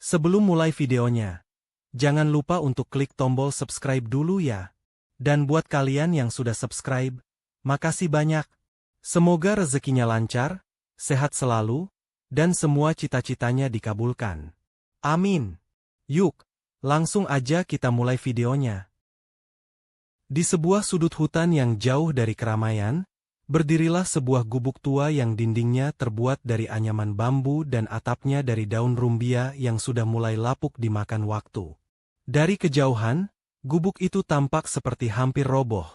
Sebelum mulai videonya, jangan lupa untuk klik tombol subscribe dulu ya. Dan buat kalian yang sudah subscribe, makasih banyak. Semoga rezekinya lancar, sehat selalu, dan semua cita-citanya dikabulkan. Amin. Yuk, langsung aja kita mulai videonya. Di sebuah sudut hutan yang jauh dari keramaian, berdirilah sebuah gubuk tua yang dindingnya terbuat dari anyaman bambu dan atapnya dari daun rumbia yang sudah mulai lapuk dimakan waktu. Dari kejauhan, gubuk itu tampak seperti hampir roboh.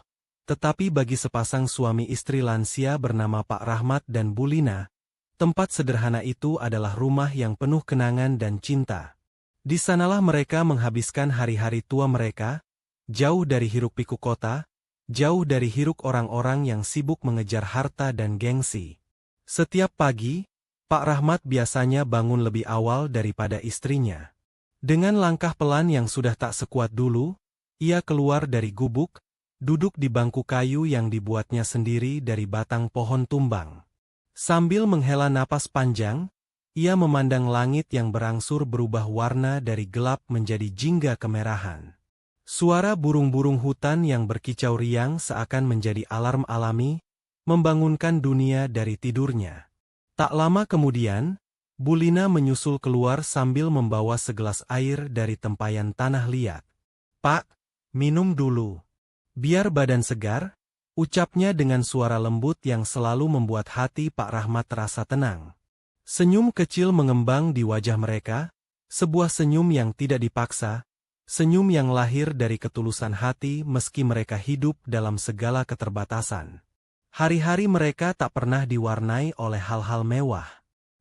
Tetapi bagi sepasang suami istri lansia bernama Pak Rahmat dan Bu Lina, tempat sederhana itu adalah rumah yang penuh kenangan dan cinta. Di sanalah mereka menghabiskan hari-hari tua mereka, jauh dari hiruk-pikuk kota, jauh dari hiruk orang-orang yang sibuk mengejar harta dan gengsi. Setiap pagi, Pak Rahmat biasanya bangun lebih awal daripada istrinya. Dengan langkah pelan yang sudah tak sekuat dulu, ia keluar dari gubuk, duduk di bangku kayu yang dibuatnya sendiri dari batang pohon tumbang. Sambil menghela napas panjang, ia memandang langit yang berangsur berubah warna dari gelap menjadi jingga kemerahan. Suara burung-burung hutan yang berkicau riang seakan menjadi alarm alami, membangunkan dunia dari tidurnya. Tak lama kemudian, Bu Lina menyusul keluar sambil membawa segelas air dari tempayan tanah liat. "Pak, minum dulu. Biar badan segar," ucapnya dengan suara lembut yang selalu membuat hati Pak Rahmat terasa tenang. Senyum kecil mengembang di wajah mereka, sebuah senyum yang tidak dipaksa, senyum yang lahir dari ketulusan hati meski mereka hidup dalam segala keterbatasan. Hari-hari mereka tak pernah diwarnai oleh hal-hal mewah.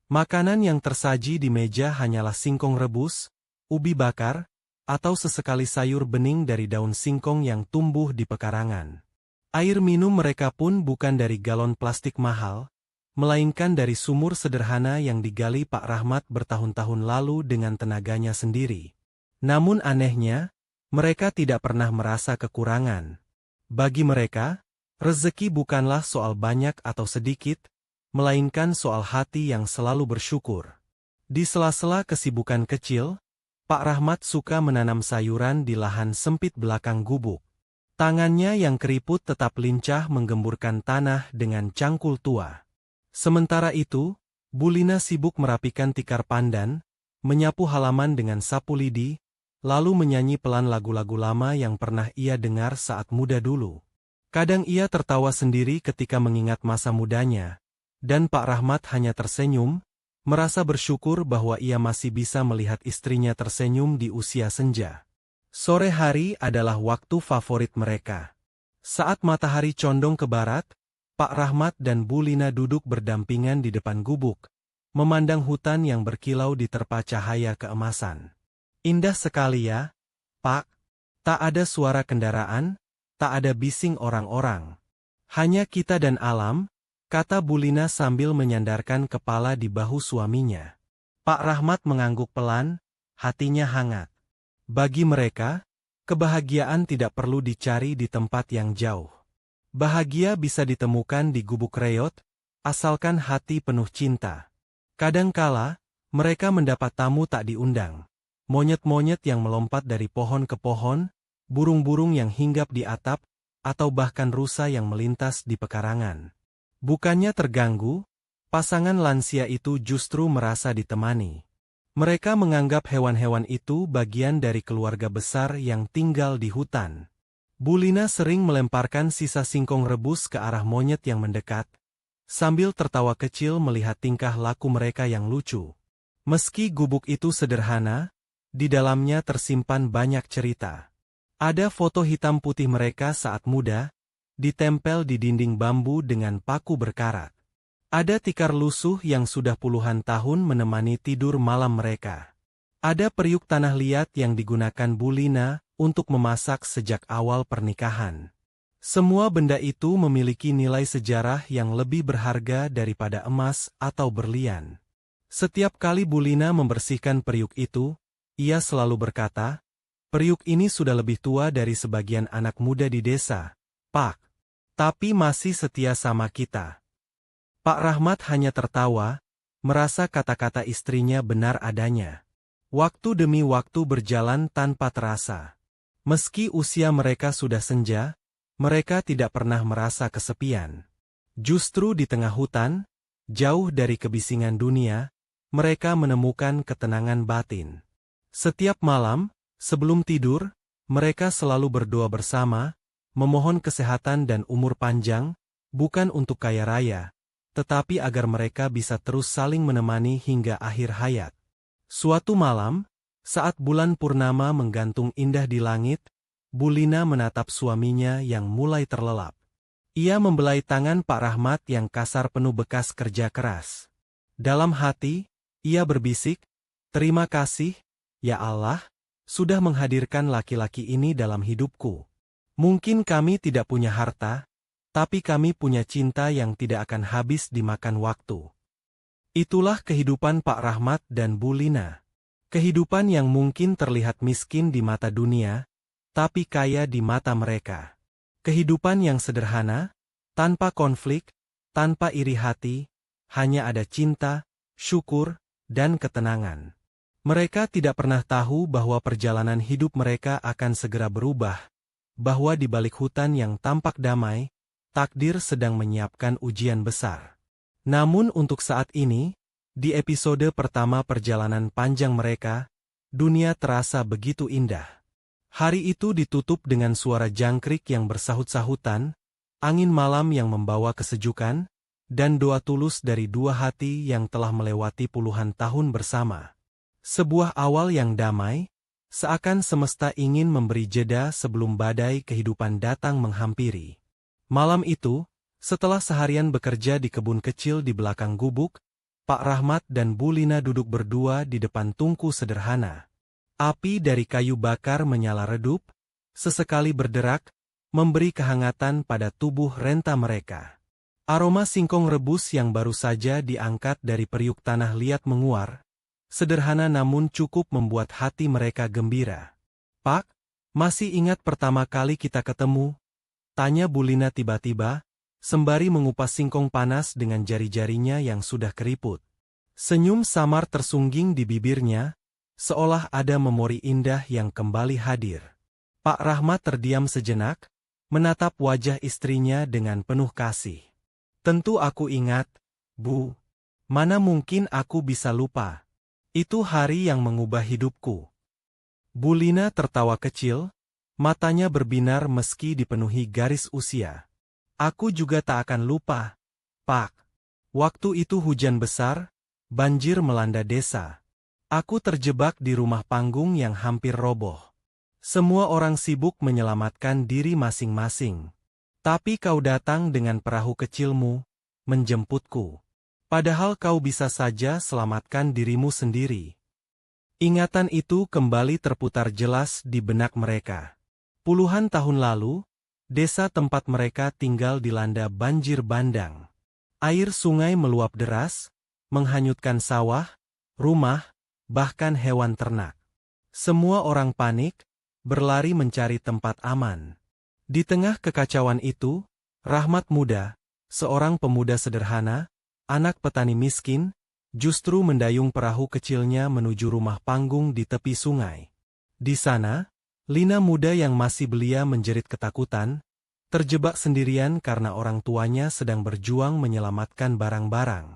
Makanan yang tersaji di meja hanyalah singkong rebus, ubi bakar, atau sesekali sayur bening dari daun singkong yang tumbuh di pekarangan. Air minum mereka pun bukan dari galon plastik mahal, melainkan dari sumur sederhana yang digali Pak Rahmat bertahun-tahun lalu dengan tenaganya sendiri. Namun anehnya, mereka tidak pernah merasa kekurangan. Bagi mereka, rezeki bukanlah soal banyak atau sedikit, melainkan soal hati yang selalu bersyukur. Di sela-sela kesibukan kecil, Pak Rahmat suka menanam sayuran di lahan sempit belakang gubuk. Tangannya yang keriput tetap lincah menggemburkan tanah dengan cangkul tua. Sementara itu, Bu Lina sibuk merapikan tikar pandan, menyapu halaman dengan sapu lidi, lalu menyanyi pelan lagu-lagu lama yang pernah ia dengar saat muda dulu. Kadang ia tertawa sendiri ketika mengingat masa mudanya, dan Pak Rahmat hanya tersenyum, merasa bersyukur bahwa ia masih bisa melihat istrinya tersenyum di usia senja. Sore hari adalah waktu favorit mereka. Saat matahari condong ke barat, Pak Rahmat dan Bu Lina duduk berdampingan di depan gubuk, memandang hutan yang berkilau diterpa cahaya keemasan. "Indah sekali ya, Pak. Tak ada suara kendaraan, tak ada bising orang-orang. Hanya kita dan alam," kata Bu Lina sambil menyandarkan kepala di bahu suaminya. Pak Rahmat mengangguk pelan, hatinya hangat. Bagi mereka, kebahagiaan tidak perlu dicari di tempat yang jauh. Bahagia bisa ditemukan di gubuk reot, asalkan hati penuh cinta. Kadangkala, mereka mendapat tamu tak diundang. Monyet-monyet yang melompat dari pohon ke pohon, burung-burung yang hinggap di atap, atau bahkan rusa yang melintas di pekarangan. Bukannya terganggu, pasangan lansia itu justru merasa ditemani. Mereka menganggap hewan-hewan itu bagian dari keluarga besar yang tinggal di hutan. Bu Lina sering melemparkan sisa singkong rebus ke arah monyet yang mendekat, sambil tertawa kecil melihat tingkah laku mereka yang lucu. Meski gubuk itu sederhana, di dalamnya tersimpan banyak cerita. Ada foto hitam putih mereka saat muda, ditempel di dinding bambu dengan paku berkarat. Ada tikar lusuh yang sudah puluhan tahun menemani tidur malam mereka. Ada periuk tanah liat yang digunakan Bu Lina untuk memasak sejak awal pernikahan. Semua benda itu memiliki nilai sejarah yang lebih berharga daripada emas atau berlian. Setiap kali Bu Lina membersihkan periuk itu, ia selalu berkata, "Periuk ini sudah lebih tua dari sebagian anak muda di desa, Pak. Tapi masih setia sama kita." Pak Rahmat hanya tertawa, merasa kata-kata istrinya benar adanya. Waktu demi waktu berjalan tanpa terasa. Meski usia mereka sudah senja, mereka tidak pernah merasa kesepian. Justru di tengah hutan, jauh dari kebisingan dunia, mereka menemukan ketenangan batin. Setiap malam, sebelum tidur, mereka selalu berdoa bersama, memohon kesehatan dan umur panjang, bukan untuk kaya raya, tetapi agar mereka bisa terus saling menemani hingga akhir hayat. Suatu malam, saat bulan purnama menggantung indah di langit, Bulina menatap suaminya yang mulai terlelap. Ia membelai tangan Pak Rahmat yang kasar penuh bekas kerja keras. Dalam hati, ia berbisik, "Terima kasih, ya Allah, sudah menghadirkan laki-laki ini dalam hidupku. Mungkin kami tidak punya harta, tapi kami punya cinta yang tidak akan habis dimakan waktu." Itulah kehidupan Pak Rahmat dan Bulina. Kehidupan yang mungkin terlihat miskin di mata dunia, tapi kaya di mata mereka. Kehidupan yang sederhana, tanpa konflik, tanpa iri hati, hanya ada cinta, syukur, dan ketenangan. Mereka tidak pernah tahu bahwa perjalanan hidup mereka akan segera berubah, bahwa di balik hutan yang tampak damai, takdir sedang menyiapkan ujian besar. Namun untuk saat ini, di episode pertama perjalanan panjang mereka, dunia terasa begitu indah. Hari itu ditutup dengan suara jangkrik yang bersahut-sahutan, angin malam yang membawa kesejukan, dan doa tulus dari dua hati yang telah melewati puluhan tahun bersama. Sebuah awal yang damai, seakan semesta ingin memberi jeda sebelum badai kehidupan datang menghampiri. Malam itu, setelah seharian bekerja di kebun kecil di belakang gubuk, Pak Rahmat dan Bulina duduk berdua di depan tungku sederhana. Api dari kayu bakar menyala redup, sesekali berderak, memberi kehangatan pada tubuh renta mereka. Aroma singkong rebus yang baru saja diangkat dari periuk tanah liat menguar, sederhana namun cukup membuat hati mereka gembira. "Pak, masih ingat pertama kali kita ketemu?" tanya Bulina tiba-tiba, sembari mengupas singkong panas dengan jari-jarinya yang sudah keriput. Senyum samar tersungging di bibirnya, seolah ada memori indah yang kembali hadir. Pak Rahmat terdiam sejenak, menatap wajah istrinya dengan penuh kasih. "Tentu aku ingat, Bu. Mana mungkin aku bisa lupa. Itu hari yang mengubah hidupku." Bulina tertawa kecil, matanya berbinar meski dipenuhi garis usia. "Aku juga tak akan lupa, Pak. Waktu itu hujan besar, banjir melanda desa. Aku terjebak di rumah panggung yang hampir roboh. Semua orang sibuk menyelamatkan diri masing-masing. Tapi kau datang dengan perahu kecilmu, menjemputku. Padahal kau bisa saja selamatkan dirimu sendiri." Ingatan itu kembali terputar jelas di benak mereka. Puluhan tahun lalu, desa tempat mereka tinggal dilanda banjir bandang. Air sungai meluap deras, menghanyutkan sawah, rumah, bahkan hewan ternak. Semua orang panik, berlari mencari tempat aman. Di tengah kekacauan itu, Rahmat muda, seorang pemuda sederhana, anak petani miskin, justru mendayung perahu kecilnya menuju rumah panggung di tepi sungai. Di sana, Lina muda yang masih belia menjerit ketakutan, terjebak sendirian karena orang tuanya sedang berjuang menyelamatkan barang-barang.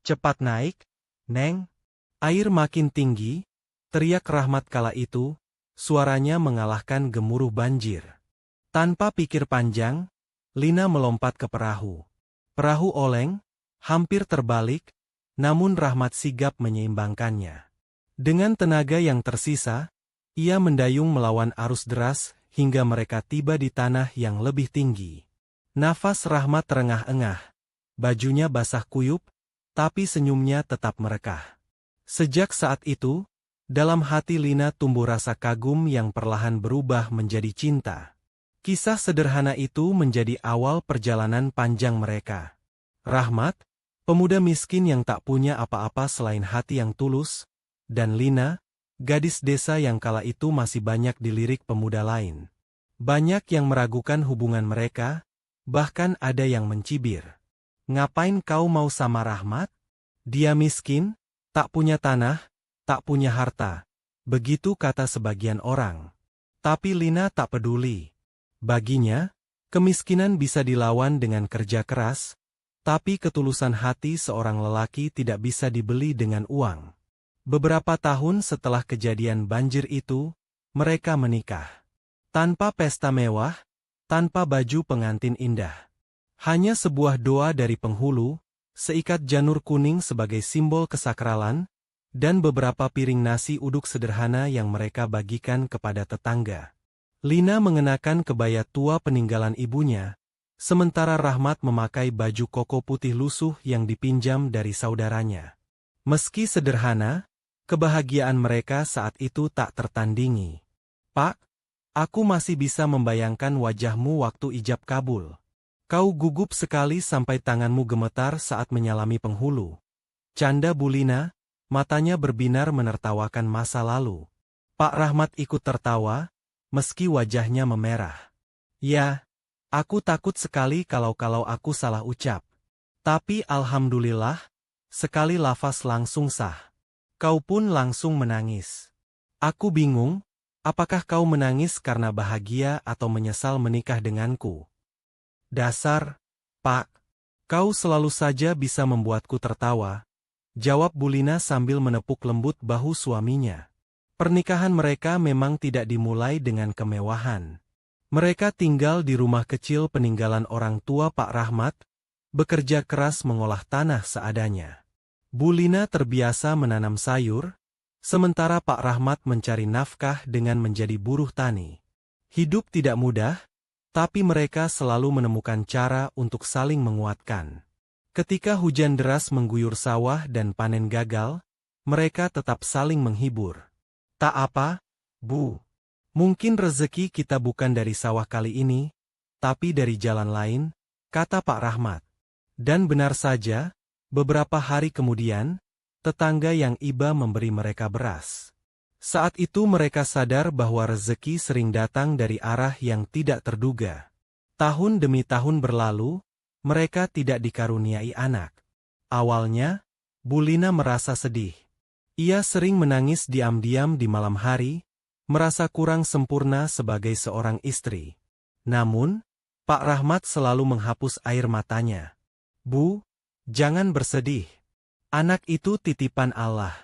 "Cepat naik, Neng. Air makin tinggi," teriak Rahmat kala itu, suaranya mengalahkan gemuruh banjir. Tanpa pikir panjang, Lina melompat ke perahu. Perahu oleng, hampir terbalik, namun Rahmat sigap menyeimbangkannya. Dengan tenaga yang tersisa, ia mendayung melawan arus deras hingga mereka tiba di tanah yang lebih tinggi. Nafas Rahmat terengah-engah, bajunya basah kuyup, tapi senyumnya tetap merekah. Sejak saat itu, dalam hati Lina tumbuh rasa kagum yang perlahan berubah menjadi cinta. Kisah sederhana itu menjadi awal perjalanan panjang mereka. Rahmat, pemuda miskin yang tak punya apa-apa selain hati yang tulus, dan Lina, gadis desa yang kala itu masih banyak dilirik pemuda lain. Banyak yang meragukan hubungan mereka, bahkan ada yang mencibir. "Ngapain kau mau sama Rahmat? Dia miskin, tak punya tanah, tak punya harta, Begitu kata sebagian orang. Tapi Lina tak peduli. Baginya, kemiskinan bisa dilawan dengan kerja keras, tapi ketulusan hati seorang lelaki tidak bisa dibeli dengan uang. Beberapa tahun setelah kejadian banjir itu, mereka menikah. Tanpa pesta mewah, tanpa baju pengantin indah. Hanya sebuah doa dari penghulu, seikat janur kuning sebagai simbol kesakralan, dan beberapa piring nasi uduk sederhana yang mereka bagikan kepada tetangga. Lina mengenakan kebaya tua peninggalan ibunya, sementara Rahmat memakai baju koko putih lusuh yang dipinjam dari saudaranya. Meski sederhana, kebahagiaan mereka saat itu tak tertandingi. "Pak, aku masih bisa membayangkan wajahmu waktu ijab kabul. Kau gugup sekali sampai tanganmu gemetar saat menyalami penghulu." Canda Bu Lina, matanya berbinar menertawakan masa lalu. Pak Rahmat ikut tertawa, meski wajahnya memerah. "Ya, aku takut sekali kalau aku salah ucap. Tapi alhamdulillah, sekali lafaz langsung sah. Kau pun langsung menangis. Aku bingung, apakah kau menangis karena bahagia atau menyesal menikah denganku?" "Dasar, Pak, kau selalu saja bisa membuatku tertawa," jawab Bu Lina sambil menepuk lembut bahu suaminya. Pernikahan mereka memang tidak dimulai dengan kemewahan. Mereka tinggal di rumah kecil peninggalan orang tua Pak Rahmat, bekerja keras mengolah tanah seadanya. Bu Lina terbiasa menanam sayur, sementara Pak Rahmat mencari nafkah dengan menjadi buruh tani. Hidup tidak mudah, tapi mereka selalu menemukan cara untuk saling menguatkan. Ketika hujan deras mengguyur sawah dan panen gagal, mereka tetap saling menghibur. "Tak apa, Bu. Mungkin rezeki kita bukan dari sawah kali ini, tapi dari jalan lain," kata Pak Rahmat. Dan benar saja, beberapa hari kemudian, tetangga yang iba memberi mereka beras. Saat itu mereka sadar bahwa rezeki sering datang dari arah yang tidak terduga. Tahun demi tahun berlalu, mereka tidak dikaruniai anak. Awalnya, Bu Lina merasa sedih. Ia sering menangis diam-diam di malam hari, merasa kurang sempurna sebagai seorang istri. Namun, Pak Rahmat selalu menghapus air matanya. "Bu, jangan bersedih. Anak itu titipan Allah.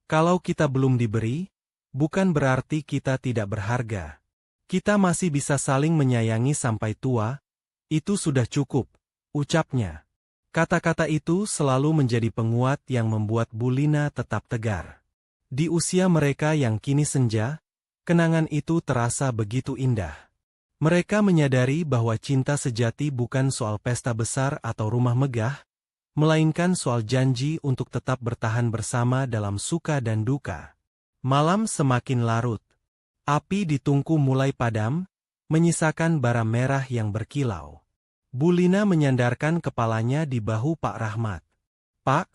Kalau kita belum diberi, bukan berarti kita tidak berharga. Kita masih bisa saling menyayangi sampai tua, itu sudah cukup," ucapnya. Kata-kata itu selalu menjadi penguat yang membuat Bu Lina tetap tegar. Di usia mereka yang kini senja, kenangan itu terasa begitu indah. Mereka menyadari bahwa cinta sejati bukan soal pesta besar atau rumah megah, melainkan soal janji untuk tetap bertahan bersama dalam suka dan duka. Malam semakin larut. Api di tungku mulai padam, menyisakan bara merah yang berkilau. Bu Lina menyandarkan kepalanya di bahu Pak Rahmat. "Pak,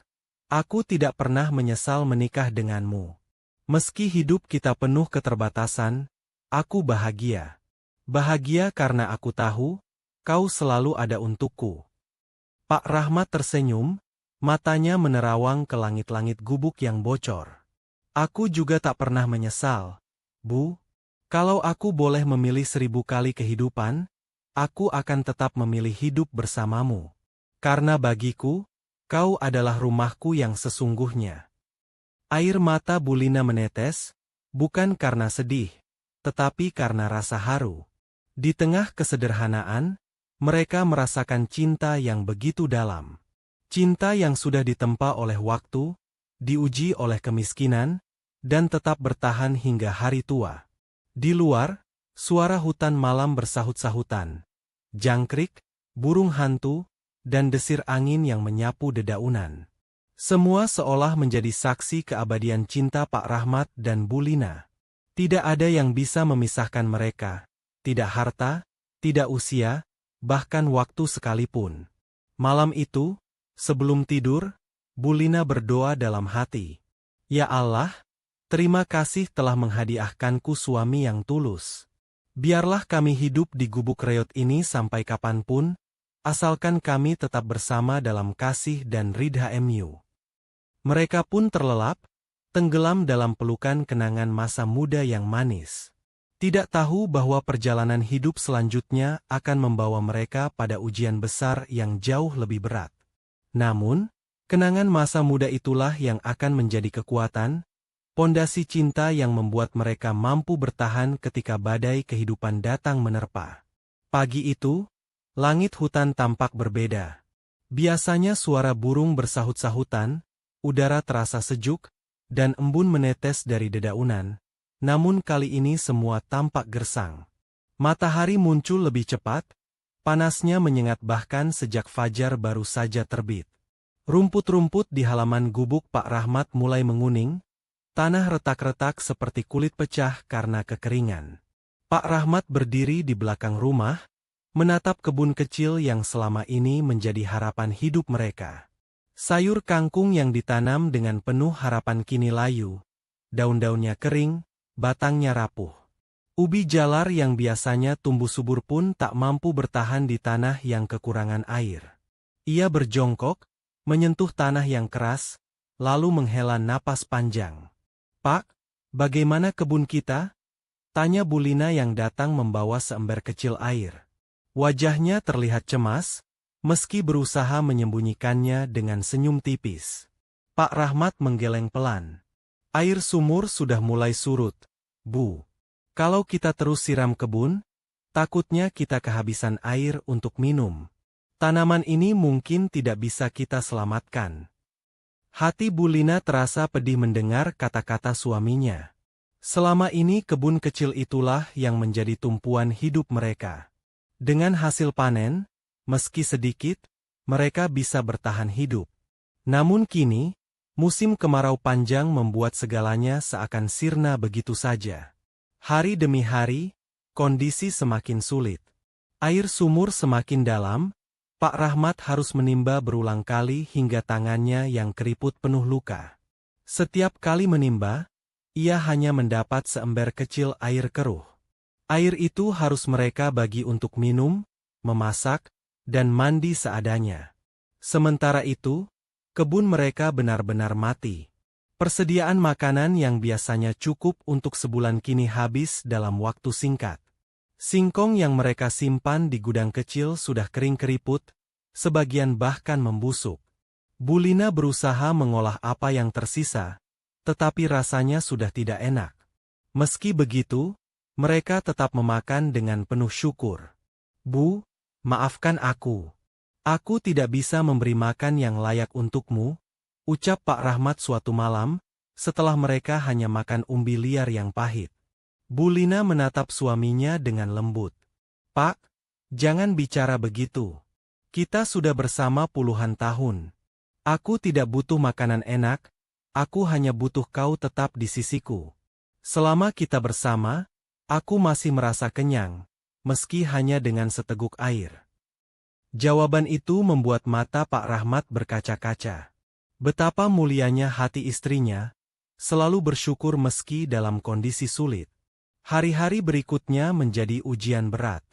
aku tidak pernah menyesal menikah denganmu. Meski hidup kita penuh keterbatasan, aku bahagia. Bahagia karena aku tahu, kau selalu ada untukku." Pak Rahmat tersenyum, matanya menerawang ke langit-langit gubuk yang bocor. "Aku juga tak pernah menyesal, Bu. Kalau aku boleh memilih 1000 kali kehidupan, aku akan tetap memilih hidup bersamamu. Karena bagiku, kau adalah rumahku yang sesungguhnya." Air mata Bu Lina menetes, bukan karena sedih, tetapi karena rasa haru. Di tengah kesederhanaan, mereka merasakan cinta yang begitu dalam. Cinta yang sudah ditempa oleh waktu, diuji oleh kemiskinan, dan tetap bertahan hingga hari tua. Di luar, suara hutan malam bersahut-sahutan. Jangkrik, burung hantu, dan desir angin yang menyapu dedaunan. Semua seolah menjadi saksi keabadian cinta Pak Rahmat dan Bu Lina. Tidak ada yang bisa memisahkan mereka, tidak harta, tidak usia, bahkan waktu sekalipun. Malam itu, sebelum tidur, Bu Lina berdoa dalam hati. "Ya Allah, terima kasih telah menghadiahkanku suami yang tulus. Biarlah kami hidup di gubuk reot ini sampai kapanpun, asalkan kami tetap bersama dalam kasih dan ridha-Mu." Mereka pun terlelap, tenggelam dalam pelukan kenangan masa muda yang manis. Tidak tahu bahwa perjalanan hidup selanjutnya akan membawa mereka pada ujian besar yang jauh lebih berat. Namun, kenangan masa muda itulah yang akan menjadi kekuatan, pondasi cinta yang membuat mereka mampu bertahan ketika badai kehidupan datang menerpa. Pagi itu, langit hutan tampak berbeda. Biasanya suara burung bersahut-sahutan, udara terasa sejuk, dan embun menetes dari dedaunan. Namun kali ini semua tampak gersang. Matahari muncul lebih cepat, panasnya menyengat bahkan sejak fajar baru saja terbit. Rumput-rumput di halaman gubuk Pak Rahmat mulai menguning, tanah retak-retak seperti kulit pecah karena kekeringan. Pak Rahmat berdiri di belakang rumah, menatap kebun kecil yang selama ini menjadi harapan hidup mereka. Sayur kangkung yang ditanam dengan penuh harapan kini layu, daun-daunnya kering, batangnya rapuh. Ubi jalar yang biasanya tumbuh subur pun tak mampu bertahan di tanah yang kekurangan air. Ia berjongkok, menyentuh tanah yang keras, lalu menghela napas panjang. "Pak, bagaimana kebun kita?" tanya Bu Lina yang datang membawa seember kecil air. Wajahnya terlihat cemas, meski berusaha menyembunyikannya dengan senyum tipis. Pak Rahmat menggeleng pelan. "Air sumur sudah mulai surut, Bu. Kalau kita terus siram kebun, takutnya kita kehabisan air untuk minum. Tanaman ini mungkin tidak bisa kita selamatkan." Hati Bu Lina terasa pedih mendengar kata-kata suaminya. Selama ini kebun kecil itulah yang menjadi tumpuan hidup mereka. Dengan hasil panen, meski sedikit, mereka bisa bertahan hidup. Namun kini, musim kemarau panjang membuat segalanya seakan sirna begitu saja. Hari demi hari, kondisi semakin sulit. Air sumur semakin dalam, Pak Rahmat harus menimba berulang kali hingga tangannya yang keriput penuh luka. Setiap kali menimba, ia hanya mendapat seember kecil air keruh. Air itu harus mereka bagi untuk minum, memasak, dan mandi seadanya. Sementara itu, kebun mereka benar-benar mati. Persediaan makanan yang biasanya cukup untuk sebulan kini habis dalam waktu singkat. Singkong yang mereka simpan di gudang kecil sudah kering keriput, sebagian bahkan membusuk. Bu Lina berusaha mengolah apa yang tersisa, tetapi rasanya sudah tidak enak. Meski begitu, mereka tetap memakan dengan penuh syukur. "Bu, maafkan aku. Aku tidak bisa memberi makan yang layak untukmu," ucap Pak Rahmat suatu malam, setelah mereka hanya makan umbi liar yang pahit. Bu Lina menatap suaminya dengan lembut. "Pak, jangan bicara begitu. Kita sudah bersama puluhan tahun. Aku tidak butuh makanan enak, aku hanya butuh kau tetap di sisiku. Selama kita bersama, aku masih merasa kenyang, meski hanya dengan seteguk air." Jawaban itu membuat mata Pak Rahmat berkaca-kaca. Betapa mulianya hati istrinya, selalu bersyukur meski dalam kondisi sulit. Hari-hari berikutnya menjadi ujian berat.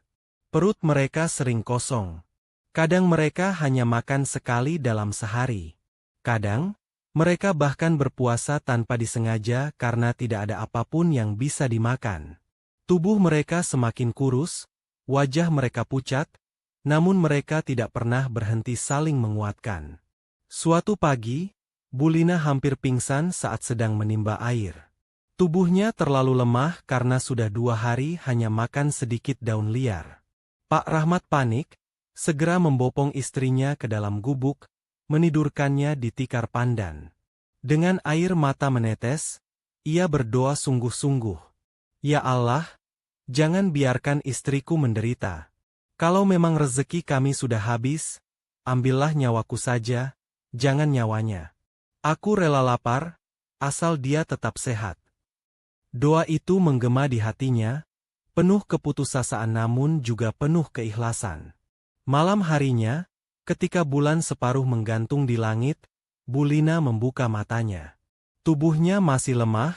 Perut mereka sering kosong. Kadang mereka hanya makan sekali dalam sehari. Kadang, mereka bahkan berpuasa tanpa disengaja karena tidak ada apapun yang bisa dimakan. Tubuh mereka semakin kurus, wajah mereka pucat, namun mereka tidak pernah berhenti saling menguatkan. Suatu pagi, Bu Lina hampir pingsan saat sedang menimba air. Tubuhnya terlalu lemah karena sudah 2 hari hanya makan sedikit daun liar. Pak Rahmat panik, segera membopong istrinya ke dalam gubuk, menidurkannya di tikar pandan. Dengan air mata menetes, ia berdoa sungguh-sungguh. "Ya Allah, jangan biarkan istriku menderita. Kalau memang rezeki kami sudah habis, ambillah nyawaku saja, jangan nyawanya. Aku rela lapar, asal dia tetap sehat." Doa itu menggema di hatinya, penuh keputusasaan namun juga penuh keikhlasan. Malam harinya, ketika bulan separuh menggantung di langit, Bu Lina membuka matanya. Tubuhnya masih lemah,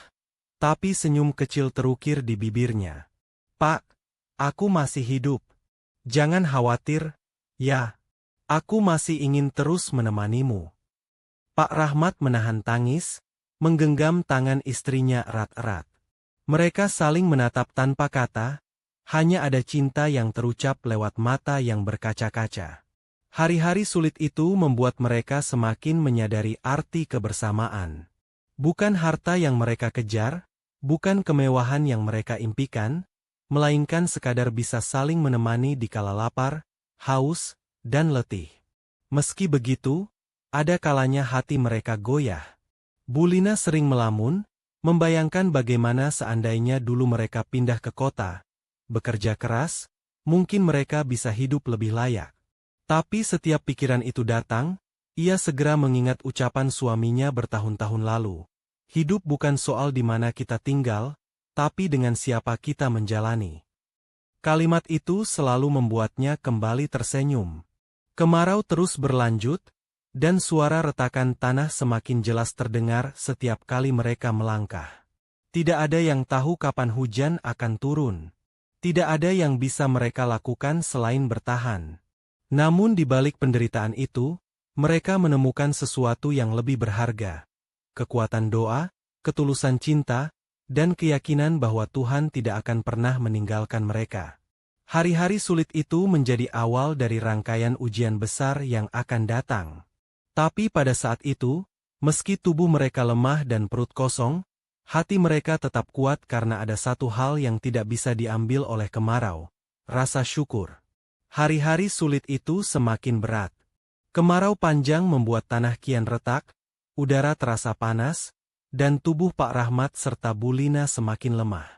tapi senyum kecil terukir di bibirnya. "Pak, aku masih hidup. Jangan khawatir, ya. Aku masih ingin terus menemanimu." Pak Rahmat menahan tangis, menggenggam tangan istrinya erat-erat. Mereka saling menatap tanpa kata, hanya ada cinta yang terucap lewat mata yang berkaca-kaca. Hari-hari sulit itu membuat mereka semakin menyadari arti kebersamaan. Bukan harta yang mereka kejar, bukan kemewahan yang mereka impikan, melainkan sekadar bisa saling menemani di kala lapar, haus, dan letih. Meski begitu, ada kalanya hati mereka goyah. Bulina sering melamun, membayangkan bagaimana seandainya dulu mereka pindah ke kota, bekerja keras, mungkin mereka bisa hidup lebih layak. Tapi setiap pikiran itu datang, ia segera mengingat ucapan suaminya bertahun-tahun lalu. Hidup bukan soal di mana kita tinggal, tapi dengan siapa kita menjalani. Kalimat itu selalu membuatnya kembali tersenyum. Kemarau terus berlanjut, dan suara retakan tanah semakin jelas terdengar setiap kali mereka melangkah. Tidak ada yang tahu kapan hujan akan turun. Tidak ada yang bisa mereka lakukan selain bertahan. Namun di balik penderitaan itu, mereka menemukan sesuatu yang lebih berharga. Kekuatan doa, ketulusan cinta, dan keyakinan bahwa Tuhan tidak akan pernah meninggalkan mereka. Hari-hari sulit itu menjadi awal dari rangkaian ujian besar yang akan datang. Tapi pada saat itu, meski tubuh mereka lemah dan perut kosong, hati mereka tetap kuat karena ada satu hal yang tidak bisa diambil oleh kemarau, rasa syukur. Hari-hari sulit itu semakin berat. Kemarau panjang membuat tanah kian retak, udara terasa panas, dan tubuh Pak Rahmat serta Bulina semakin lemah.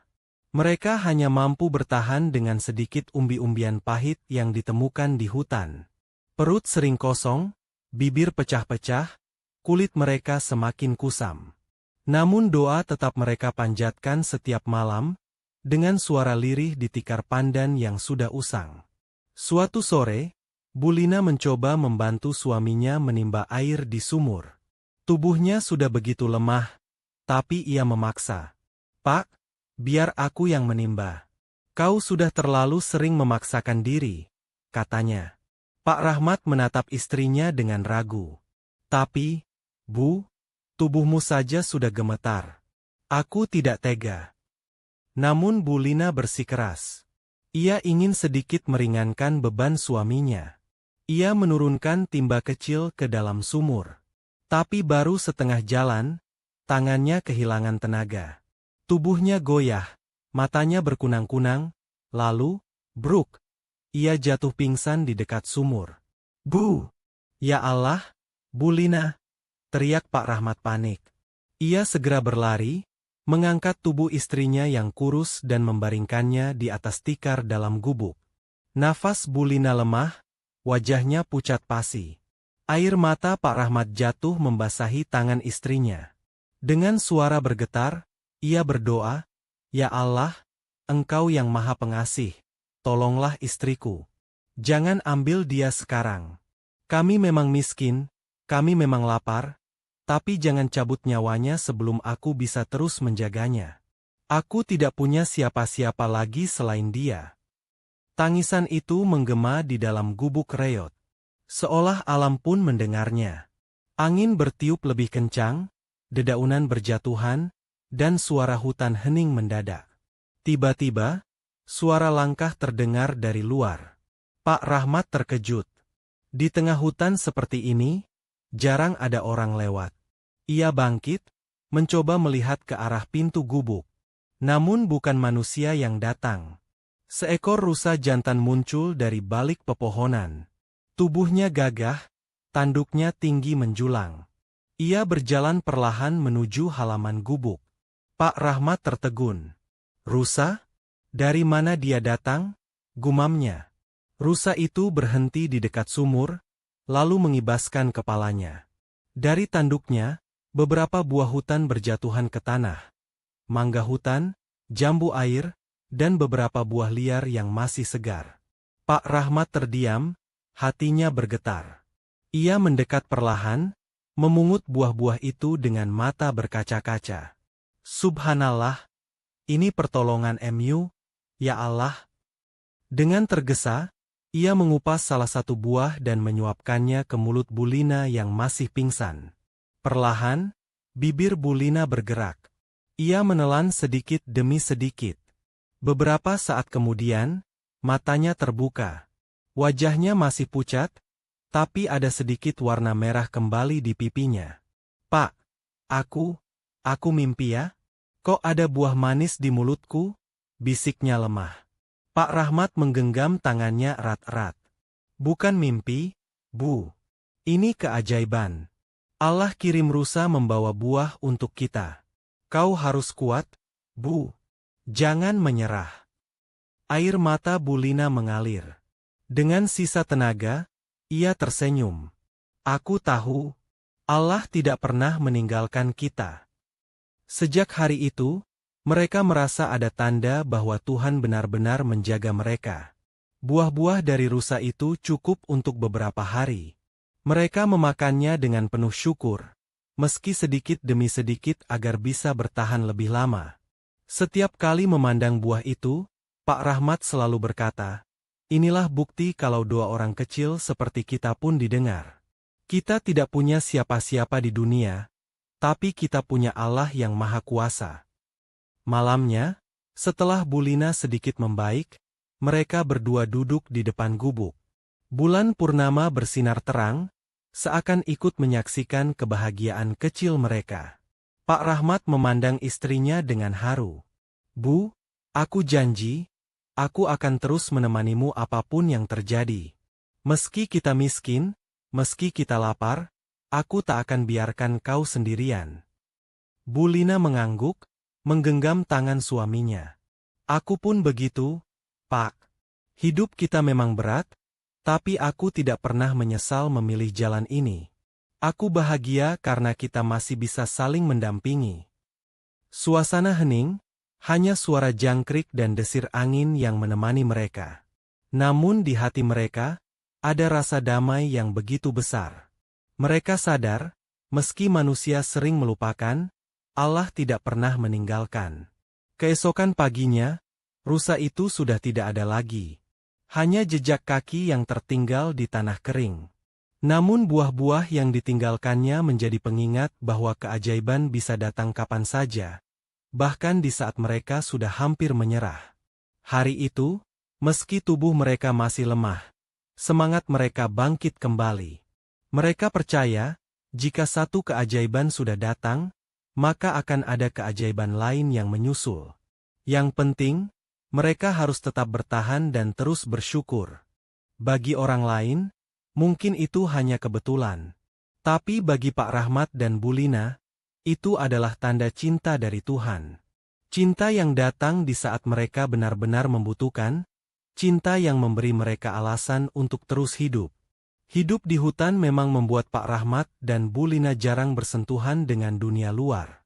Mereka hanya mampu bertahan dengan sedikit umbi-umbian pahit yang ditemukan di hutan. Perut sering kosong, bibir pecah-pecah, kulit mereka semakin kusam. Namun doa tetap mereka panjatkan setiap malam, dengan suara lirih di tikar pandan yang sudah usang. Suatu sore, Bulina mencoba membantu suaminya menimba air di sumur. Tubuhnya sudah begitu lemah, tapi ia memaksa. "Pak, biar aku yang menimba. Kau sudah terlalu sering memaksakan diri," katanya. Pak Rahmat menatap istrinya dengan ragu. "Tapi, Bu, tubuhmu saja sudah gemetar. Aku tidak tega." Namun Bulina bersikeras. Ia ingin sedikit meringankan beban suaminya. Ia menurunkan timba kecil ke dalam sumur. Tapi baru setengah jalan, tangannya kehilangan tenaga. Tubuhnya goyah, matanya berkunang-kunang, lalu, bruk, ia jatuh pingsan di dekat sumur. "Bu! Ya Allah, Bulina!" teriak Pak Rahmat panik. Ia segera berlari, mengangkat tubuh istrinya yang kurus dan membaringkannya di atas tikar dalam gubuk. Nafas Bulina lemah, wajahnya pucat pasi. Air mata Pak Rahmat jatuh membasahi tangan istrinya. Dengan suara bergetar, ia berdoa, "Ya Allah, Engkau yang Maha Pengasih, tolonglah istriku. Jangan ambil dia sekarang. Kami memang miskin, kami memang lapar, tapi jangan cabut nyawanya sebelum aku bisa terus menjaganya. Aku tidak punya siapa-siapa lagi selain dia." Tangisan itu menggema di dalam gubuk reot. Seolah alam pun mendengarnya. Angin bertiup lebih kencang, dedaunan berjatuhan, dan suara hutan hening mendadak. Tiba-tiba, suara langkah terdengar dari luar. Pak Rahmat terkejut. Di tengah hutan seperti ini, jarang ada orang lewat. Ia bangkit, mencoba melihat ke arah pintu gubuk. Namun bukan manusia yang datang. Seekor rusa jantan muncul dari balik pepohonan. Tubuhnya gagah, tanduknya tinggi menjulang. Ia berjalan perlahan menuju halaman gubuk. Pak Rahmat tertegun. "Rusa? Dari mana dia datang?" gumamnya. Rusa itu berhenti di dekat sumur, lalu mengibaskan kepalanya. Dari tanduknya, beberapa buah hutan berjatuhan ke tanah. Mangga hutan, jambu air, dan beberapa buah liar yang masih segar. Pak Rahmat terdiam, hatinya bergetar. Ia mendekat perlahan, memungut buah-buah itu dengan mata berkaca-kaca. "Subhanallah, ini pertolongan MU, ya Allah." Dengan tergesa, ia mengupas salah satu buah dan menyuapkannya ke mulut Bulina yang masih pingsan. Perlahan, Bibir Bulina bergerak. Ia menelan sedikit demi sedikit. Beberapa saat kemudian, matanya terbuka. Wajahnya masih pucat, tapi ada sedikit warna merah kembali di pipinya. "Pak, aku mimpi ya? Kok ada buah manis di mulutku?" bisiknya lemah. Pak Rahmat menggenggam tangannya erat-erat. "Bukan mimpi, Bu. Ini keajaiban. Allah kirim rusa membawa buah untuk kita. Kau harus kuat, Bu. Jangan menyerah." Air mata Bulina mengalir. Dengan sisa tenaga, ia tersenyum. "Aku tahu, Allah tidak pernah meninggalkan kita." Sejak hari itu, mereka merasa ada tanda bahwa Tuhan benar-benar menjaga mereka. Buah-buah dari rusa itu cukup untuk beberapa hari. Mereka memakannya dengan penuh syukur, meski sedikit demi sedikit agar bisa bertahan lebih lama. Setiap kali memandang buah itu, Pak Rahmat selalu berkata, "Inilah bukti kalau doa orang kecil seperti kita pun didengar. Kita tidak punya siapa-siapa di dunia, tapi kita punya Allah yang Maha Kuasa." Malamnya, setelah Bulina sedikit membaik, mereka berdua duduk di depan gubuk. Bulan purnama bersinar terang, seakan ikut menyaksikan kebahagiaan kecil mereka. Pak Rahmat memandang istrinya dengan haru. "Bu, aku janji, aku akan terus menemanimu apapun yang terjadi. Meski kita miskin, meski kita lapar, aku tak akan biarkan kau sendirian." Bulina mengangguk, menggenggam tangan suaminya. "Aku pun begitu, Pak. Hidup kita memang berat, tapi aku tidak pernah menyesal memilih jalan ini. Aku bahagia karena kita masih bisa saling mendampingi." Suasana hening, hanya suara jangkrik dan desir angin yang menemani mereka. Namun di hati mereka, ada rasa damai yang begitu besar. Mereka sadar, meski manusia sering melupakan, Allah tidak pernah meninggalkan. Keesokan paginya, rusa itu sudah tidak ada lagi. Hanya jejak kaki yang tertinggal di tanah kering. Namun buah-buah yang ditinggalkannya menjadi pengingat bahwa keajaiban bisa datang kapan saja, bahkan di saat mereka sudah hampir menyerah. Hari itu, meski tubuh mereka masih lemah, semangat mereka bangkit kembali. Mereka percaya, jika satu keajaiban sudah datang, maka akan ada keajaiban lain yang menyusul. Yang penting, mereka harus tetap bertahan dan terus bersyukur. Bagi orang lain, mungkin itu hanya kebetulan. Tapi bagi Pak Rahmat dan Bulina, itu adalah tanda cinta dari Tuhan. Cinta yang datang di saat mereka benar-benar membutuhkan, cinta yang memberi mereka alasan untuk terus hidup. Hidup di hutan memang membuat Pak Rahmat dan Bulina jarang bersentuhan dengan dunia luar.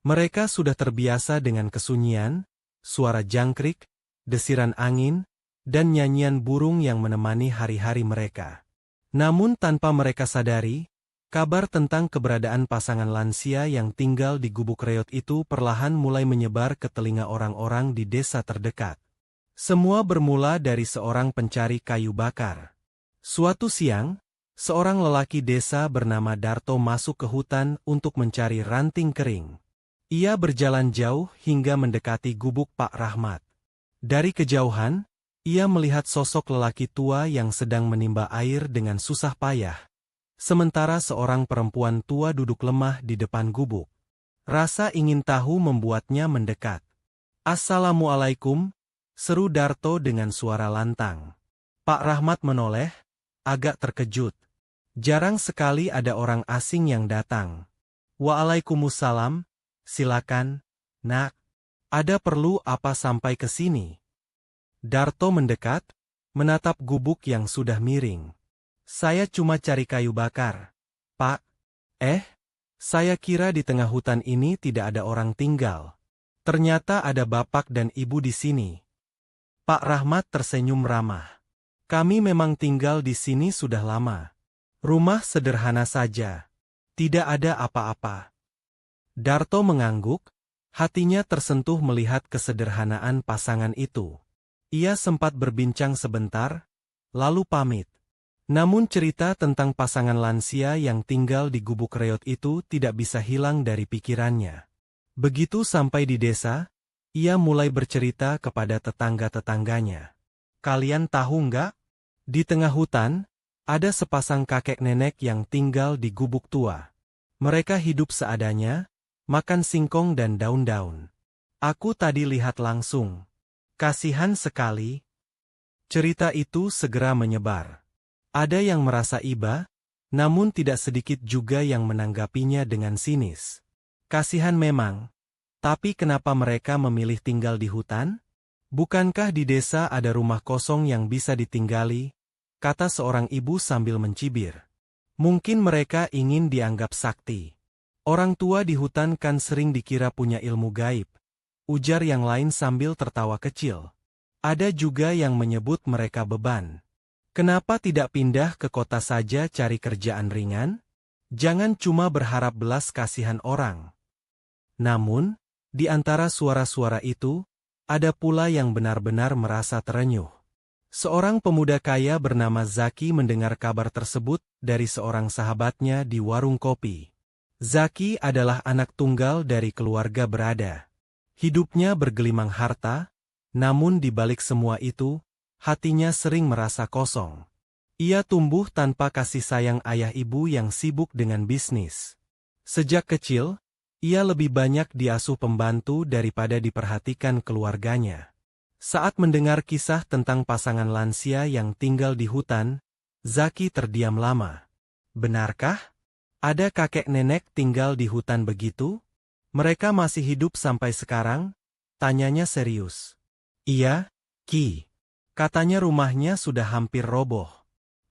Mereka sudah terbiasa dengan kesunyian, suara jangkrik, desiran angin, dan nyanyian burung yang menemani hari-hari mereka. Namun tanpa mereka sadari, kabar tentang keberadaan pasangan lansia yang tinggal di gubuk reot itu perlahan mulai menyebar ke telinga orang-orang di desa terdekat. Semua bermula dari seorang pencari kayu bakar. Suatu siang, seorang lelaki desa bernama Darto masuk ke hutan untuk mencari ranting kering. Ia berjalan jauh hingga mendekati gubuk Pak Rahmat. Dari kejauhan, ia melihat sosok lelaki tua yang sedang menimba air dengan susah payah. Sementara seorang perempuan tua duduk lemah di depan gubuk. Rasa ingin tahu membuatnya mendekat. "Assalamualaikum," seru Darto dengan suara lantang. Pak Rahmat menoleh, agak terkejut. Jarang sekali ada orang asing yang datang. "Waalaikumsalam, silakan, Nak. Ada perlu apa sampai ke sini?" Darto mendekat, menatap gubuk yang sudah miring. "Saya cuma cari kayu bakar, Pak." Saya kira di tengah hutan ini tidak ada orang tinggal. Ternyata ada bapak dan ibu di sini." Pak Rahmat tersenyum ramah. "Kami memang tinggal di sini sudah lama. Rumah sederhana saja. Tidak ada apa-apa." Darto mengangguk, hatinya tersentuh melihat kesederhanaan pasangan itu. Ia sempat berbincang sebentar, lalu pamit. Namun cerita tentang pasangan lansia yang tinggal di gubuk reot itu tidak bisa hilang dari pikirannya. Begitu sampai di desa, ia mulai bercerita kepada tetangga-tetangganya. Kalian tahu nggak? Di tengah hutan, ada sepasang kakek nenek yang tinggal di gubuk tua. Mereka hidup seadanya, makan singkong dan daun-daun. Aku tadi lihat langsung. Kasihan sekali. Cerita itu segera menyebar. Ada yang merasa iba, namun tidak sedikit juga yang menanggapinya dengan sinis. Kasihan memang, tapi kenapa mereka memilih tinggal di hutan? Bukankah di desa ada rumah kosong yang bisa ditinggali? Kata seorang ibu sambil mencibir. Mungkin mereka ingin dianggap sakti. Orang tua di hutan kan sering dikira punya ilmu gaib. Ujar yang lain sambil tertawa kecil. Ada juga yang menyebut mereka beban. Kenapa tidak pindah ke kota saja cari kerjaan ringan? Jangan cuma berharap belas kasihan orang. Namun, di antara suara-suara itu, ada pula yang benar-benar merasa terenyuh. Seorang pemuda kaya bernama Zaki mendengar kabar tersebut dari seorang sahabatnya di warung kopi. Zaki adalah anak tunggal dari keluarga berada. Hidupnya bergelimang harta, namun di balik semua itu, hatinya sering merasa kosong. Ia tumbuh tanpa kasih sayang ayah ibu yang sibuk dengan bisnis. Sejak kecil, ia lebih banyak diasuh pembantu daripada diperhatikan keluarganya. Saat mendengar kisah tentang pasangan lansia yang tinggal di hutan, Zaki terdiam lama. Benarkah? Ada kakek nenek tinggal di hutan begitu? Mereka masih hidup sampai sekarang? Tanyanya serius. Iya, Ki. Katanya rumahnya sudah hampir roboh.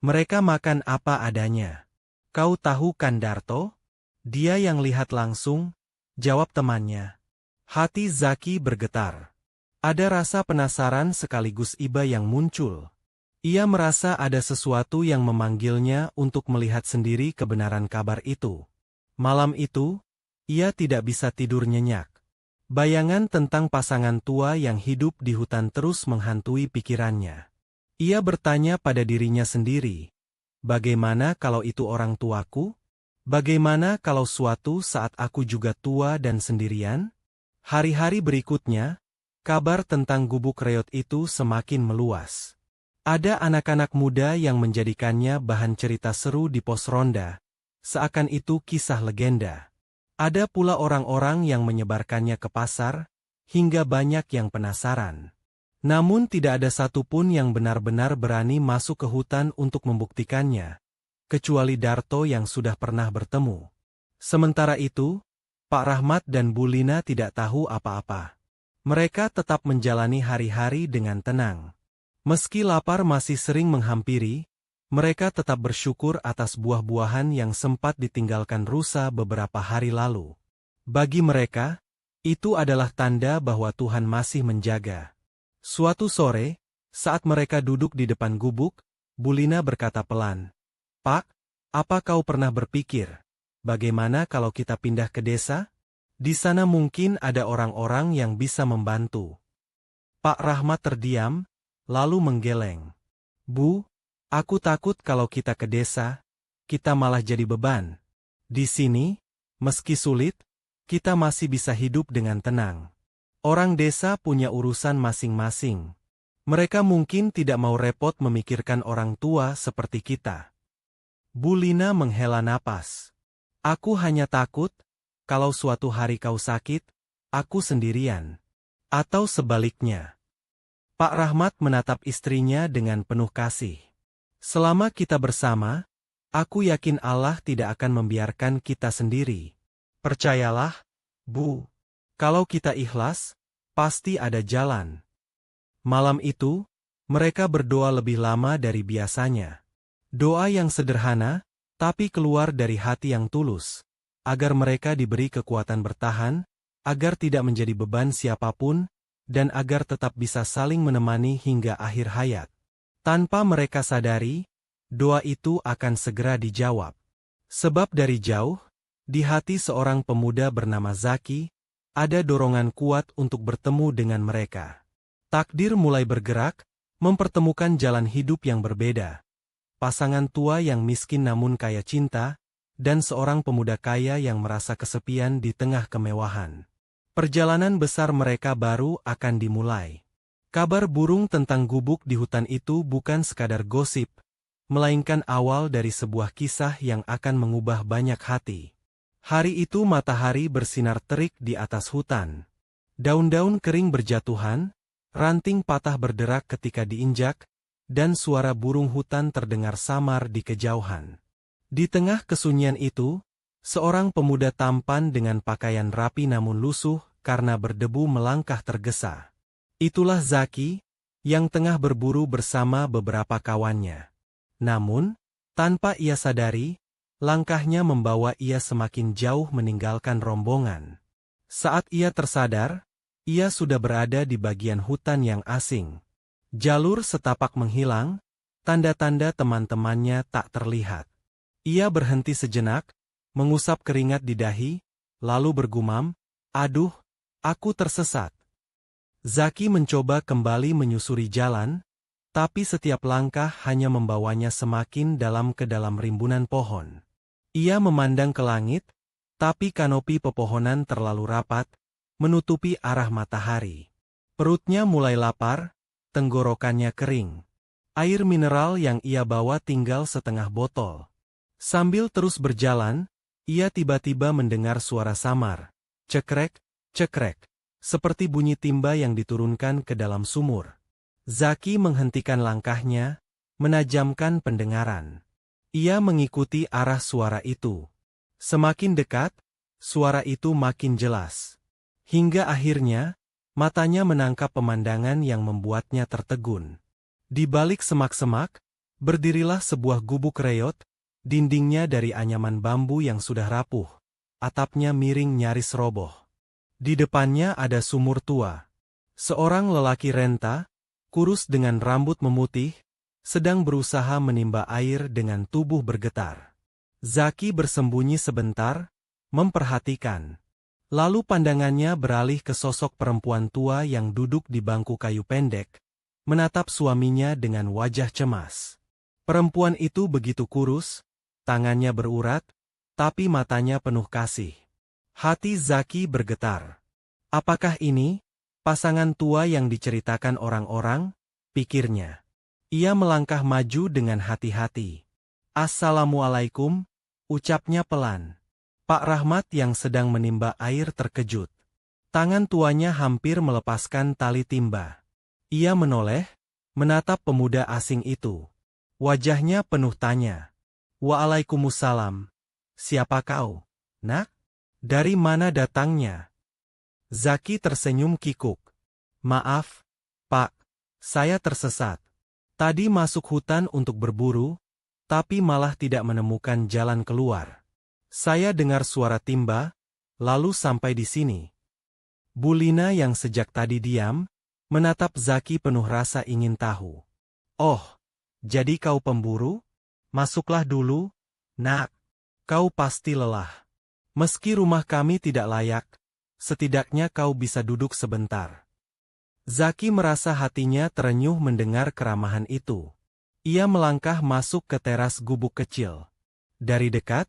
Mereka makan apa adanya. Kau tahu kan Darto? Dia yang lihat langsung, jawab temannya. Hati Zaki bergetar. Ada rasa penasaran sekaligus iba yang muncul. Ia merasa ada sesuatu yang memanggilnya untuk melihat sendiri kebenaran kabar itu. Malam itu, ia tidak bisa tidur nyenyak. Bayangan tentang pasangan tua yang hidup di hutan terus menghantui pikirannya. Ia bertanya pada dirinya sendiri, bagaimana kalau itu orang tuaku? Bagaimana kalau suatu saat aku juga tua dan sendirian? Hari-hari berikutnya, kabar tentang gubuk reot itu semakin meluas. Ada anak-anak muda yang menjadikannya bahan cerita seru di pos ronda, seakan itu kisah legenda. Ada pula orang-orang yang menyebarkannya ke pasar, hingga banyak yang penasaran. Namun tidak ada satupun yang benar-benar berani masuk ke hutan untuk membuktikannya, kecuali Darto yang sudah pernah bertemu. Sementara itu, Pak Rahmat dan Bu Lina tidak tahu apa-apa. Mereka tetap menjalani hari-hari dengan tenang. Meski lapar masih sering menghampiri, mereka tetap bersyukur atas buah-buahan yang sempat ditinggalkan rusa beberapa hari lalu. Bagi mereka, itu adalah tanda bahwa Tuhan masih menjaga. Suatu sore, saat mereka duduk di depan gubuk, Bu Lina berkata pelan, "Pak, apa kau pernah berpikir, bagaimana kalau kita pindah ke desa? Di sana mungkin ada orang-orang yang bisa membantu." Pak Rahmat terdiam, lalu menggeleng. "Bu, aku takut kalau kita ke desa, kita malah jadi beban. Di sini, meski sulit, kita masih bisa hidup dengan tenang. Orang desa punya urusan masing-masing. Mereka mungkin tidak mau repot memikirkan orang tua seperti kita." Bu Lina menghela napas. "Aku hanya takut, kalau suatu hari kau sakit, aku sendirian. Atau sebaliknya." Pak Rahmat menatap istrinya dengan penuh kasih. "Selama kita bersama, aku yakin Allah tidak akan membiarkan kita sendiri. Percayalah, Bu, kalau kita ikhlas, pasti ada jalan." Malam itu, mereka berdoa lebih lama dari biasanya. Doa yang sederhana, tapi keluar dari hati yang tulus, agar mereka diberi kekuatan bertahan, agar tidak menjadi beban siapapun, dan agar tetap bisa saling menemani hingga akhir hayat. Tanpa mereka sadari, doa itu akan segera dijawab. Sebab dari jauh, di hati seorang pemuda bernama Zaki, ada dorongan kuat untuk bertemu dengan mereka. Takdir mulai bergerak, mempertemukan jalan hidup yang berbeda. pasangan tua yang miskin namun kaya cinta, dan seorang pemuda kaya yang merasa kesepian di tengah kemewahan. Perjalanan besar mereka baru akan dimulai. Kabar burung tentang gubuk di hutan itu bukan sekadar gosip, melainkan awal dari sebuah kisah yang akan mengubah banyak hati. Hari itu matahari bersinar terik di atas hutan. Daun-daun kering berjatuhan, ranting patah berderak ketika diinjak, dan suara burung hutan terdengar samar di kejauhan. Di tengah kesunyian itu, seorang pemuda tampan dengan pakaian rapi namun lusuh karena berdebu melangkah tergesa. Itulah Zaki, yang tengah berburu bersama beberapa kawannya. Namun, tanpa ia sadari, langkahnya membawa ia semakin jauh meninggalkan rombongan. Saat ia tersadar, ia sudah berada di bagian hutan yang asing. Jalur setapak menghilang, tanda-tanda teman-temannya tak terlihat. Ia berhenti sejenak, mengusap keringat di dahi, lalu bergumam, "Aduh, aku tersesat." Zaki mencoba kembali menyusuri jalan, tapi setiap langkah hanya membawanya semakin dalam ke dalam rimbunan pohon. Ia memandang ke langit, tapi kanopi pepohonan terlalu rapat, menutupi arah matahari. Perutnya mulai lapar, tenggorokannya kering. Air mineral yang ia bawa tinggal setengah botol. Sambil terus berjalan, ia tiba-tiba mendengar suara samar. Cekrek, cekrek. Seperti bunyi timba yang diturunkan ke dalam sumur. Zaki menghentikan langkahnya, menajamkan pendengaran. Ia mengikuti arah suara itu. Semakin dekat, suara itu makin jelas. Hingga akhirnya, matanya menangkap pemandangan yang membuatnya tertegun. Di balik semak-semak, berdirilah sebuah gubuk reot, dindingnya dari anyaman bambu yang sudah rapuh. Atapnya miring nyaris roboh. Di depannya ada sumur tua. Seorang lelaki renta, kurus dengan rambut memutih, sedang berusaha menimba air dengan tubuh bergetar. Zaki bersembunyi sebentar, memperhatikan. Lalu pandangannya beralih ke sosok perempuan tua yang duduk di bangku kayu pendek, menatap suaminya dengan wajah cemas. Perempuan itu begitu kurus, tangannya berurat, tapi matanya penuh kasih. Hati Zaki bergetar. Apakah ini pasangan tua yang diceritakan orang-orang? Pikirnya. Ia melangkah maju dengan hati-hati. "Assalamualaikum," ucapnya pelan. Pak Rahmat yang sedang menimba air terkejut. Tangan tuanya hampir melepaskan tali timba. Ia menoleh, menatap pemuda asing itu. Wajahnya penuh tanya. "Waalaikumsalam. Siapa kau, nak? Dari mana datangnya?" Zaki tersenyum kikuk. "Maaf, Pak, saya tersesat. Tadi masuk hutan untuk berburu, tapi malah tidak menemukan jalan keluar. Saya dengar suara timba, lalu sampai di sini." Bulina yang sejak tadi diam, menatap Zaki penuh rasa ingin tahu. "Oh, jadi kau pemburu? Masuklah dulu, nak. Kau pasti lelah. Meski rumah kami tidak layak, setidaknya kau bisa duduk sebentar." Zaki merasa hatinya terenyuh mendengar keramahan itu. Ia melangkah masuk ke teras gubuk kecil. Dari dekat,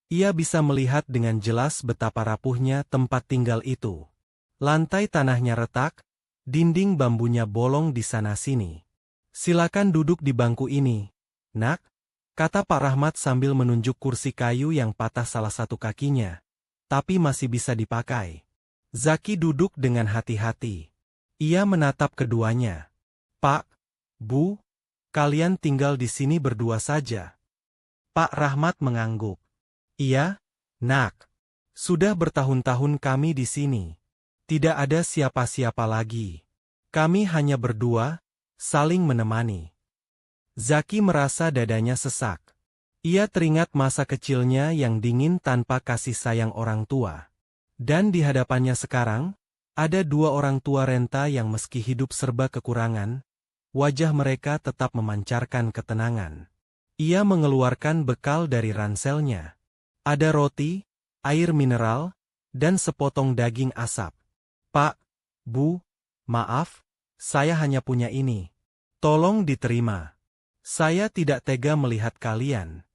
ia bisa melihat dengan jelas betapa rapuhnya tempat tinggal itu. Lantai tanahnya retak, dinding bambunya bolong di sana-sini. "Silakan duduk di bangku ini, nak," kata Pak Rahmat sambil menunjuk kursi kayu yang patah salah satu kakinya, tapi masih bisa dipakai. Zaki duduk dengan hati-hati. Ia menatap keduanya. "Pak, Bu, kalian tinggal di sini berdua saja?" Pak Rahmat mengangguk. "Iya, nak. Sudah bertahun-tahun kami di sini. Tidak ada siapa-siapa lagi. Kami hanya berdua, saling menemani." Zaki merasa dadanya sesak. Ia teringat masa kecilnya yang dingin tanpa kasih sayang orang tua. Dan di hadapannya sekarang, ada dua orang tua renta yang meski hidup serba kekurangan, wajah mereka tetap memancarkan ketenangan. Ia mengeluarkan bekal dari ranselnya. Ada roti, air mineral, dan sepotong daging asap. "Pak, Bu, maaf, saya hanya punya ini. Tolong diterima." Saya tidak tega melihat kalian.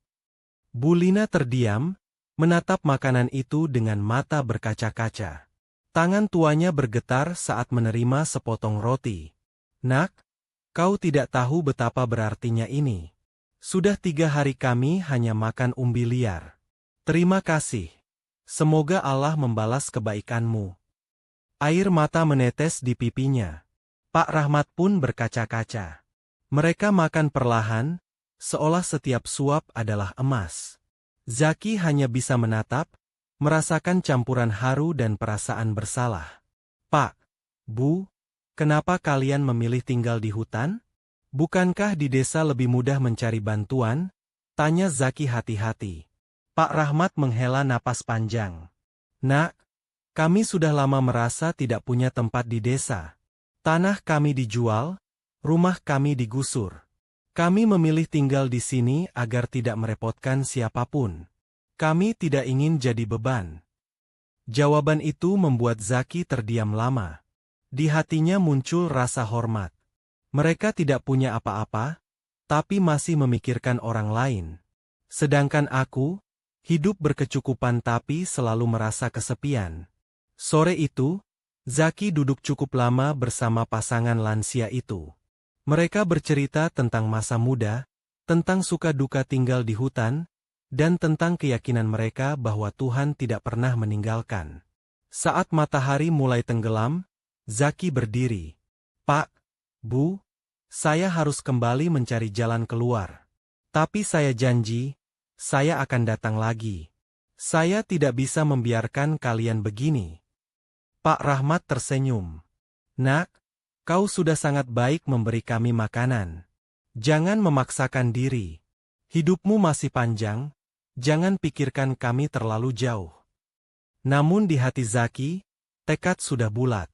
Bulina terdiam, menatap makanan itu dengan mata berkaca-kaca. Tangan tuanya bergetar saat menerima sepotong roti. Nak, kau tidak tahu betapa berartinya ini. Sudah 3 hari kami hanya makan umbi liar. Terima kasih. Semoga Allah membalas kebaikanmu. Air mata menetes di pipinya. Pak Rahmat pun berkaca-kaca. Mereka makan perlahan, seolah setiap suap adalah emas. Zaki hanya bisa menatap, merasakan campuran haru dan perasaan bersalah. Pak, Bu, kenapa kalian memilih tinggal di hutan? Bukankah di desa lebih mudah mencari bantuan? Tanya Zaki hati-hati. Pak Rahmat menghela napas panjang. Nak, kami sudah lama merasa tidak punya tempat di desa. Tanah kami dijual, rumah kami digusur. Kami memilih tinggal di sini agar tidak merepotkan siapapun. Kami tidak ingin jadi beban. Jawaban itu membuat Zaki terdiam lama. Di hatinya muncul rasa hormat. Mereka tidak punya apa-apa, tapi masih memikirkan orang lain. Sedangkan aku, hidup berkecukupan tapi selalu merasa kesepian. Sore itu, Zaki duduk cukup lama bersama pasangan lansia itu. Mereka bercerita tentang masa muda, tentang suka duka tinggal di hutan, dan tentang keyakinan mereka bahwa Tuhan tidak pernah meninggalkan. Saat matahari mulai tenggelam, Zaki berdiri. Pak, Bu, saya harus kembali mencari jalan keluar. Tapi saya janji, saya akan datang lagi. Saya tidak bisa membiarkan kalian begini. Pak Rahmat tersenyum. Nak, kau sudah sangat baik memberi kami makanan. Jangan memaksakan diri. Hidupmu masih panjang, jangan pikirkan kami terlalu jauh. Namun di hati Zaki, tekad sudah bulat.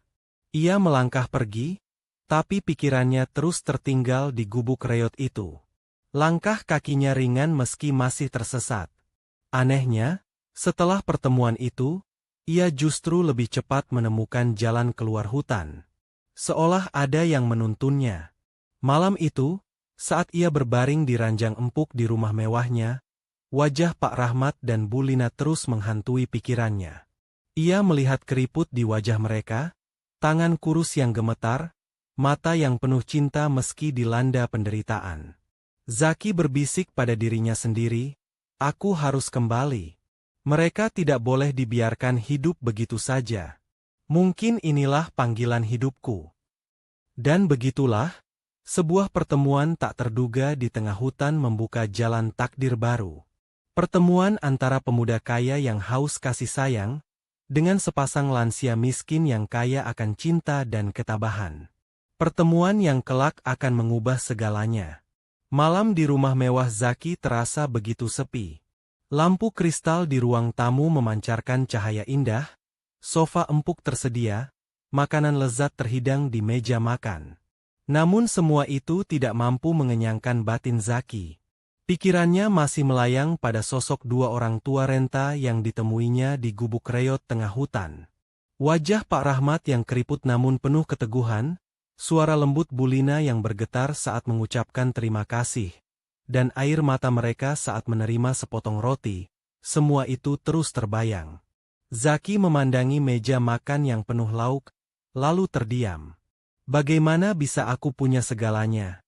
Ia melangkah pergi, tapi pikirannya terus tertinggal di gubuk reot itu. Langkah kakinya ringan meski masih tersesat. Anehnya, setelah pertemuan itu, ia justru lebih cepat menemukan jalan keluar hutan. Seolah ada yang menuntunnya. Malam itu, saat ia berbaring di ranjang empuk di rumah mewahnya, wajah Pak Rahmat dan Bulina terus menghantui pikirannya. Ia melihat keriput di wajah mereka, tangan kurus yang gemetar, mata yang penuh cinta meski dilanda penderitaan. Zaki berbisik pada dirinya sendiri, aku harus kembali. Mereka tidak boleh dibiarkan hidup begitu saja. Mungkin inilah panggilan hidupku. Dan begitulah, sebuah pertemuan tak terduga di tengah hutan membuka jalan takdir baru. Pertemuan antara pemuda kaya yang haus kasih sayang, dengan sepasang lansia miskin yang kaya akan cinta dan ketabahan. Pertemuan yang kelak akan mengubah segalanya. Malam di rumah mewah Zaki terasa begitu sepi. Lampu kristal di ruang tamu memancarkan cahaya indah, sofa empuk tersedia, makanan lezat terhidang di meja makan. Namun semua itu tidak mampu mengenyangkan batin Zaki. Pikirannya masih melayang pada sosok 2 orang tua renta yang ditemuinya di gubuk reot tengah hutan. Wajah Pak Rahmat yang keriput namun penuh keteguhan, suara lembut Bulina yang bergetar saat mengucapkan terima kasih, dan air mata mereka saat menerima sepotong roti, semua itu terus terbayang. Zaki memandangi meja makan yang penuh lauk, lalu terdiam. Bagaimana bisa aku punya segalanya?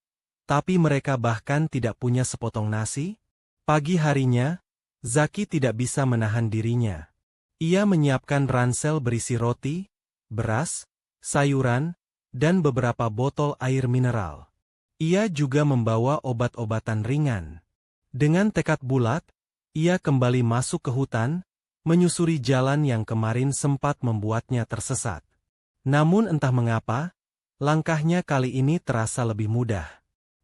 Tapi mereka bahkan tidak punya sepotong nasi? Pagi harinya, Zaki tidak bisa menahan dirinya. Ia menyiapkan ransel berisi roti, beras, sayuran, dan beberapa botol air mineral. Ia juga membawa obat-obatan ringan. Dengan tekad bulat, ia kembali masuk ke hutan, menyusuri jalan yang kemarin sempat membuatnya tersesat. Namun entah mengapa, langkahnya kali ini terasa lebih mudah.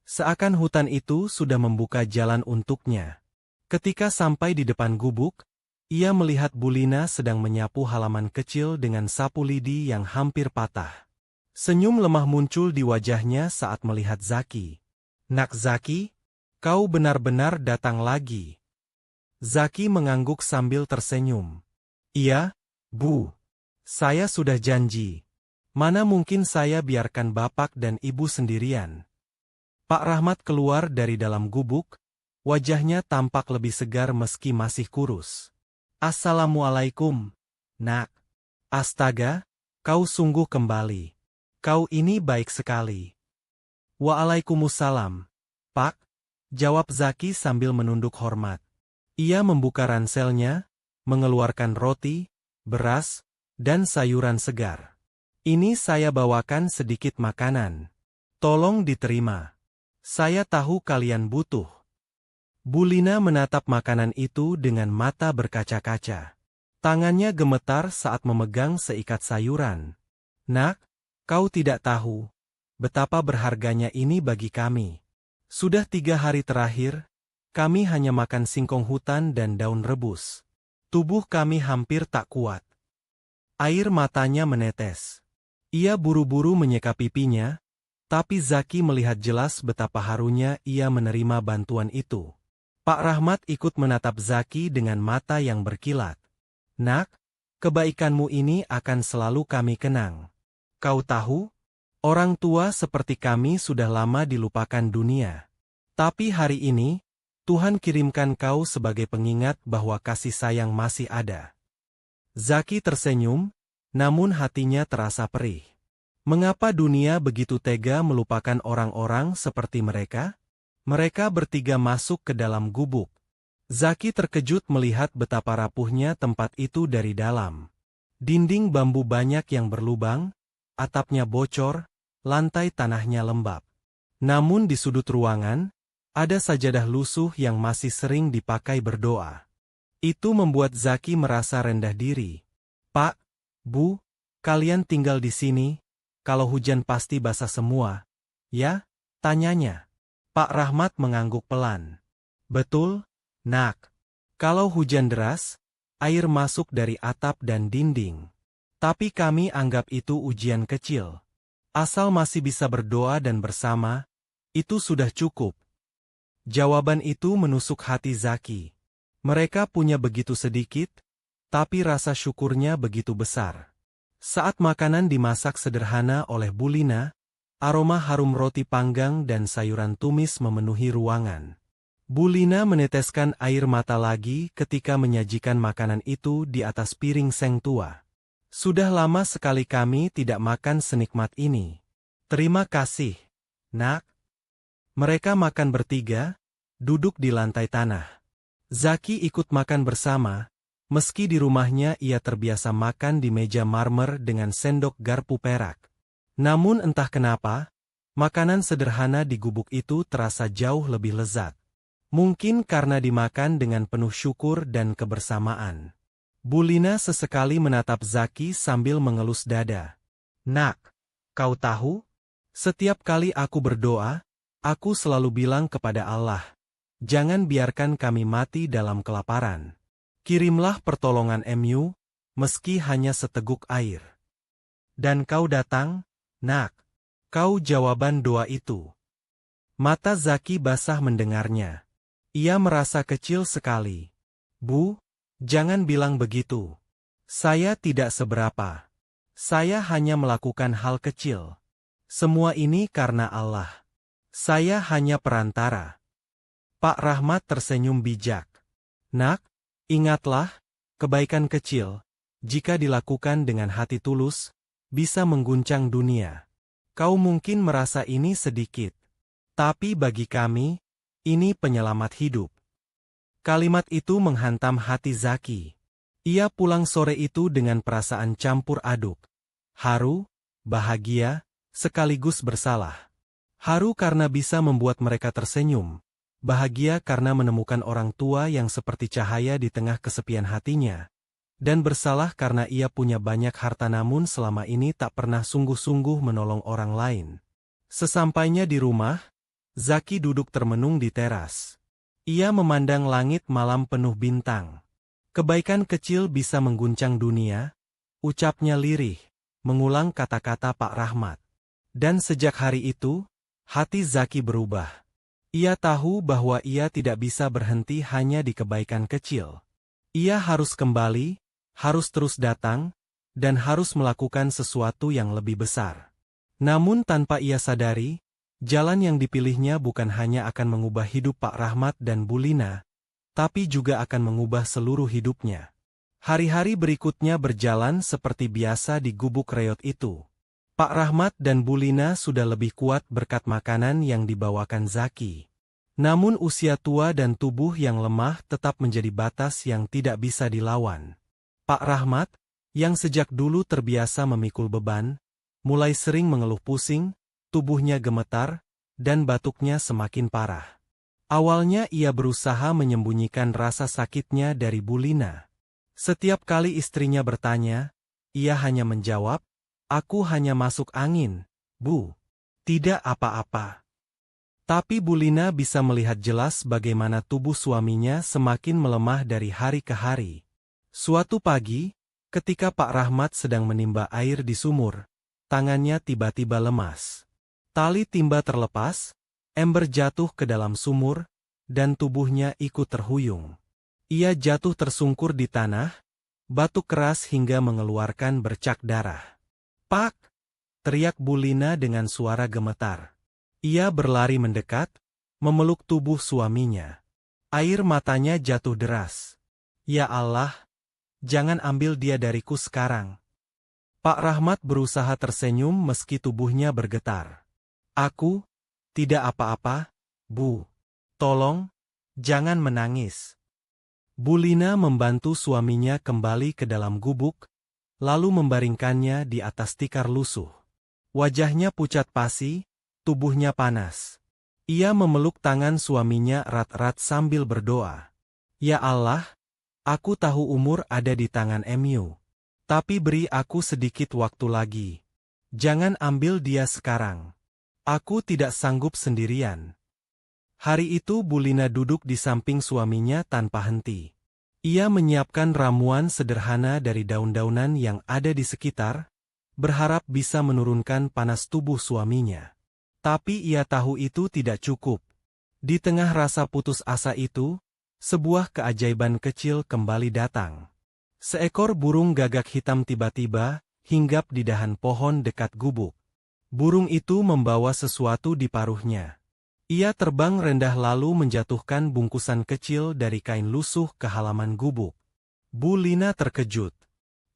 Seakan hutan itu sudah membuka jalan untuknya. Ketika sampai di depan gubuk, ia melihat Bulina sedang menyapu halaman kecil dengan sapu lidi yang hampir patah. Senyum lemah muncul di wajahnya saat melihat Zaki. Nak Zaki, kau benar-benar datang lagi. Zaki mengangguk sambil tersenyum. Iya, Bu. Saya sudah janji. Mana mungkin saya biarkan bapak dan ibu sendirian. Pak Rahmat keluar dari dalam gubuk, wajahnya tampak lebih segar meski masih kurus. Assalamualaikum, Nak. Astaga, kau sungguh kembali. Kau ini baik sekali. Waalaikumsalam, Pak, jawab Zaki sambil menunduk hormat. Ia membuka ranselnya, mengeluarkan roti, beras, dan sayuran segar. Ini saya bawakan sedikit makanan. Tolong diterima. Saya tahu kalian butuh. Bulina menatap makanan itu dengan mata berkaca-kaca. Tangannya gemetar saat memegang seikat sayuran. Nak, kau tidak tahu betapa berharganya ini bagi kami. Sudah 3 hari terakhir, kami hanya makan singkong hutan dan daun rebus. Tubuh kami hampir tak kuat. Air matanya menetes. Ia buru-buru menyeka pipinya, tapi Zaki melihat jelas betapa harunya ia menerima bantuan itu. Pak Rahmat ikut menatap Zaki dengan mata yang berkilat. Nak, kebaikanmu ini akan selalu kami kenang. Kau tahu, orang tua seperti kami sudah lama dilupakan dunia. Tapi hari ini, Tuhan kirimkan kau sebagai pengingat bahwa kasih sayang masih ada. Zaki tersenyum, namun hatinya terasa perih. Mengapa dunia begitu tega melupakan orang-orang seperti mereka? Mereka bertiga masuk ke dalam gubuk. Zaki terkejut melihat betapa rapuhnya tempat itu dari dalam. Dinding bambu banyak yang berlubang, atapnya bocor, lantai tanahnya lembab. Namun di sudut ruangan, ada sajadah lusuh yang masih sering dipakai berdoa. Itu membuat Zaki merasa rendah diri. Pak, Bu, kalian tinggal di sini? Kalau hujan pasti basah semua. Ya? Tanyanya. Pak Rahmat mengangguk pelan. Betul, Nak. Kalau hujan deras, air masuk dari atap dan dinding. Tapi kami anggap itu ujian kecil. Asal masih bisa berdoa dan bersama, itu sudah cukup. Jawaban itu menusuk hati Zaki. Mereka punya begitu sedikit, tapi rasa syukurnya begitu besar. Saat makanan dimasak sederhana oleh Bulina, aroma harum roti panggang dan sayuran tumis memenuhi ruangan. Bulina meneteskan air mata lagi ketika menyajikan makanan itu di atas piring seng tua. Sudah lama sekali kami tidak makan senikmat ini. Terima kasih, Nak. Mereka makan bertiga, duduk di lantai tanah. Zaki ikut makan bersama. Meski di rumahnya ia terbiasa makan di meja marmer dengan sendok garpu perak. Namun entah kenapa, makanan sederhana di gubuk itu terasa jauh lebih lezat. Mungkin karena dimakan dengan penuh syukur dan kebersamaan. Bulina sesekali menatap Zaki sambil mengelus dada. Nak, kau tahu? Setiap kali aku berdoa, aku selalu bilang kepada Allah, jangan biarkan kami mati dalam kelaparan. Kirimlah pertolongan MU, meski hanya seteguk air. Dan kau datang, Nak. Kau jawaban doa itu. Mata Zaki basah mendengarnya. Ia merasa kecil sekali. Bu, jangan bilang begitu. Saya tidak seberapa. Saya hanya melakukan hal kecil. Semua ini karena Allah. Saya hanya perantara. Pak Rahmat tersenyum bijak. Nak, ingatlah, kebaikan kecil, jika dilakukan dengan hati tulus, bisa mengguncang dunia. Kau mungkin merasa ini sedikit, tapi bagi kami, ini penyelamat hidup. Kalimat itu menghantam hati Zaki. Ia pulang sore itu dengan perasaan campur aduk. Haru, bahagia, sekaligus bersalah. Haru karena bisa membuat mereka tersenyum. Bahagia karena menemukan orang tua yang seperti cahaya di tengah kesepian hatinya. Dan bersalah karena ia punya banyak harta namun selama ini tak pernah sungguh-sungguh menolong orang lain. Sesampainya di rumah, Zaki duduk termenung di teras. Ia memandang langit malam penuh bintang. Kebaikan kecil bisa mengguncang dunia, ucapnya lirih, mengulang kata-kata Pak Rahmat. Dan sejak hari itu, hati Zaki berubah. Ia tahu bahwa ia tidak bisa berhenti hanya di kebaikan kecil. Ia harus kembali, harus terus datang, dan harus melakukan sesuatu yang lebih besar. Namun tanpa ia sadari, Jalan yang dipilihnya bukan hanya akan mengubah hidup Pak Rahmat dan Bu Lina, tapi juga akan mengubah seluruh hidupnya. Hari-hari berikutnya berjalan seperti biasa di gubuk reot itu. Pak Rahmat dan Bu Lina sudah lebih kuat berkat makanan yang dibawakan Zaki. Namun usia tua dan tubuh yang lemah tetap menjadi batas yang tidak bisa dilawan. Pak Rahmat, yang sejak dulu terbiasa memikul beban, mulai sering mengeluh pusing, tubuhnya gemetar, dan batuknya semakin parah. Awalnya ia berusaha menyembunyikan rasa sakitnya dari Bu Lina. Setiap kali istrinya bertanya, ia hanya menjawab, "Aku hanya masuk angin, Bu. Tidak apa-apa." Tapi Bu Lina bisa melihat jelas bagaimana tubuh suaminya semakin melemah dari hari ke hari. Suatu pagi, ketika Pak Rahmat sedang menimba air di sumur, tangannya tiba-tiba lemas. Tali timba terlepas, ember jatuh ke dalam sumur, dan tubuhnya ikut terhuyung. Ia jatuh tersungkur di tanah, batuk keras hingga mengeluarkan bercak darah. "Pak!" teriak Bu Lina dengan suara gemetar. Ia berlari mendekat, memeluk tubuh suaminya. Air matanya jatuh deras. "Ya Allah, jangan ambil dia dariku sekarang." Pak Rahmat berusaha tersenyum meski tubuhnya bergetar. "Aku tidak apa-apa, Bu. Tolong, jangan menangis." Bu Lina membantu suaminya kembali ke dalam gubuk, lalu membaringkannya di atas tikar lusuh. Wajahnya pucat pasi, tubuhnya panas. Ia memeluk tangan suaminya erat-erat sambil berdoa. "Ya Allah, aku tahu umur ada di tangan Emu. Tapi beri aku sedikit waktu lagi. Jangan ambil dia sekarang. Aku tidak sanggup sendirian." Hari itu Bu Lina duduk di samping suaminya tanpa henti. Ia menyiapkan ramuan sederhana dari daun-daunan yang ada di sekitar, berharap bisa menurunkan panas tubuh suaminya. Tapi ia tahu itu tidak cukup. Di tengah rasa putus asa itu, sebuah keajaiban kecil kembali datang. Seekor burung gagak hitam tiba-tiba hinggap di dahan pohon dekat gubuk. Burung itu membawa sesuatu di paruhnya. Ia terbang rendah lalu menjatuhkan bungkusan kecil dari kain lusuh ke halaman gubuk. Bu Lina terkejut.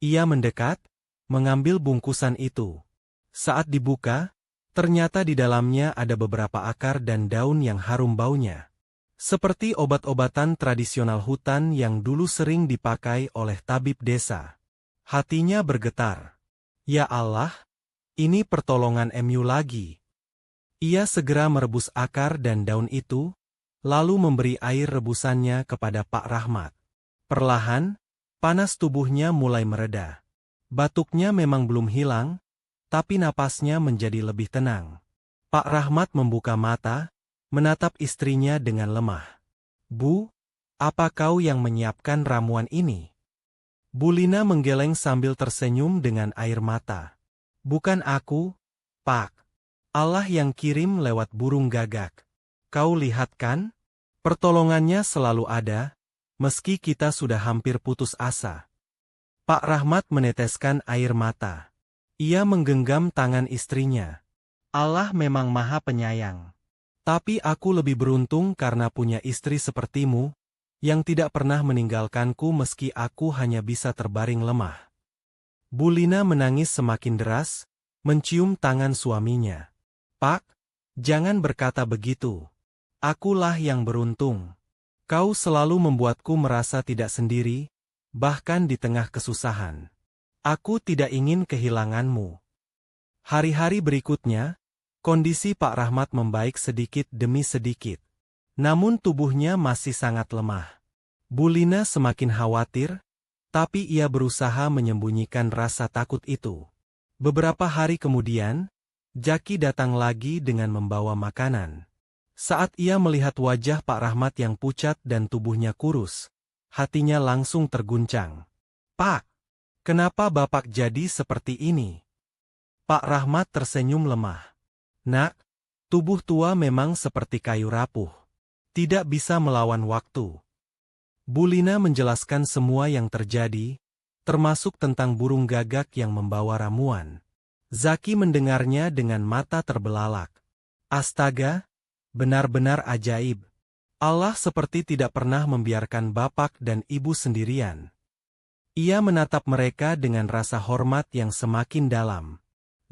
Ia mendekat, mengambil bungkusan itu. Saat dibuka, ternyata di dalamnya ada beberapa akar dan daun yang harum baunya. Seperti obat-obatan tradisional hutan yang dulu sering dipakai oleh tabib desa. Hatinya bergetar. Ya Allah, ini pertolongan Emu lagi. Ia segera merebus akar dan daun itu, lalu memberi air rebusannya kepada Pak Rahmat. Perlahan, panas tubuhnya mulai mereda. Batuknya memang belum hilang, tapi napasnya menjadi lebih tenang. Pak Rahmat membuka mata, menatap istrinya dengan lemah. "Bu, apa kau yang menyiapkan ramuan ini?" Bu Lina menggeleng sambil tersenyum dengan air mata. "Bukan aku, Pak. Allah yang kirim lewat burung gagak. Kau lihat kan? Pertolongannya selalu ada, meski kita sudah hampir putus asa." Pak Rahmat meneteskan air mata. Ia menggenggam tangan istrinya. "Allah memang maha penyayang. Tapi aku lebih beruntung karena punya istri sepertimu, yang tidak pernah meninggalkanku meski aku hanya bisa terbaring lemah." Bu Lina menangis semakin deras, mencium tangan suaminya. "Pak, jangan berkata begitu. Akulah yang beruntung. Kau selalu membuatku merasa tidak sendiri, bahkan di tengah kesusahan. Aku tidak ingin kehilanganmu." Hari-hari berikutnya, kondisi Pak Rahmat membaik sedikit demi sedikit. Namun tubuhnya masih sangat lemah. Bu Lina semakin khawatir, tapi ia berusaha menyembunyikan rasa takut itu. Beberapa hari kemudian, Zaki datang lagi dengan membawa makanan. Saat ia melihat wajah Pak Rahmat yang pucat dan tubuhnya kurus, hatinya langsung terguncang. "Pak, kenapa Bapak jadi seperti ini?" Pak Rahmat tersenyum lemah. "Nak, tubuh tua memang seperti kayu rapuh. Tidak bisa melawan waktu." Bu Lina menjelaskan semua yang terjadi, termasuk tentang burung gagak yang membawa ramuan. Zaki mendengarnya dengan mata terbelalak. Astaga, benar-benar ajaib. Allah seperti tidak pernah membiarkan bapak dan ibu sendirian. Ia menatap mereka dengan rasa hormat yang semakin dalam.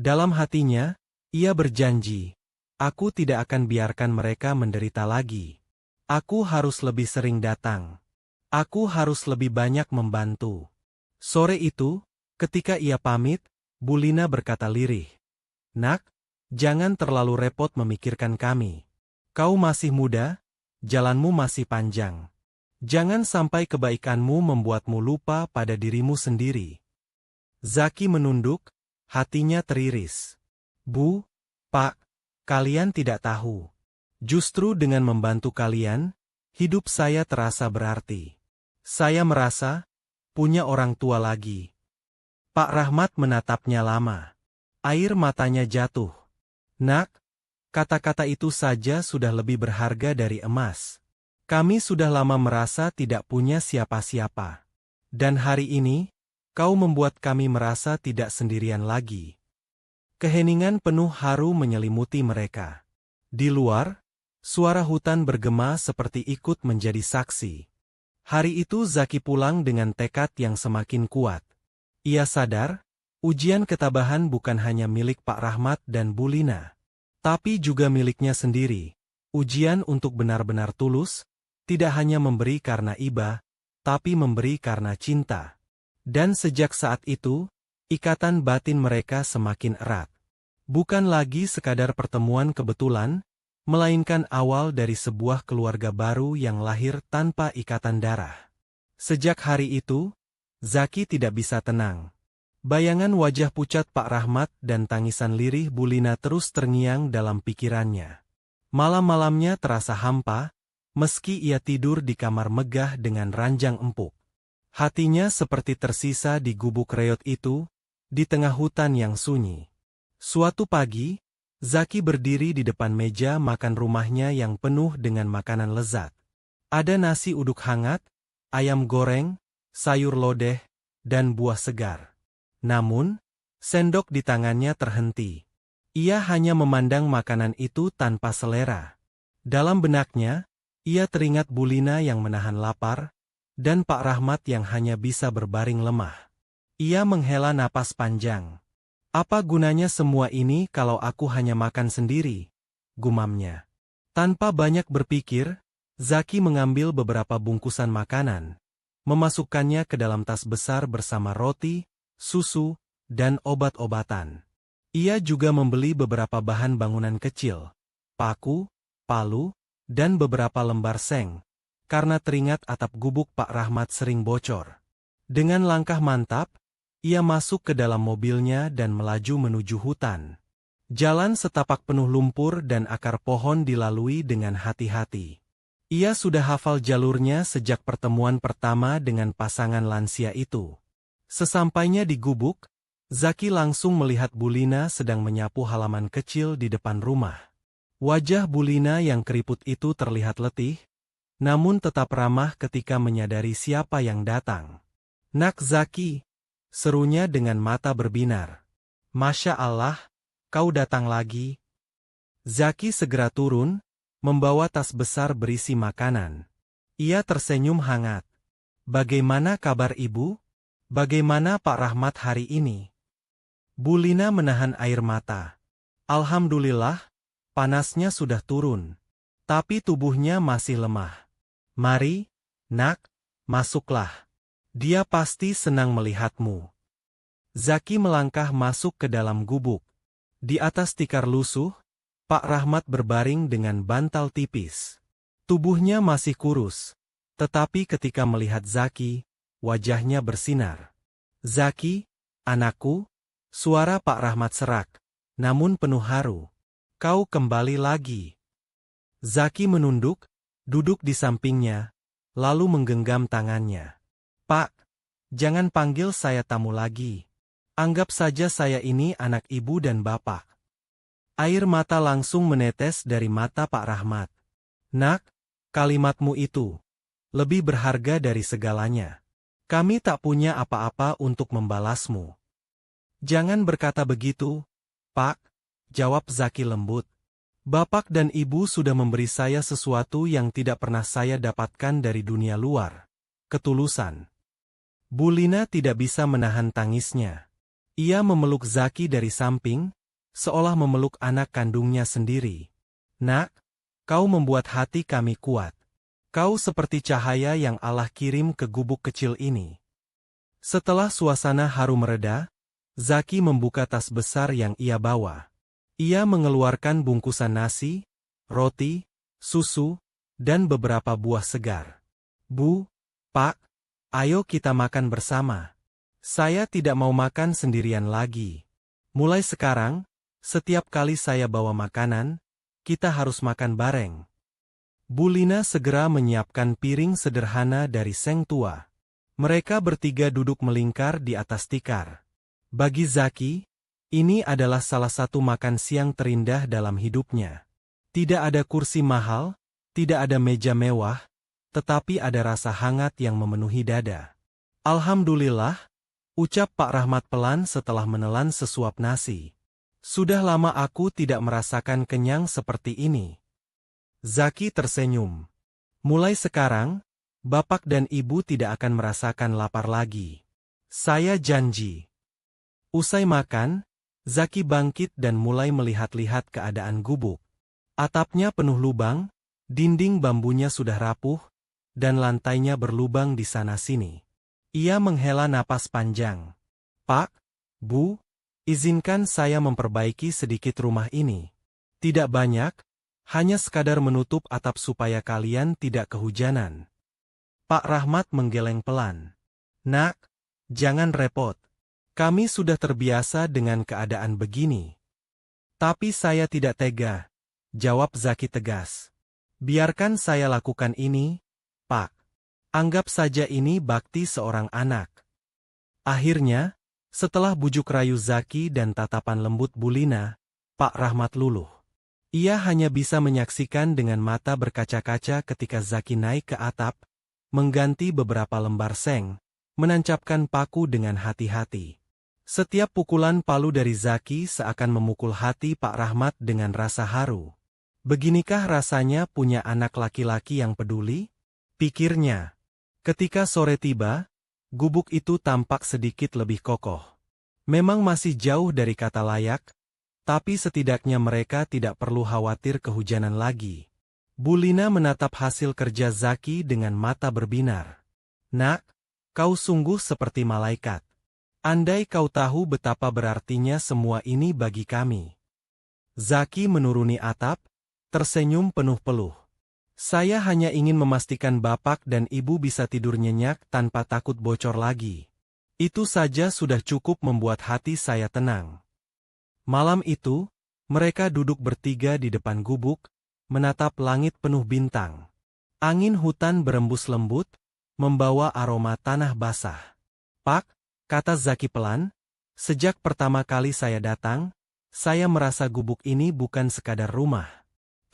Dalam hatinya, ia berjanji, aku tidak akan biarkan mereka menderita lagi. Aku harus lebih sering datang. Aku harus lebih banyak membantu. Sore itu, ketika ia pamit, Bulina berkata lirih, "Nak, jangan terlalu repot memikirkan kami. Kau masih muda, jalanmu masih panjang. Jangan sampai kebaikanmu membuatmu lupa pada dirimu sendiri." Zaki menunduk, hatinya teriris. "Bu, Pak, kalian tidak tahu. Justru dengan membantu kalian, hidup saya terasa berarti. Saya merasa punya orang tua lagi." Pak Rahmat menatapnya lama. Air matanya jatuh. "Nak, kata-kata itu saja sudah lebih berharga dari emas. Kami sudah lama merasa tidak punya siapa-siapa. Dan hari ini, kau membuat kami merasa tidak sendirian lagi." Keheningan penuh haru menyelimuti mereka. Di luar, suara hutan bergema seperti ikut menjadi saksi. Hari itu Zaki pulang dengan tekad yang semakin kuat. Ia sadar, ujian ketabahan bukan hanya milik Pak Rahmat dan Bulina, tapi juga miliknya sendiri. Ujian untuk benar-benar tulus, tidak hanya memberi karena iba, tapi memberi karena cinta. Dan sejak saat itu, ikatan batin mereka semakin erat. Bukan lagi sekadar pertemuan kebetulan, melainkan awal dari sebuah keluarga baru yang lahir tanpa ikatan darah. Sejak hari itu, Zaki tidak bisa tenang. Bayangan wajah pucat Pak Rahmat dan tangisan lirih Bulina terus terngiang dalam pikirannya. Malam-malamnya terasa hampa, meski ia tidur di kamar megah dengan ranjang empuk. Hatinya seperti tersisa di gubuk reot itu, di tengah hutan yang sunyi. Suatu pagi, Zaki berdiri di depan meja makan rumahnya yang penuh dengan makanan lezat. Ada nasi uduk hangat, ayam goreng, sayur lodeh, dan buah segar. Namun, sendok di tangannya terhenti. Ia hanya memandang makanan itu tanpa selera. Dalam benaknya, ia teringat Bulina yang menahan lapar, dan Pak Rahmat yang hanya bisa berbaring lemah. Ia menghela napas panjang. "Apa gunanya semua ini kalau aku hanya makan sendiri?" gumamnya. Tanpa banyak berpikir, Zaki mengambil beberapa bungkusan makanan, memasukkannya ke dalam tas besar bersama roti, susu, dan obat-obatan. Ia juga membeli beberapa bahan bangunan kecil, paku, palu, dan beberapa lembar seng, karena teringat atap gubuk Pak Rahmat sering bocor. Dengan langkah mantap, ia masuk ke dalam mobilnya dan melaju menuju hutan. Jalan setapak penuh lumpur dan akar pohon dilalui dengan hati-hati. Ia sudah hafal jalurnya sejak pertemuan pertama dengan pasangan lansia itu. Sesampainya di gubuk, Zaki langsung melihat Bulina sedang menyapu halaman kecil di depan rumah. Wajah Bulina yang keriput itu terlihat letih, namun tetap ramah ketika menyadari siapa yang datang. "Nak Zaki," serunya dengan mata berbinar. "Masya Allah, kau datang lagi." Zaki segera turun, membawa tas besar berisi makanan. Ia tersenyum hangat. "Bagaimana kabar ibu? Bagaimana Pak Rahmat hari ini?" Bulina menahan air mata. "Alhamdulillah, panasnya sudah turun. Tapi tubuhnya masih lemah. Mari, nak, masuklah. Dia pasti senang melihatmu." Zaki melangkah masuk ke dalam gubuk. Di atas tikar lusuh, Pak Rahmat berbaring dengan bantal tipis. Tubuhnya masih kurus, tetapi ketika melihat Zaki, wajahnya bersinar. "Zaki, anakku," suara Pak Rahmat serak, namun penuh haru. "Kau kembali lagi." Zaki menunduk, duduk di sampingnya, lalu menggenggam tangannya. "Pak, jangan panggil saya tamu lagi. Anggap saja saya ini anak ibu dan bapak." Air mata langsung menetes dari mata Pak Rahmat. "Nak, kalimatmu itu lebih berharga dari segalanya. Kami tak punya apa-apa untuk membalasmu." "Jangan berkata begitu, Pak," jawab Zaki lembut. Bapak dan Ibu sudah memberi saya sesuatu yang tidak pernah saya dapatkan dari dunia luar. Ketulusan. Bu Lina tidak bisa menahan tangisnya. Ia memeluk Zaki dari samping, seolah memeluk anak kandungnya sendiri. Nak, kau membuat hati kami kuat. Kau seperti cahaya yang Allah kirim ke gubuk kecil ini. Setelah suasana haru mereda, Zaki membuka tas besar yang ia bawa. Ia mengeluarkan bungkusan nasi, roti, susu, dan beberapa buah segar. Bu, Pak, ayo kita makan bersama. Saya tidak mau makan sendirian lagi. Mulai sekarang, setiap kali saya bawa makanan, kita harus makan bareng. Bu Lina segera menyiapkan piring sederhana dari seng tua. Mereka bertiga duduk melingkar di atas tikar. Bagi Zaki, ini adalah salah satu makan siang terindah dalam hidupnya. Tidak ada kursi mahal, tidak ada meja mewah, tetapi ada rasa hangat yang memenuhi dada. Alhamdulillah, ucap Pak Rahmat pelan setelah menelan sesuap nasi. Sudah lama aku tidak merasakan kenyang seperti ini. Zaki tersenyum. Mulai sekarang, Bapak dan Ibu tidak akan merasakan lapar lagi. Saya janji. Usai makan, Zaki bangkit dan mulai melihat-lihat keadaan gubuk. Atapnya penuh lubang, dinding bambunya sudah rapuh, dan lantainya berlubang di sana-sini. Ia menghela napas panjang. Pak, Bu, izinkan saya memperbaiki sedikit rumah ini. Tidak banyak, hanya sekadar menutup atap supaya kalian tidak kehujanan. Pak Rahmat menggeleng pelan. Nak, jangan repot. Kami sudah terbiasa dengan keadaan begini. Tapi saya tidak tega, jawab Zaki tegas. Biarkan saya lakukan ini, Pak. Anggap saja ini bakti seorang anak. Akhirnya, setelah bujuk rayu Zaki dan tatapan lembut Bu Lina, Pak Rahmat luluh. Ia hanya bisa menyaksikan dengan mata berkaca-kaca ketika Zaki naik ke atap, mengganti beberapa lembar seng, menancapkan paku dengan hati-hati. Setiap pukulan palu dari Zaki seakan memukul hati Pak Rahmat dengan rasa haru. Beginikah rasanya punya anak laki-laki yang peduli? Pikirnya. Ketika sore tiba, gubuk itu tampak sedikit lebih kokoh. Memang masih jauh dari kata layak, tapi setidaknya mereka tidak perlu khawatir kehujanan lagi. Bu Lina menatap hasil kerja Zaki dengan mata berbinar. Nak, kau sungguh seperti malaikat. Andai kau tahu betapa berartinya semua ini bagi kami. Zaki menuruni atap, tersenyum penuh peluh. Saya hanya ingin memastikan Bapak dan Ibu bisa tidur nyenyak tanpa takut bocor lagi. Itu saja sudah cukup membuat hati saya tenang. Malam itu, mereka duduk bertiga di depan gubuk, menatap langit penuh bintang. Angin hutan berembus lembut, membawa aroma tanah basah. Pak, kata Zaki pelan, sejak pertama kali saya datang, saya merasa gubuk ini bukan sekadar rumah.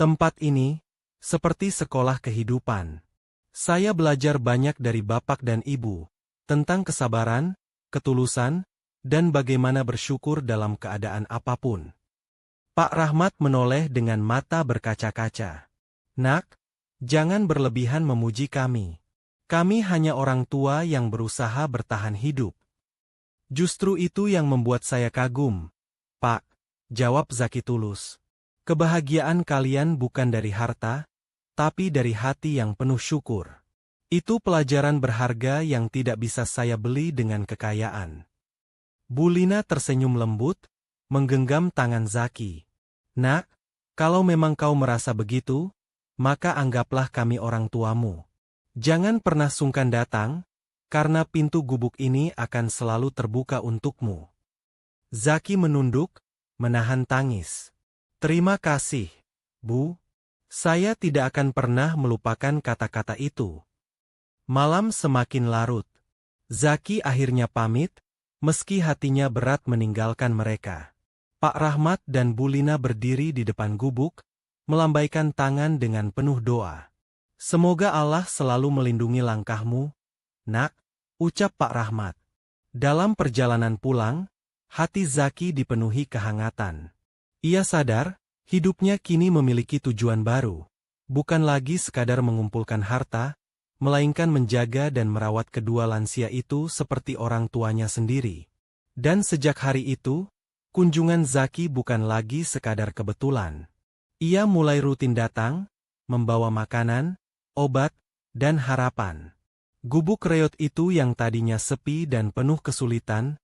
Tempat ini, seperti sekolah kehidupan. Saya belajar banyak dari Bapak dan Ibu, tentang kesabaran, ketulusan, dan bagaimana bersyukur dalam keadaan apapun. Pak Rahmat menoleh dengan mata berkaca-kaca. Nak, jangan berlebihan memuji kami. Kami hanya orang tua yang berusaha bertahan hidup. Justru itu yang membuat saya kagum, Pak, jawab Zaki tulus. Kebahagiaan kalian bukan dari harta, tapi dari hati yang penuh syukur. Itu pelajaran berharga yang tidak bisa saya beli dengan kekayaan. Bu Lina tersenyum lembut, menggenggam tangan Zaki. Nak, kalau memang kau merasa begitu, maka anggaplah kami orang tuamu. Jangan pernah sungkan datang, karena pintu gubuk ini akan selalu terbuka untukmu. Zaki menunduk, menahan tangis. Terima kasih, Bu. Saya tidak akan pernah melupakan kata-kata itu. Malam semakin larut. Zaki akhirnya pamit, meski hatinya berat meninggalkan mereka. Pak Rahmat dan Bu Lina berdiri di depan gubuk, melambaikan tangan dengan penuh doa. Semoga Allah selalu melindungi langkahmu, Nak, ucap Pak Rahmat. Dalam perjalanan pulang, hati Zaki dipenuhi kehangatan. Ia sadar, Hidupnya kini memiliki tujuan baru. Bukan lagi sekadar mengumpulkan harta, melainkan menjaga dan merawat kedua lansia itu seperti orang tuanya sendiri. Dan sejak hari itu, kunjungan Zaki bukan lagi sekadar kebetulan. Ia mulai rutin datang, membawa makanan, obat, dan harapan. Gubuk reot itu yang tadinya sepi dan penuh kesulitan,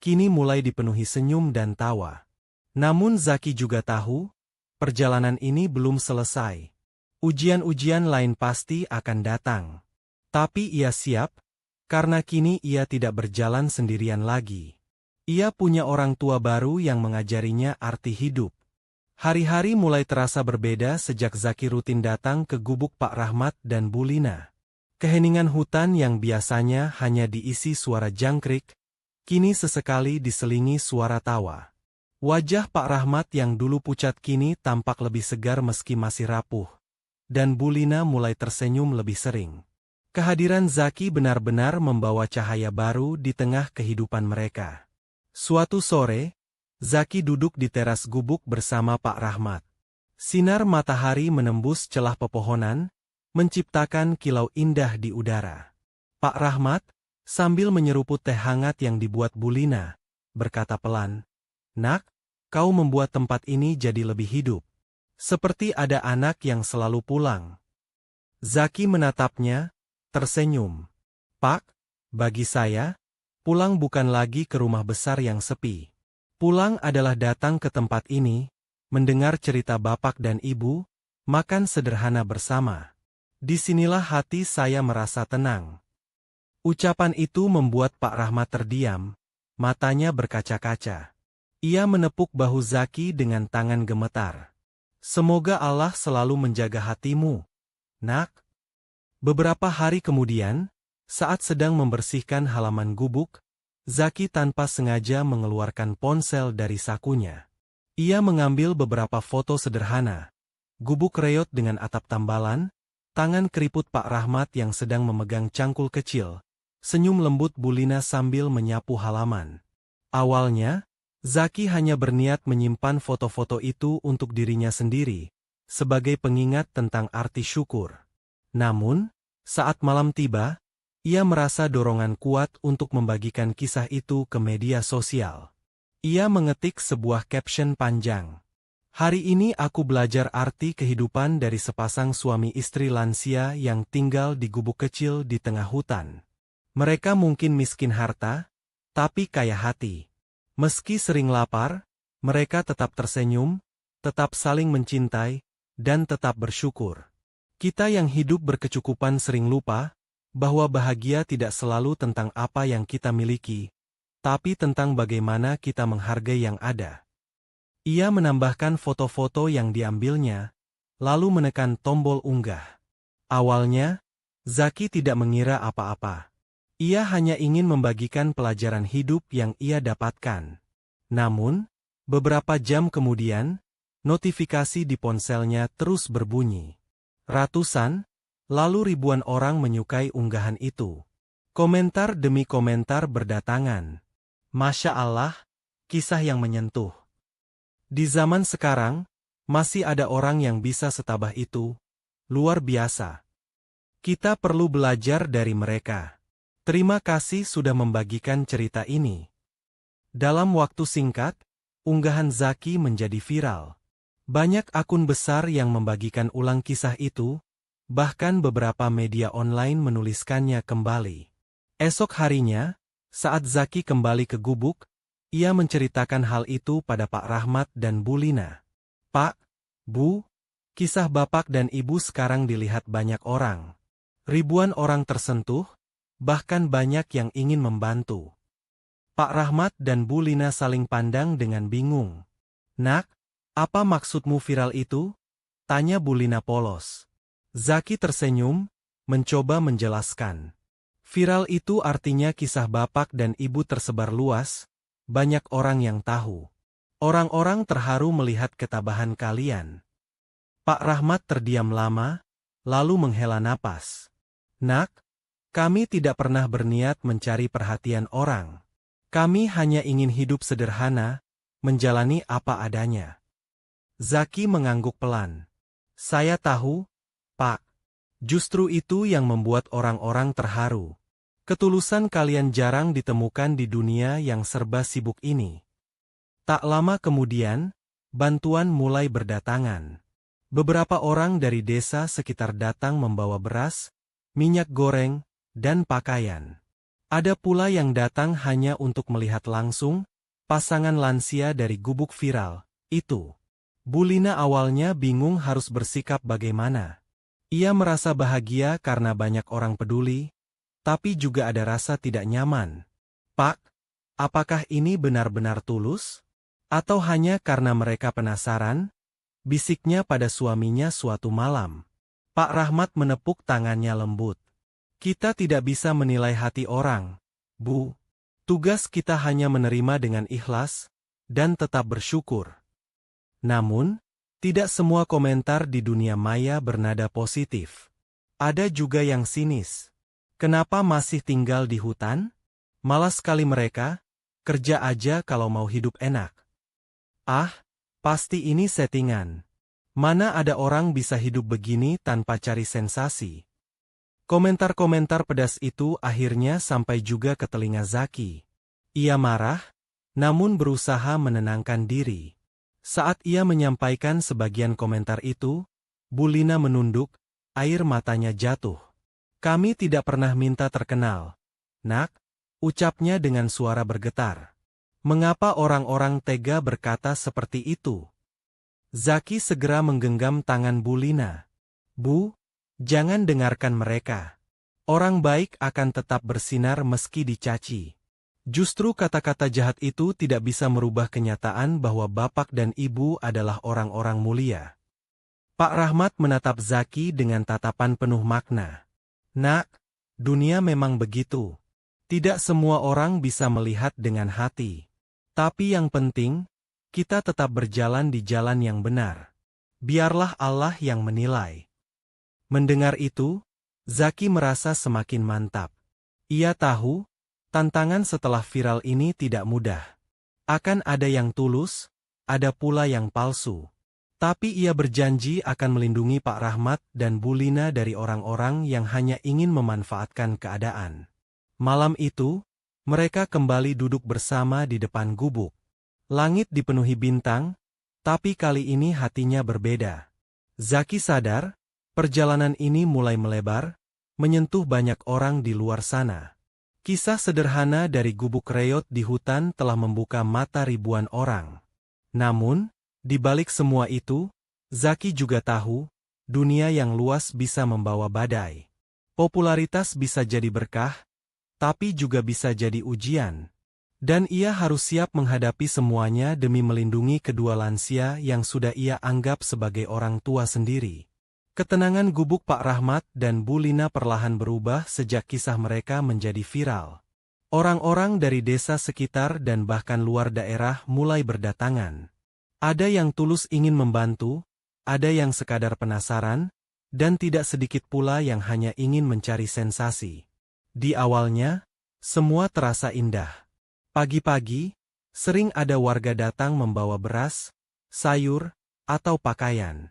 kini mulai dipenuhi senyum dan tawa. Namun Zaki juga tahu, perjalanan ini belum selesai. Ujian-ujian lain pasti akan datang. Tapi ia siap, karena kini ia tidak berjalan sendirian lagi. Ia punya orang tua baru yang mengajarinya arti hidup. Hari-hari mulai terasa berbeda sejak Zaki rutin datang ke gubuk Pak Rahmat dan Bu Lina. Keheningan hutan yang biasanya hanya diisi suara jangkrik, kini sesekali diselingi suara tawa. Wajah Pak Rahmat yang dulu pucat kini tampak lebih segar meski masih rapuh, dan Bu Lina mulai tersenyum lebih sering. Kehadiran Zaki benar-benar membawa cahaya baru di tengah kehidupan mereka. Suatu sore, Zaki duduk di teras gubuk bersama Pak Rahmat. Sinar matahari menembus celah pepohonan, menciptakan kilau indah di udara. Pak Rahmat, sambil menyeruput teh hangat yang dibuat Bu Lina, berkata pelan, "Nak, kau membuat tempat ini jadi lebih hidup. Seperti ada anak yang selalu pulang." Zaki menatapnya, tersenyum. "Pak, bagi saya, pulang bukan lagi ke rumah besar yang sepi. Pulang adalah datang ke tempat ini, mendengar cerita bapak dan ibu, makan sederhana bersama. Disinilah hati saya merasa tenang." Ucapan itu membuat Pak Rahmat terdiam, matanya berkaca-kaca. Ia menepuk bahu Zaki dengan tangan gemetar. "Semoga Allah selalu menjaga hatimu, Nak." Beberapa hari kemudian, saat sedang membersihkan halaman gubuk, Zaki tanpa sengaja mengeluarkan ponsel dari sakunya. Ia mengambil beberapa foto sederhana. Gubuk reot dengan atap tambalan, tangan keriput Pak Rahmat yang sedang memegang cangkul kecil, senyum lembut Bu Lina sambil menyapu halaman. Awalnya, Zaki hanya berniat menyimpan foto-foto itu untuk dirinya sendiri, sebagai pengingat tentang arti syukur. Namun, saat malam tiba, ia merasa dorongan kuat untuk membagikan kisah itu ke media sosial. Ia mengetik sebuah caption panjang. "Hari ini aku belajar arti kehidupan dari sepasang suami istri lansia yang tinggal di gubuk kecil di tengah hutan. Mereka mungkin miskin harta, tapi kaya hati. Meski sering lapar, mereka tetap tersenyum, tetap saling mencintai, dan tetap bersyukur. Kita yang hidup berkecukupan sering lupa bahwa bahagia tidak selalu tentang apa yang kita miliki, tapi tentang bagaimana kita menghargai yang ada." Ia menambahkan foto-foto yang diambilnya, lalu menekan tombol unggah. Awalnya, Zaki tidak mengira apa-apa. Ia hanya ingin membagikan pelajaran hidup yang ia dapatkan. Namun, beberapa jam kemudian, notifikasi di ponselnya terus berbunyi. Ratusan, lalu ribuan orang menyukai unggahan itu. Komentar demi komentar berdatangan. "Masya Allah, kisah yang menyentuh. Di zaman sekarang, masih ada orang yang bisa setabah itu. Luar biasa. Kita perlu belajar dari mereka. Terima kasih sudah membagikan cerita ini." Dalam waktu singkat, unggahan Zaki menjadi viral. Banyak akun besar yang membagikan ulang kisah itu, bahkan beberapa media online menuliskannya kembali. Esok harinya, saat Zaki kembali ke gubuk, ia menceritakan hal itu pada Pak Rahmat dan Bu Lina. "Pak, Bu, kisah bapak dan ibu sekarang dilihat banyak orang. Ribuan orang tersentuh, bahkan banyak yang ingin membantu." Pak Rahmat dan Bu Lina saling pandang dengan bingung. "Nak, apa maksudmu viral itu?" tanya Bu Lina polos. Zaki tersenyum, mencoba menjelaskan. "Viral itu artinya kisah bapak dan ibu tersebar luas, banyak orang yang tahu. Orang-orang terharu melihat ketabahan kalian." Pak Rahmat terdiam lama, lalu menghela napas. "Nak, kami tidak pernah berniat mencari perhatian orang. Kami hanya ingin hidup sederhana, menjalani apa adanya." Zaki mengangguk pelan. Saya tahu, Pak. Justru itu yang membuat orang-orang terharu. Ketulusan kalian jarang ditemukan di dunia yang serba sibuk ini. Tak lama kemudian, bantuan mulai berdatangan. Beberapa orang dari desa sekitar datang membawa beras, minyak goreng, dan pakaian. Ada pula yang datang hanya untuk melihat langsung pasangan lansia dari gubuk viral itu. Bu Lina awalnya bingung harus bersikap bagaimana. Ia merasa bahagia karena banyak orang peduli, tapi juga ada rasa tidak nyaman. Pak, apakah ini benar-benar tulus? Atau hanya karena mereka penasaran? Bisiknya pada suaminya suatu malam. Pak Rahmat menepuk tangannya lembut. Kita tidak bisa menilai hati orang, Bu. Tugas kita hanya menerima dengan ikhlas, dan tetap bersyukur. Namun, tidak semua komentar di dunia maya bernada positif. Ada juga yang sinis. Kenapa masih tinggal di hutan? Malas sekali mereka, kerja aja kalau mau hidup enak. Ah, pasti ini settingan. Mana ada orang bisa hidup begini tanpa cari sensasi? Komentar-komentar pedas itu akhirnya sampai juga ke telinga Zaki. Ia marah, namun berusaha menenangkan diri. Saat ia menyampaikan sebagian komentar itu, Bu Lina menunduk, air matanya jatuh. Kami tidak pernah minta terkenal, Nak, ucapnya dengan suara bergetar. Mengapa orang-orang tega berkata seperti itu? Zaki segera menggenggam tangan Bu Lina. Bu, jangan dengarkan mereka. Orang baik akan tetap bersinar meski dicaci. Justru kata-kata jahat itu tidak bisa merubah kenyataan bahwa bapak dan ibu adalah orang-orang mulia. Pak Rahmat menatap Zaki dengan tatapan penuh makna. Nak, dunia memang begitu. Tidak semua orang bisa melihat dengan hati. Tapi yang penting, kita tetap berjalan di jalan yang benar. Biarlah Allah yang menilai. Mendengar itu, Zaki merasa semakin mantap. Ia tahu, tantangan setelah viral ini tidak mudah. Akan ada yang tulus, ada pula yang palsu. Tapi ia berjanji akan melindungi Pak Rahmat dan Bu Lina dari orang-orang yang hanya ingin memanfaatkan keadaan. Malam itu, mereka kembali duduk bersama di depan gubuk. Langit dipenuhi bintang, tapi kali ini hatinya berbeda. Zaki sadar, perjalanan ini mulai melebar, menyentuh banyak orang di luar sana. Kisah sederhana dari gubuk reot di hutan telah membuka mata ribuan orang. Namun, di balik semua itu, Zaki juga tahu, dunia yang luas bisa membawa badai. Popularitas bisa jadi berkah, tapi juga bisa jadi ujian. Dan ia harus siap menghadapi semuanya demi melindungi kedua lansia yang sudah ia anggap sebagai orang tua sendiri. Ketenangan gubuk Pak Rahmat dan Bu Lina perlahan berubah sejak kisah mereka menjadi viral. Orang-orang dari desa sekitar dan bahkan luar daerah mulai berdatangan. Ada yang tulus ingin membantu, ada yang sekadar penasaran, dan tidak sedikit pula yang hanya ingin mencari sensasi. Di awalnya, semua terasa indah. Pagi-pagi, sering ada warga datang membawa beras, sayur, atau pakaian.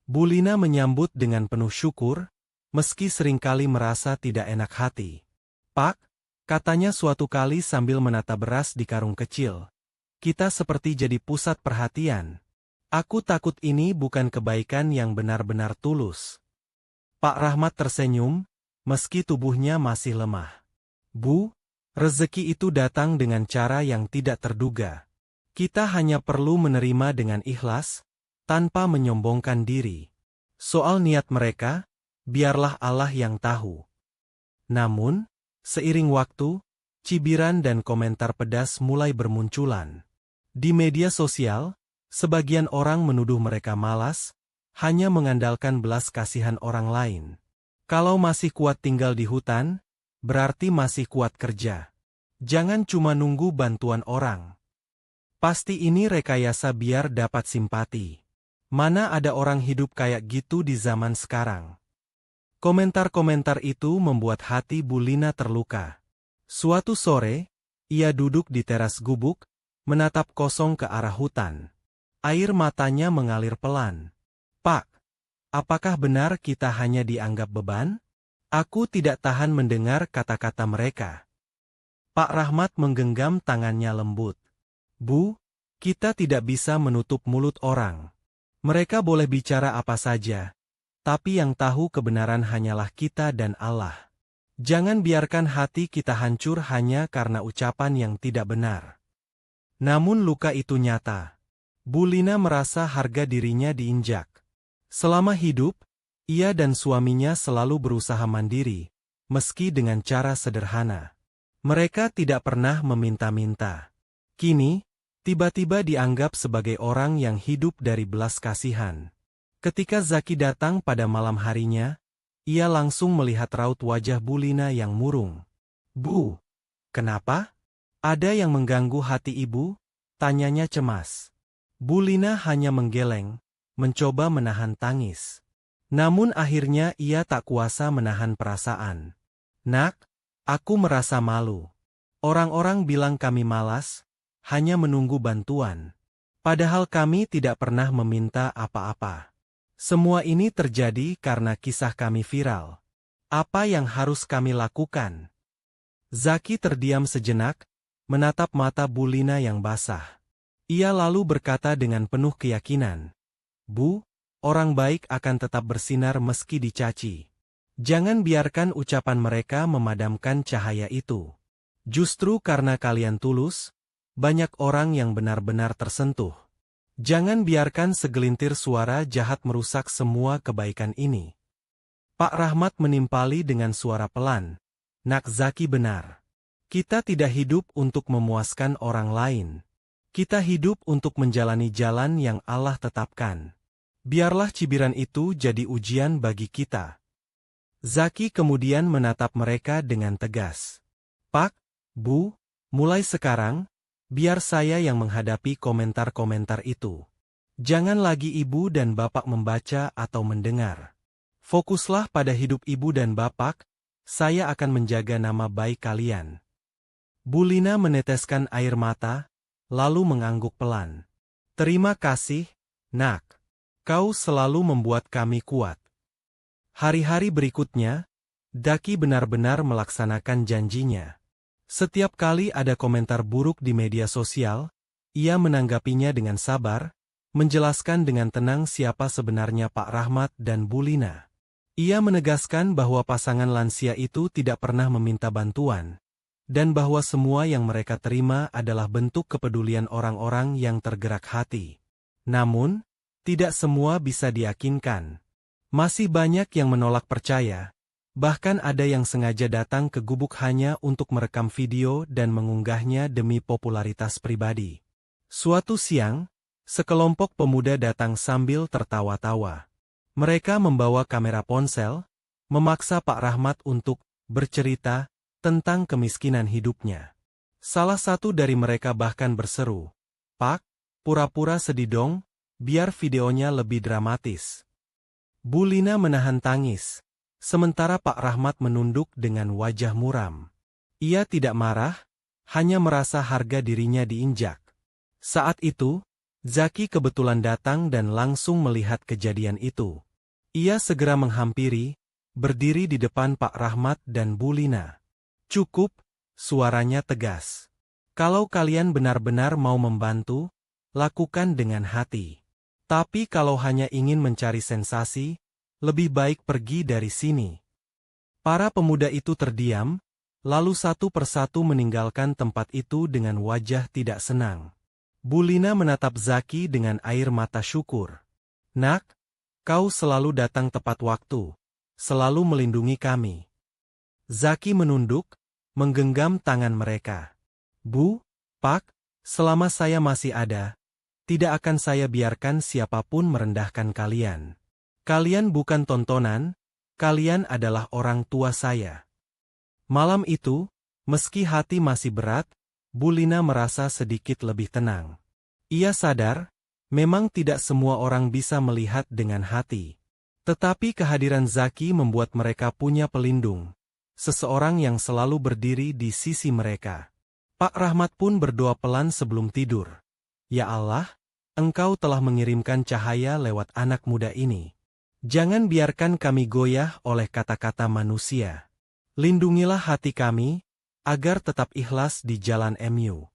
Bu Lina menyambut dengan penuh syukur, meski seringkali merasa tidak enak hati. Pak, katanya suatu kali sambil menata beras di karung kecil. Kita seperti jadi pusat perhatian. Aku takut ini bukan kebaikan yang benar-benar tulus. Pak Rahmat tersenyum, meski tubuhnya masih lemah. Bu, rezeki itu datang dengan cara yang tidak terduga. Kita hanya perlu menerima dengan ikhlas, tanpa menyombongkan diri. Soal niat mereka, biarlah Allah yang tahu. Namun, seiring waktu, cibiran dan komentar pedas mulai bermunculan. Di media sosial, sebagian orang menuduh mereka malas, hanya mengandalkan belas kasihan orang lain. Kalau masih kuat tinggal di hutan, berarti masih kuat kerja. Jangan cuma nunggu bantuan orang. Pasti ini rekayasa biar dapat simpati. Mana ada orang hidup kayak gitu di zaman sekarang? Komentar-komentar itu membuat hati Bu Lina terluka. Suatu sore, ia duduk di teras gubuk, menatap kosong ke arah hutan. Air matanya mengalir pelan. Pak, apakah benar kita hanya dianggap beban? Aku tidak tahan mendengar kata-kata mereka. Pak Rahmat menggenggam tangannya lembut. Bu, kita tidak bisa menutup mulut orang. Mereka boleh bicara apa saja, tapi yang tahu kebenaran hanyalah kita dan Allah. Jangan biarkan hati kita hancur hanya karena ucapan yang tidak benar. Namun luka itu nyata. Bu Lina merasa harga dirinya diinjak. Selama hidup, ia dan suaminya selalu berusaha mandiri, meski dengan cara sederhana. Mereka tidak pernah meminta-minta. Kini, tiba-tiba dianggap sebagai orang yang hidup dari belas kasihan. Ketika Zaki datang pada malam harinya, ia langsung melihat raut wajah Bu Lina yang murung. Bu, kenapa? Ada yang mengganggu hati ibu? Tanyanya cemas. Bu Lina hanya menggeleng, mencoba menahan tangis. Namun akhirnya ia tak kuasa menahan perasaan. Nak, aku merasa malu. Orang-orang bilang kami malas, hanya menunggu bantuan. Padahal kami tidak pernah meminta apa-apa. Semua ini terjadi karena kisah kami viral. Apa yang harus kami lakukan? Zaki terdiam sejenak, menatap mata Bu Lina yang basah. Ia lalu berkata dengan penuh keyakinan. Bu, orang baik akan tetap bersinar meski dicaci. Jangan biarkan ucapan mereka memadamkan cahaya itu. Justru karena kalian tulus, banyak orang yang benar-benar tersentuh. Jangan biarkan segelintir suara jahat merusak semua kebaikan ini. Pak Rahmat menimpali dengan suara pelan. Nak Zaki benar. Kita tidak hidup untuk memuaskan orang lain. Kita hidup untuk menjalani jalan yang Allah tetapkan. Biarlah cibiran itu jadi ujian bagi kita. Zaki kemudian menatap mereka dengan tegas. Pak, Bu, mulai sekarang, biar saya yang menghadapi komentar-komentar itu. Jangan lagi ibu dan bapak membaca atau mendengar. Fokuslah pada hidup ibu dan bapak, saya akan menjaga nama baik kalian. Bu Lina meneteskan air mata, lalu mengangguk pelan. Terima kasih, Nak. Kau selalu membuat kami kuat. Hari-hari berikutnya, Zaki benar-benar melaksanakan janjinya. Setiap kali ada komentar buruk di media sosial, ia menanggapinya dengan sabar, menjelaskan dengan tenang siapa sebenarnya Pak Rahmat dan Bu Lina. Ia menegaskan bahwa pasangan lansia itu tidak pernah meminta bantuan, dan bahwa semua yang mereka terima adalah bentuk kepedulian orang-orang yang tergerak hati. Namun, tidak semua bisa diyakinkan. Masih banyak yang menolak percaya. Bahkan ada yang sengaja datang ke gubuk hanya untuk merekam video dan mengunggahnya demi popularitas pribadi. Suatu siang, sekelompok pemuda datang sambil tertawa-tawa. Mereka membawa kamera ponsel, memaksa Pak Rahmat untuk bercerita tentang kemiskinan hidupnya. Salah satu dari mereka bahkan berseru, Pak, pura-pura sedih dong, biar videonya lebih dramatis. Bu Lina menahan tangis. Sementara Pak Rahmat menunduk dengan wajah muram. Ia tidak marah, hanya merasa harga dirinya diinjak. Saat itu, Zaki kebetulan datang dan langsung melihat kejadian itu. Ia segera menghampiri, berdiri di depan Pak Rahmat dan Bu Lina. Cukup, suaranya tegas. Kalau kalian benar-benar mau membantu, lakukan dengan hati. Tapi kalau hanya ingin mencari sensasi, lebih baik pergi dari sini. Para pemuda itu terdiam, lalu satu persatu meninggalkan tempat itu dengan wajah tidak senang. Bu Lina menatap Zaki dengan air mata syukur. Nak, kau selalu datang tepat waktu, selalu melindungi kami. Zaki menunduk, menggenggam tangan mereka. Bu, Pak, selama saya masih ada, tidak akan saya biarkan siapapun merendahkan kalian. Kalian bukan tontonan, kalian adalah orang tua saya. Malam itu, meski hati masih berat, Bu Lina merasa sedikit lebih tenang. Ia sadar, memang tidak semua orang bisa melihat dengan hati. Tetapi kehadiran Zaki membuat mereka punya pelindung. Seseorang yang selalu berdiri di sisi mereka. Pak Rahmat pun berdoa pelan sebelum tidur. Ya Allah, Engkau telah mengirimkan cahaya lewat anak muda ini. Jangan biarkan kami goyah oleh kata-kata manusia. Lindungilah hati kami, agar tetap ikhlas di jalan MU.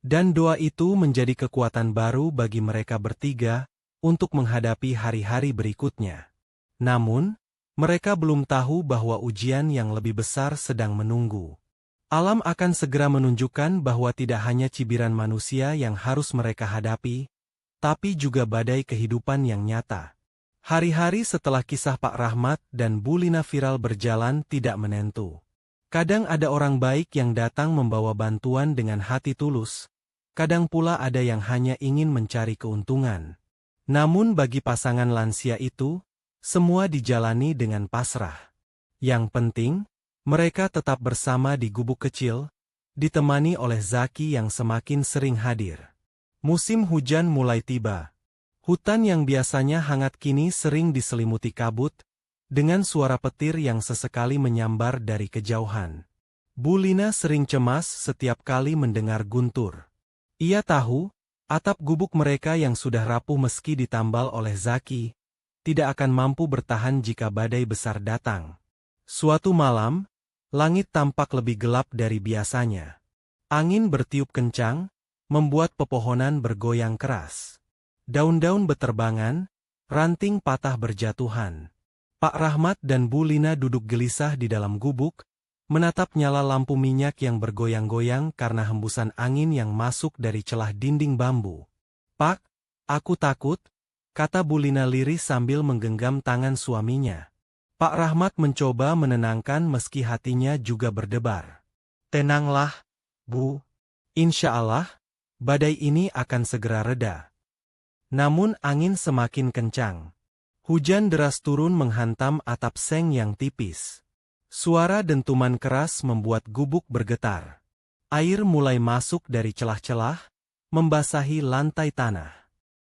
Dan doa itu menjadi kekuatan baru bagi mereka bertiga untuk menghadapi hari-hari berikutnya. Namun, mereka belum tahu bahwa ujian yang lebih besar sedang menunggu. Alam akan segera menunjukkan bahwa tidak hanya cibiran manusia yang harus mereka hadapi, tapi juga badai kehidupan yang nyata. Hari-hari setelah kisah Pak Rahmat dan Bu Lina viral berjalan tidak menentu. Kadang ada orang baik yang datang membawa bantuan dengan hati tulus, kadang pula ada yang hanya ingin mencari keuntungan. Namun bagi pasangan lansia itu, semua dijalani dengan pasrah. Yang penting, mereka tetap bersama di gubuk kecil, ditemani oleh Zaki yang semakin sering hadir. Musim hujan mulai tiba. Hutan yang biasanya hangat kini sering diselimuti kabut, dengan suara petir yang sesekali menyambar dari kejauhan. Bu Lina sering cemas setiap kali mendengar guntur. Ia tahu, atap gubuk mereka yang sudah rapuh meski ditambal oleh Zaki, tidak akan mampu bertahan jika badai besar datang. Suatu malam, langit tampak lebih gelap dari biasanya. Angin bertiup kencang, membuat pepohonan bergoyang keras. Daun-daun beterbangan, ranting patah berjatuhan. Pak Rahmat dan Bu Lina duduk gelisah di dalam gubuk, menatap nyala lampu minyak yang bergoyang-goyang karena hembusan angin yang masuk dari celah dinding bambu. "Pak, aku takut," kata Bu Lina lirih sambil menggenggam tangan suaminya. Pak Rahmat mencoba menenangkan meski hatinya juga berdebar. "Tenanglah, Bu. Insya Allah, badai ini akan segera reda." Namun angin semakin kencang. Hujan deras turun menghantam atap seng yang tipis. Suara dentuman keras membuat gubuk bergetar. Air mulai masuk dari celah-celah, membasahi lantai tanah.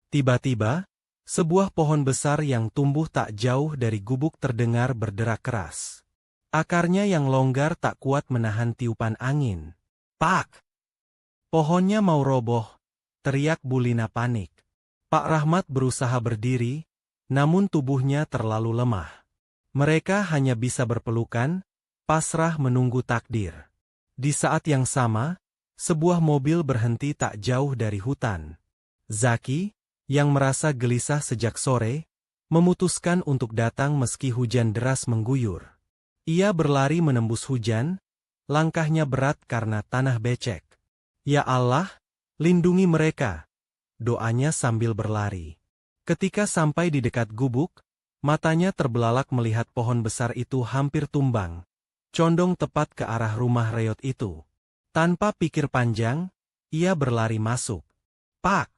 Tiba-tiba, sebuah pohon besar yang tumbuh tak jauh dari gubuk terdengar berderak keras. Akarnya yang longgar tak kuat menahan tiupan angin. "Pak! Pohonnya mau roboh!" teriak Bu Lina panik. Pak Rahmat berusaha berdiri, namun tubuhnya terlalu lemah. Mereka hanya bisa berpelukan, pasrah menunggu takdir. Di saat yang sama, sebuah mobil berhenti tak jauh dari hutan. Zaki, yang merasa gelisah sejak sore, memutuskan untuk datang meski hujan deras mengguyur. Ia berlari menembus hujan, langkahnya berat karena tanah becek. "Ya Allah, lindungi mereka," doanya sambil berlari. Ketika sampai di dekat gubuk, matanya terbelalak melihat pohon besar itu hampir tumbang, condong tepat ke arah rumah reot itu. Tanpa pikir panjang, ia berlari masuk. "Pak!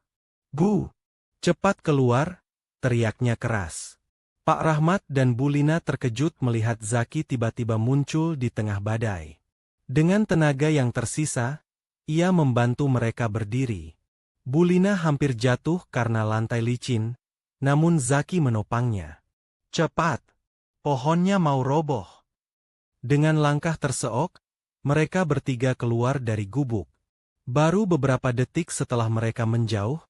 Bu! Cepat keluar!" teriaknya keras. Pak Rahmat dan Bu Lina terkejut melihat Zaki tiba-tiba muncul di tengah badai. Dengan tenaga yang tersisa, ia membantu mereka berdiri. Bu Lina hampir jatuh karena lantai licin, namun Zaki menopangnya. "Cepat! Pohonnya mau roboh." Dengan langkah terseok, mereka bertiga keluar dari gubuk. Baru beberapa detik setelah mereka menjauh,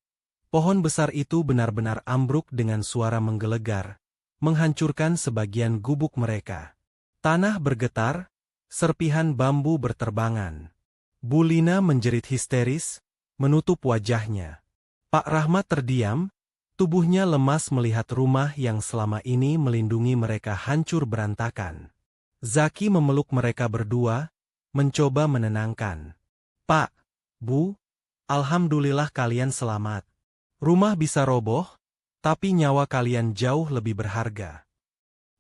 pohon besar itu benar-benar ambruk dengan suara menggelegar, menghancurkan sebagian gubuk mereka. Tanah bergetar, serpihan bambu berterbangan. Bu Lina menjerit histeris, menutup wajahnya. Pak Rahmat terdiam, tubuhnya lemas melihat rumah yang selama ini melindungi mereka hancur berantakan. Zaki memeluk mereka berdua, mencoba menenangkan. "Pak, Bu, alhamdulillah kalian selamat. Rumah bisa roboh, tapi nyawa kalian jauh lebih berharga."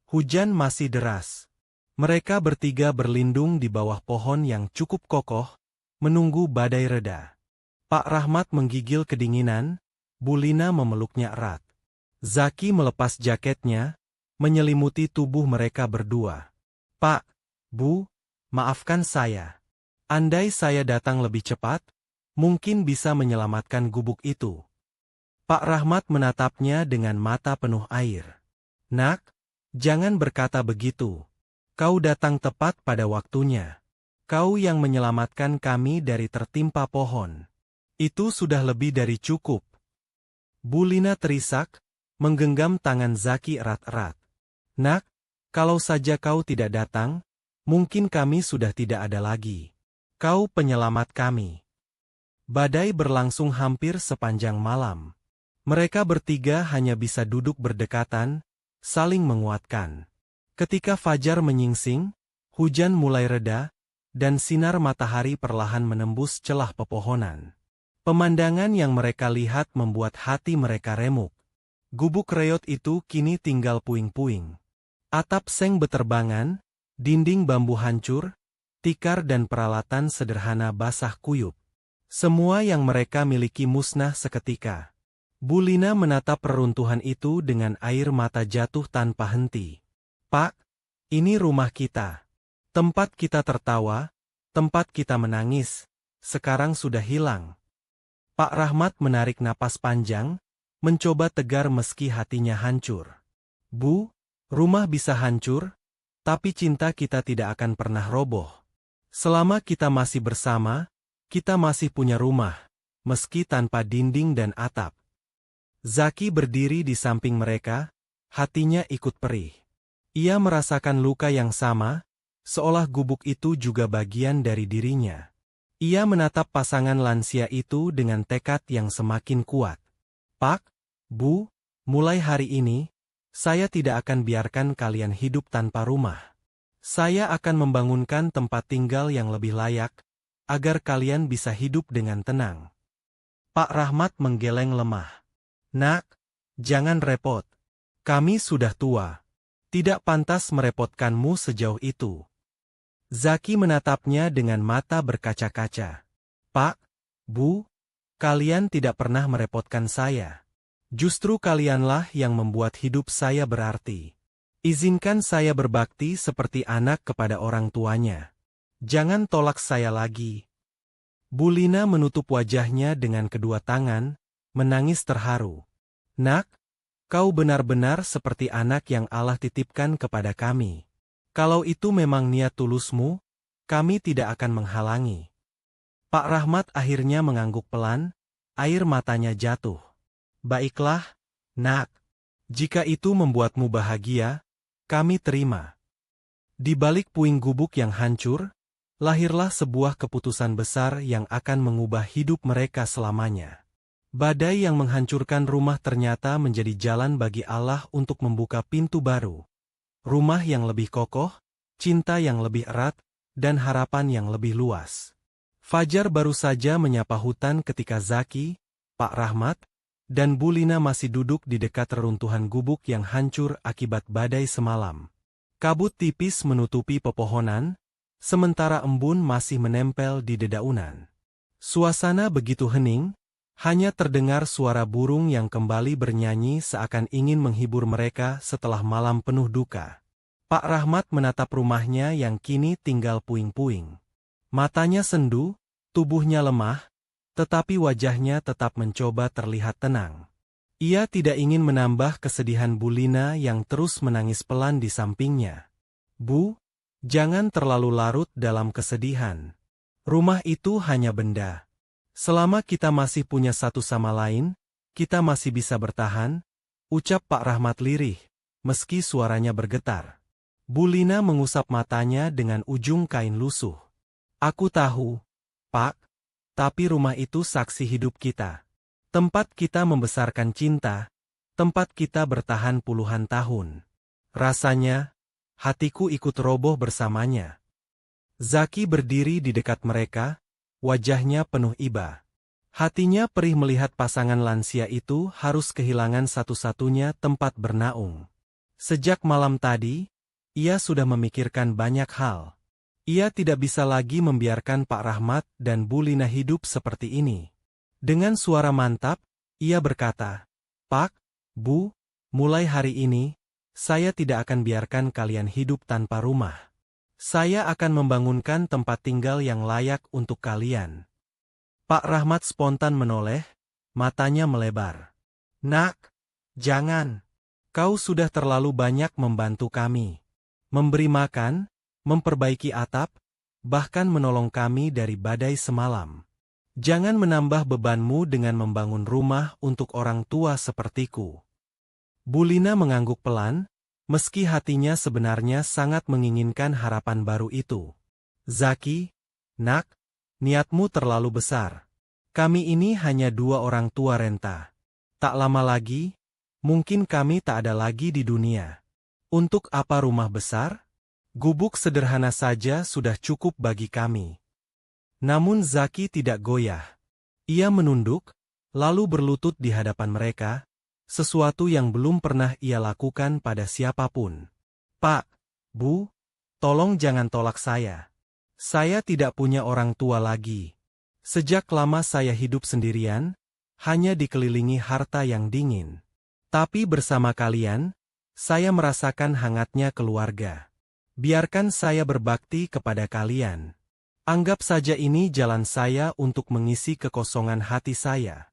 Hujan masih deras. Mereka bertiga berlindung di bawah pohon yang cukup kokoh, menunggu badai reda. Pak Rahmat menggigil kedinginan, Bu Lina memeluknya erat. Zaki melepas jaketnya, menyelimuti tubuh mereka berdua. "Pak, Bu, maafkan saya. Andai saya datang lebih cepat, mungkin bisa menyelamatkan gubuk itu." Pak Rahmat menatapnya dengan mata penuh air. "Nak, jangan berkata begitu. Kau datang tepat pada waktunya. Kau yang menyelamatkan kami dari tertimpa pohon. Itu sudah lebih dari cukup." Bu Lina terisak, menggenggam tangan Zaki erat-erat. Nak, kalau saja kau tidak datang, mungkin kami sudah tidak ada lagi. Kau penyelamat kami. Badai berlangsung hampir sepanjang malam. Mereka bertiga hanya bisa duduk berdekatan, saling menguatkan. Ketika fajar menyingsing, hujan mulai reda, dan sinar matahari perlahan menembus celah pepohonan. Pemandangan yang mereka lihat membuat hati mereka remuk. Gubuk reot itu kini tinggal puing-puing. Atap seng beterbangan, dinding bambu hancur, tikar dan peralatan sederhana basah kuyup. Semua yang mereka miliki musnah seketika. Bu Lina menatap reruntuhan itu dengan air mata jatuh tanpa henti. Pak, ini rumah kita. Tempat kita tertawa, tempat kita menangis, sekarang sudah hilang. Pak Rahmat menarik napas panjang, mencoba tegar meski hatinya hancur. Bu, rumah bisa hancur, tapi cinta kita tidak akan pernah roboh. Selama kita masih bersama, kita masih punya rumah, meski tanpa dinding dan atap. Zaki berdiri di samping mereka, hatinya ikut perih. Ia merasakan luka yang sama, seolah gubuk itu juga bagian dari dirinya. Ia menatap pasangan lansia itu dengan tekad yang semakin kuat. Pak, Bu, mulai hari ini, saya tidak akan biarkan kalian hidup tanpa rumah. Saya akan membangunkan tempat tinggal yang lebih layak, agar kalian bisa hidup dengan tenang. Pak Rahmat menggeleng lemah. Nak, jangan repot. Kami sudah tua. Tidak pantas merepotkanmu sejauh itu. Zaki menatapnya dengan mata berkaca-kaca. Pak, Bu, kalian tidak pernah merepotkan saya. Justru kalianlah yang membuat hidup saya berarti. Izinkan saya berbakti seperti anak kepada orang tuanya. Jangan tolak saya lagi. Bu Lina menutup wajahnya dengan kedua tangan, menangis terharu. Nak, kau benar-benar seperti anak yang Allah titipkan kepada kami. Kalau itu memang niat tulusmu, kami tidak akan menghalangi. Pak Rahmat akhirnya mengangguk pelan, air matanya jatuh. Baiklah, Nak. Jika itu membuatmu bahagia, kami terima. Di balik puing gubuk yang hancur, lahirlah sebuah keputusan besar yang akan mengubah hidup mereka selamanya. Badai yang menghancurkan rumah ternyata menjadi jalan bagi Allah untuk membuka pintu baru. Rumah yang lebih kokoh, cinta yang lebih erat, dan harapan yang lebih luas. Fajar baru saja menyapa hutan ketika Zaki, Pak Rahmat, dan Bu Lina masih duduk di dekat reruntuhan gubuk yang hancur akibat badai semalam. Kabut tipis menutupi pepohonan, sementara embun masih menempel di dedaunan. Suasana begitu hening, hanya terdengar suara burung yang kembali bernyanyi seakan ingin menghibur mereka setelah malam penuh duka. Pak Rahmat menatap rumahnya yang kini tinggal puing-puing. Matanya sendu, tubuhnya lemah, tetapi wajahnya tetap mencoba terlihat tenang. Ia tidak ingin menambah kesedihan Bu Lina yang terus menangis pelan di sampingnya. Bu, jangan terlalu larut dalam kesedihan. Rumah itu hanya benda. Selama kita masih punya satu sama lain, kita masih bisa bertahan, ucap Pak Rahmat lirih, meski suaranya bergetar. Bu Lina mengusap matanya dengan ujung kain lusuh. Aku tahu, Pak. Tapi rumah itu saksi hidup kita. Tempat kita membesarkan cinta, tempat kita bertahan puluhan tahun. Rasanya, hatiku ikut roboh bersamanya. Zaki berdiri di dekat mereka, wajahnya penuh iba. Hatinya perih melihat pasangan lansia itu harus kehilangan satu-satunya tempat bernaung. Sejak malam tadi, ia sudah memikirkan banyak hal. Ia tidak bisa lagi membiarkan Pak Rahmat dan Bu Lina hidup seperti ini. Dengan suara mantap, ia berkata, Pak, Bu, mulai hari ini, saya tidak akan biarkan kalian hidup tanpa rumah. Saya akan membangunkan tempat tinggal yang layak untuk kalian. Pak Rahmat spontan menoleh, matanya melebar. Nak, jangan. Kau sudah terlalu banyak membantu kami. Memberi makan, memperbaiki atap, bahkan menolong kami dari badai semalam. Jangan menambah bebanmu dengan membangun rumah untuk orang tua sepertiku. Bulina mengangguk pelan, meski hatinya sebenarnya sangat menginginkan harapan baru itu. Zaki, nak, niatmu terlalu besar. Kami ini hanya 2 orang tua renta. Tak lama lagi, mungkin kami tak ada lagi di dunia. Untuk apa rumah besar? Gubuk sederhana saja sudah cukup bagi kami. Namun Zaki tidak goyah. Ia menunduk, lalu berlutut di hadapan mereka, sesuatu yang belum pernah ia lakukan pada siapapun. Pak, Bu, tolong jangan tolak saya. Saya tidak punya orang tua lagi. Sejak lama saya hidup sendirian, hanya dikelilingi harta yang dingin. Tapi bersama kalian, saya merasakan hangatnya keluarga. Biarkan saya berbakti kepada kalian. Anggap saja ini jalan saya untuk mengisi kekosongan hati saya.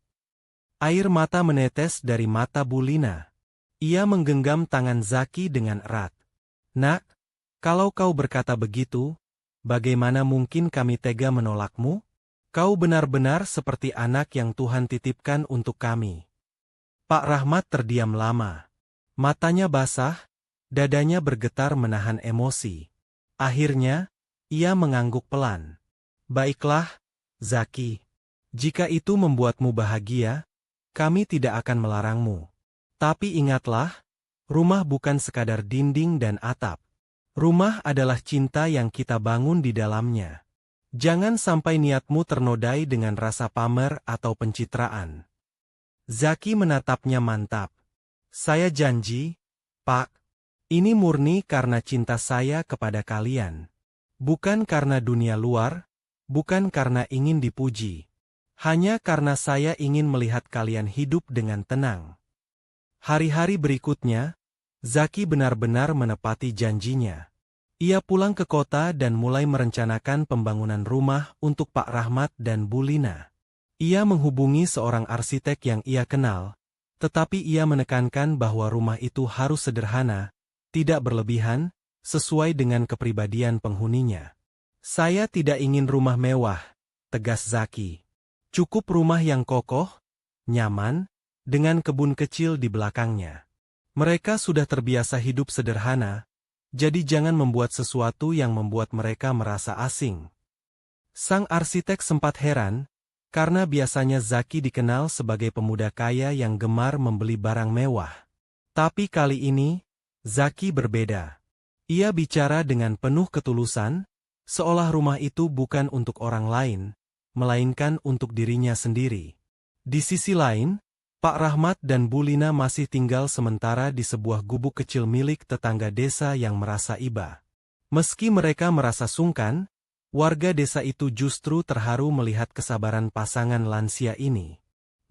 Air mata menetes dari mata Bulina. Ia menggenggam tangan Zaki dengan erat. Nak, kalau kau berkata begitu, bagaimana mungkin kami tega menolakmu? Kau benar-benar seperti anak yang Tuhan titipkan untuk kami. Pak Rahmat terdiam lama. Matanya basah, dadanya bergetar menahan emosi. Akhirnya, ia mengangguk pelan. Baiklah, Zaki. Jika itu membuatmu bahagia, kami tidak akan melarangmu. Tapi ingatlah, rumah bukan sekadar dinding dan atap. Rumah adalah cinta yang kita bangun di dalamnya. Jangan sampai niatmu ternodai dengan rasa pamer atau pencitraan. Zaki menatapnya mantap. Saya janji, Pak, ini murni karena cinta saya kepada kalian. Bukan karena dunia luar, bukan karena ingin dipuji. Hanya karena saya ingin melihat kalian hidup dengan tenang. Hari-hari berikutnya, Zaki benar-benar menepati janjinya. Ia pulang ke kota dan mulai merencanakan pembangunan rumah untuk Pak Rahmat dan Bulina. Ia menghubungi seorang arsitek yang ia kenal, tetapi ia menekankan bahwa rumah itu harus sederhana, tidak berlebihan, sesuai dengan kepribadian penghuninya. Saya tidak ingin rumah mewah, tegas Zaki. Cukup rumah yang kokoh, nyaman, dengan kebun kecil di belakangnya. Mereka sudah terbiasa hidup sederhana, jadi jangan membuat sesuatu yang membuat mereka merasa asing. Sang arsitek sempat heran, karena biasanya Zaki dikenal sebagai pemuda kaya yang gemar membeli barang mewah. Tapi kali ini, Zaki berbeda. Ia bicara dengan penuh ketulusan, seolah rumah itu bukan untuk orang lain, melainkan untuk dirinya sendiri. Di sisi lain, Pak Rahmat dan Bulina masih tinggal sementara di sebuah gubuk kecil milik tetangga desa yang merasa iba. Meski mereka merasa sungkan, warga desa itu justru terharu melihat kesabaran pasangan lansia ini.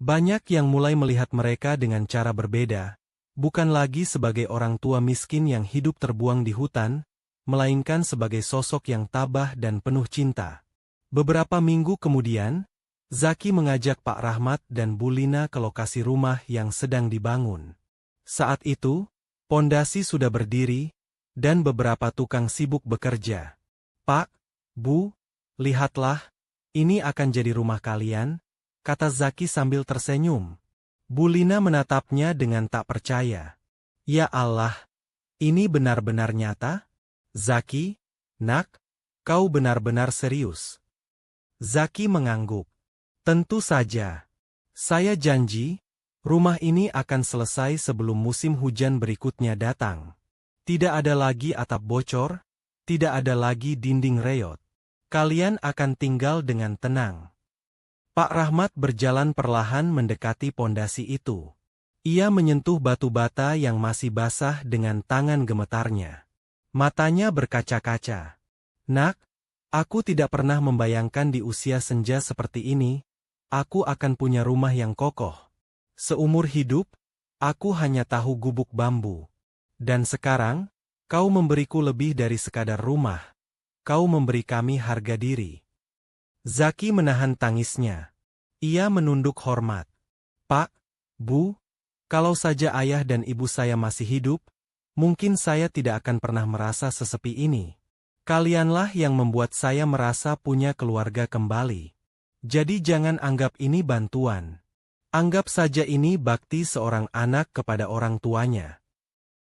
Banyak yang mulai melihat mereka dengan cara berbeda, bukan lagi sebagai orang tua miskin yang hidup terbuang di hutan, melainkan sebagai sosok yang tabah dan penuh cinta. Beberapa minggu kemudian, Zaki mengajak Pak Rahmat dan Bulina ke lokasi rumah yang sedang dibangun. Saat itu, pondasi sudah berdiri, dan beberapa tukang sibuk bekerja. Pak, Bu, lihatlah, ini akan jadi rumah kalian, kata Zaki sambil tersenyum. Bulina menatapnya dengan tak percaya. Ya Allah, ini benar-benar nyata? Zaki, nak, kau benar-benar serius? Zaki mengangguk. Tentu saja. Saya janji, rumah ini akan selesai sebelum musim hujan berikutnya datang. Tidak ada lagi atap bocor, tidak ada lagi dinding reot. Kalian akan tinggal dengan tenang. Pak Rahmat berjalan perlahan mendekati pondasi itu. Ia menyentuh batu bata yang masih basah dengan tangan gemetarnya. Matanya berkaca-kaca. Nak, aku tidak pernah membayangkan di usia senja seperti ini, aku akan punya rumah yang kokoh. Seumur hidup, aku hanya tahu gubuk bambu. Dan sekarang, kau memberiku lebih dari sekadar rumah. Kau memberi kami harga diri. Zaki menahan tangisnya. Ia menunduk hormat. Pak, Bu, kalau saja ayah dan ibu saya masih hidup, mungkin saya tidak akan pernah merasa sesepi ini. Kalianlah yang membuat saya merasa punya keluarga kembali. Jadi jangan anggap ini bantuan. Anggap saja ini bakti seorang anak kepada orang tuanya.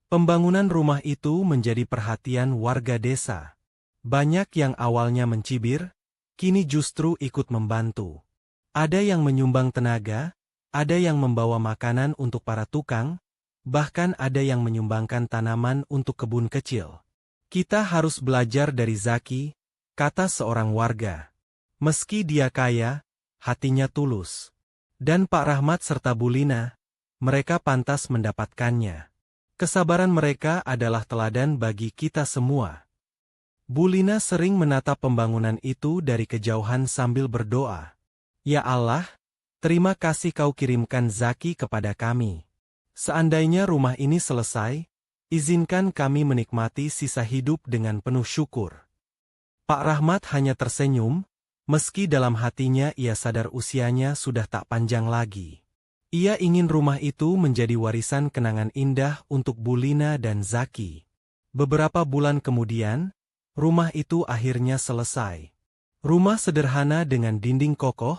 Pembangunan rumah itu menjadi perhatian warga desa. Banyak yang awalnya mencibir, kini justru ikut membantu. Ada yang menyumbang tenaga, ada yang membawa makanan untuk para tukang, bahkan ada yang menyumbangkan tanaman untuk kebun kecil. Kita harus belajar dari Zaki, kata seorang warga. Meski dia kaya, hatinya tulus. Dan Pak Rahmat serta Bulina, mereka pantas mendapatkannya. Kesabaran mereka adalah teladan bagi kita semua. Bulina sering menatap pembangunan itu dari kejauhan sambil berdoa. Ya Allah, terima kasih kau kirimkan Zaki kepada kami. Seandainya rumah ini selesai, izinkan kami menikmati sisa hidup dengan penuh syukur. Pak Rahmat hanya tersenyum, meski dalam hatinya ia sadar usianya sudah tak panjang lagi. Ia ingin rumah itu menjadi warisan kenangan indah untuk Bulina dan Zaki. Beberapa bulan kemudian, rumah itu akhirnya selesai. Rumah sederhana dengan dinding kokoh,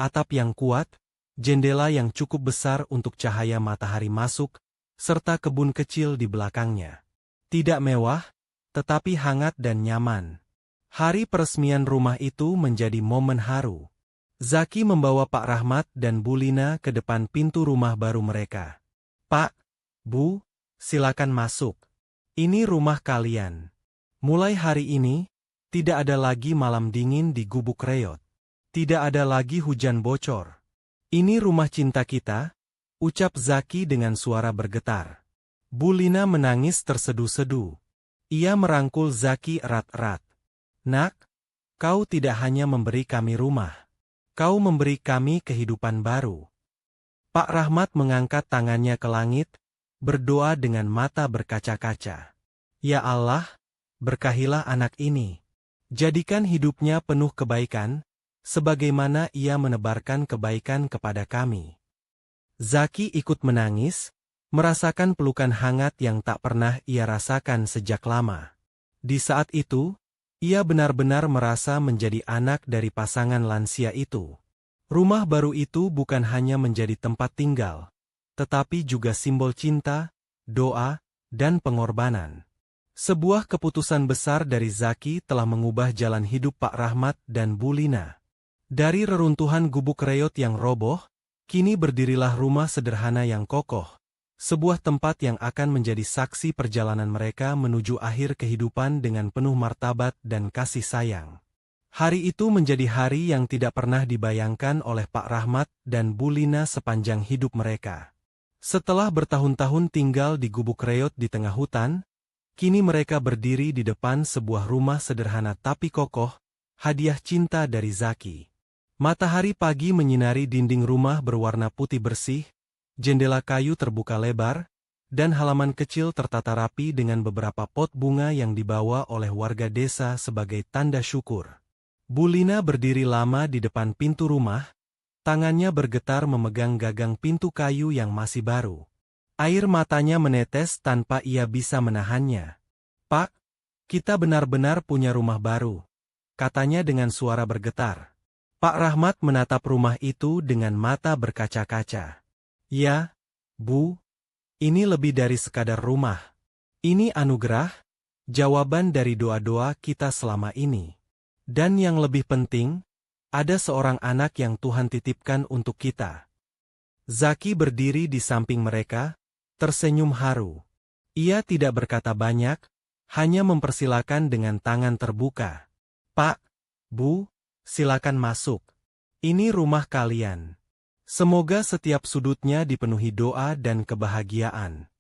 atap yang kuat, jendela yang cukup besar untuk cahaya matahari masuk, serta kebun kecil di belakangnya. Tidak mewah, tetapi hangat dan nyaman. Hari peresmian rumah itu menjadi momen haru. Zaki membawa Pak Rahmat dan Bulina ke depan pintu rumah baru mereka. Pak, Bu, silakan masuk. Ini rumah kalian. Mulai hari ini, tidak ada lagi malam dingin di Gubuk Reot. Tidak ada lagi hujan bocor. Ini rumah cinta kita, ucap Zaki dengan suara bergetar. Bulina menangis terseduh-seduh. Ia merangkul Zaki erat-erat. Nak, kau tidak hanya memberi kami rumah. Kau memberi kami kehidupan baru. Pak Rahmat mengangkat tangannya ke langit, berdoa dengan mata berkaca-kaca. Ya Allah, berkahilah anak ini. Jadikan hidupnya penuh kebaikan, sebagaimana ia menebarkan kebaikan kepada kami. Zaki ikut menangis, merasakan pelukan hangat yang tak pernah ia rasakan sejak lama. Di saat itu, ia benar-benar merasa menjadi anak dari pasangan lansia itu. Rumah baru itu bukan hanya menjadi tempat tinggal, tetapi juga simbol cinta, doa, dan pengorbanan. Sebuah keputusan besar dari Zaki telah mengubah jalan hidup Pak Rahmat dan Bulina. Dari reruntuhan Gubuk Reot yang roboh, kini berdirilah rumah sederhana yang kokoh. Sebuah tempat yang akan menjadi saksi perjalanan mereka menuju akhir kehidupan dengan penuh martabat dan kasih sayang. Hari itu menjadi hari yang tidak pernah dibayangkan oleh Pak Rahmat dan Bulina sepanjang hidup mereka. Setelah bertahun-tahun tinggal di Gubuk Reot di tengah hutan, kini mereka berdiri di depan sebuah rumah sederhana tapi kokoh, hadiah cinta dari Zaki. Matahari pagi menyinari dinding rumah berwarna putih bersih, jendela kayu terbuka lebar, dan halaman kecil tertata rapi dengan beberapa pot bunga yang dibawa oleh warga desa sebagai tanda syukur. Bulina berdiri lama di depan pintu rumah, tangannya bergetar memegang gagang pintu kayu yang masih baru. Air matanya menetes tanpa ia bisa menahannya. Pak, kita benar-benar punya rumah baru, katanya dengan suara bergetar. Pak Rahmat menatap rumah itu dengan mata berkaca-kaca. Ya, Bu, ini lebih dari sekadar rumah. Ini anugerah, jawaban dari doa-doa kita selama ini. Dan yang lebih penting, ada seorang anak yang Tuhan titipkan untuk kita. Zaki berdiri di samping mereka, tersenyum haru. Ia tidak berkata banyak, hanya mempersilakan dengan tangan terbuka. Pak, Bu, silakan masuk. Ini rumah kalian. Semoga setiap sudutnya dipenuhi doa dan kebahagiaan.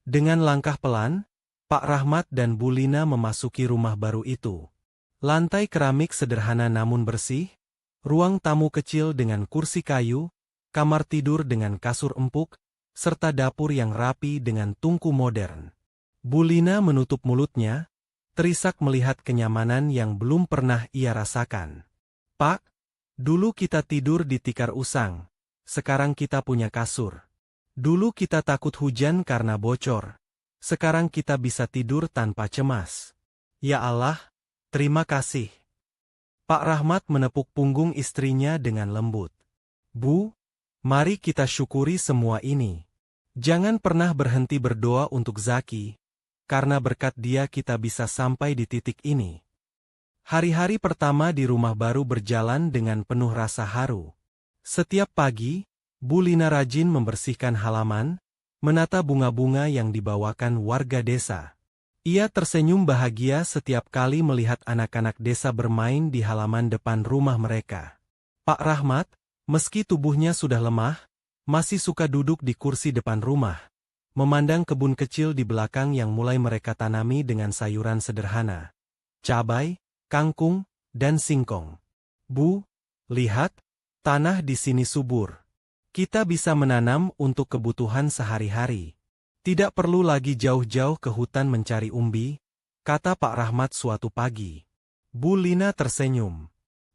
Dengan langkah pelan, Pak Rahmat dan Bulina memasuki rumah baru itu. Lantai keramik sederhana namun bersih, ruang tamu kecil dengan kursi kayu, kamar tidur dengan kasur empuk, serta dapur yang rapi dengan tungku modern. Bulina menutup mulutnya, terisak melihat kenyamanan yang belum pernah ia rasakan. Pak, dulu kita tidur di tikar usang. Sekarang kita punya kasur. Dulu kita takut hujan karena bocor. Sekarang kita bisa tidur tanpa cemas. Ya Allah, terima kasih. Pak Rahmat menepuk punggung istrinya dengan lembut. Bu, mari kita syukuri semua ini. Jangan pernah berhenti berdoa untuk Zaki, karena berkat dia kita bisa sampai di titik ini. Hari-hari pertama di rumah baru berjalan dengan penuh rasa haru. Setiap pagi, Bu Lina rajin membersihkan halaman, menata bunga-bunga yang dibawakan warga desa. Ia tersenyum bahagia setiap kali melihat anak-anak desa bermain di halaman depan rumah mereka. Pak Rahmat, meski tubuhnya sudah lemah, masih suka duduk di kursi depan rumah, memandang kebun kecil di belakang yang mulai mereka tanami dengan sayuran sederhana. Cabai, kangkung, dan singkong. Bu, lihat, tanah di sini subur. Kita bisa menanam untuk kebutuhan sehari-hari. Tidak perlu lagi jauh-jauh ke hutan mencari umbi, kata Pak Rahmat suatu pagi. Bu Lina tersenyum.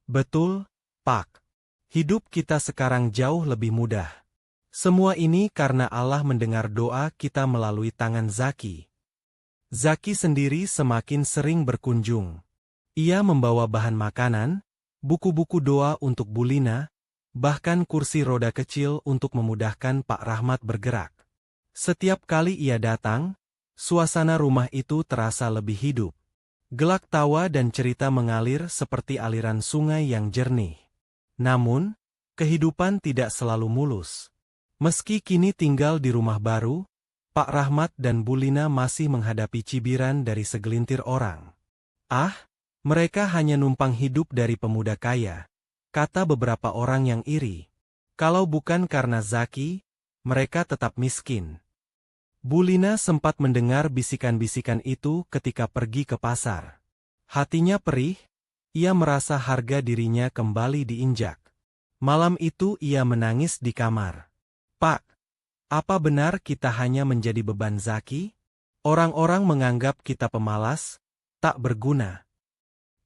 Betul, Pak. Hidup kita sekarang jauh lebih mudah. Semua ini karena Allah mendengar doa kita melalui tangan Zaki. Zaki sendiri semakin sering berkunjung. Ia membawa bahan makanan, buku-buku doa untuk Bu Lina, bahkan kursi roda kecil untuk memudahkan Pak Rahmat bergerak. Setiap kali ia datang, suasana rumah itu terasa lebih hidup. Gelak tawa dan cerita mengalir seperti aliran sungai yang jernih. Namun, kehidupan tidak selalu mulus. Meski kini tinggal di rumah baru, Pak Rahmat dan Bu Lina masih menghadapi cibiran dari segelintir orang. Ah, mereka hanya numpang hidup dari pemuda kaya, kata beberapa orang yang iri. Kalau bukan karena Zaki, mereka tetap miskin. Bu Lina sempat mendengar bisikan-bisikan itu ketika pergi ke pasar. Hatinya perih, ia merasa harga dirinya kembali diinjak. Malam itu ia menangis di kamar. Pak, apa benar kita hanya menjadi beban Zaki? Orang-orang menganggap kita pemalas, tak berguna.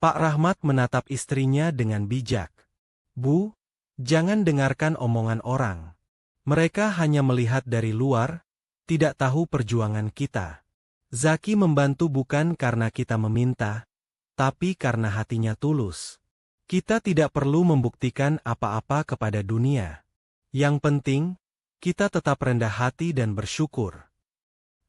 Pak Rahmat menatap istrinya dengan bijak. Bu, jangan dengarkan omongan orang. Mereka hanya melihat dari luar, tidak tahu perjuangan kita. Zaki membantu bukan karena kita meminta, tapi karena hatinya tulus. Kita tidak perlu membuktikan apa-apa kepada dunia. Yang penting, kita tetap rendah hati dan bersyukur.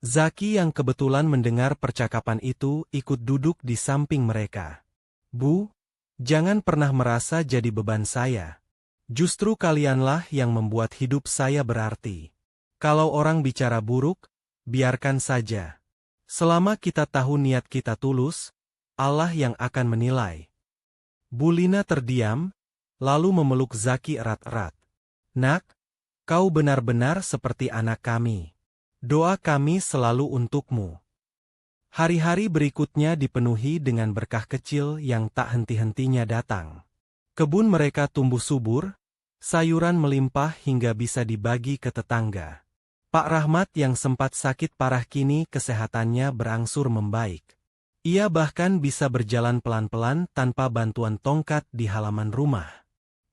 Zaki yang kebetulan mendengar percakapan itu ikut duduk di samping mereka. Bu, jangan pernah merasa jadi beban saya. Justru kalianlah yang membuat hidup saya berarti. Kalau orang bicara buruk, biarkan saja. Selama kita tahu niat kita tulus, Allah yang akan menilai. Bu Lina terdiam, lalu memeluk Zaki erat-erat. Nak, kau benar-benar seperti anak kami. Doa kami selalu untukmu. Hari-hari berikutnya dipenuhi dengan berkah kecil yang tak henti-hentinya datang. Kebun mereka tumbuh subur, sayuran melimpah hingga bisa dibagi ke tetangga. Pak Rahmat yang sempat sakit parah kini kesehatannya berangsur membaik. Ia bahkan bisa berjalan pelan-pelan tanpa bantuan tongkat di halaman rumah.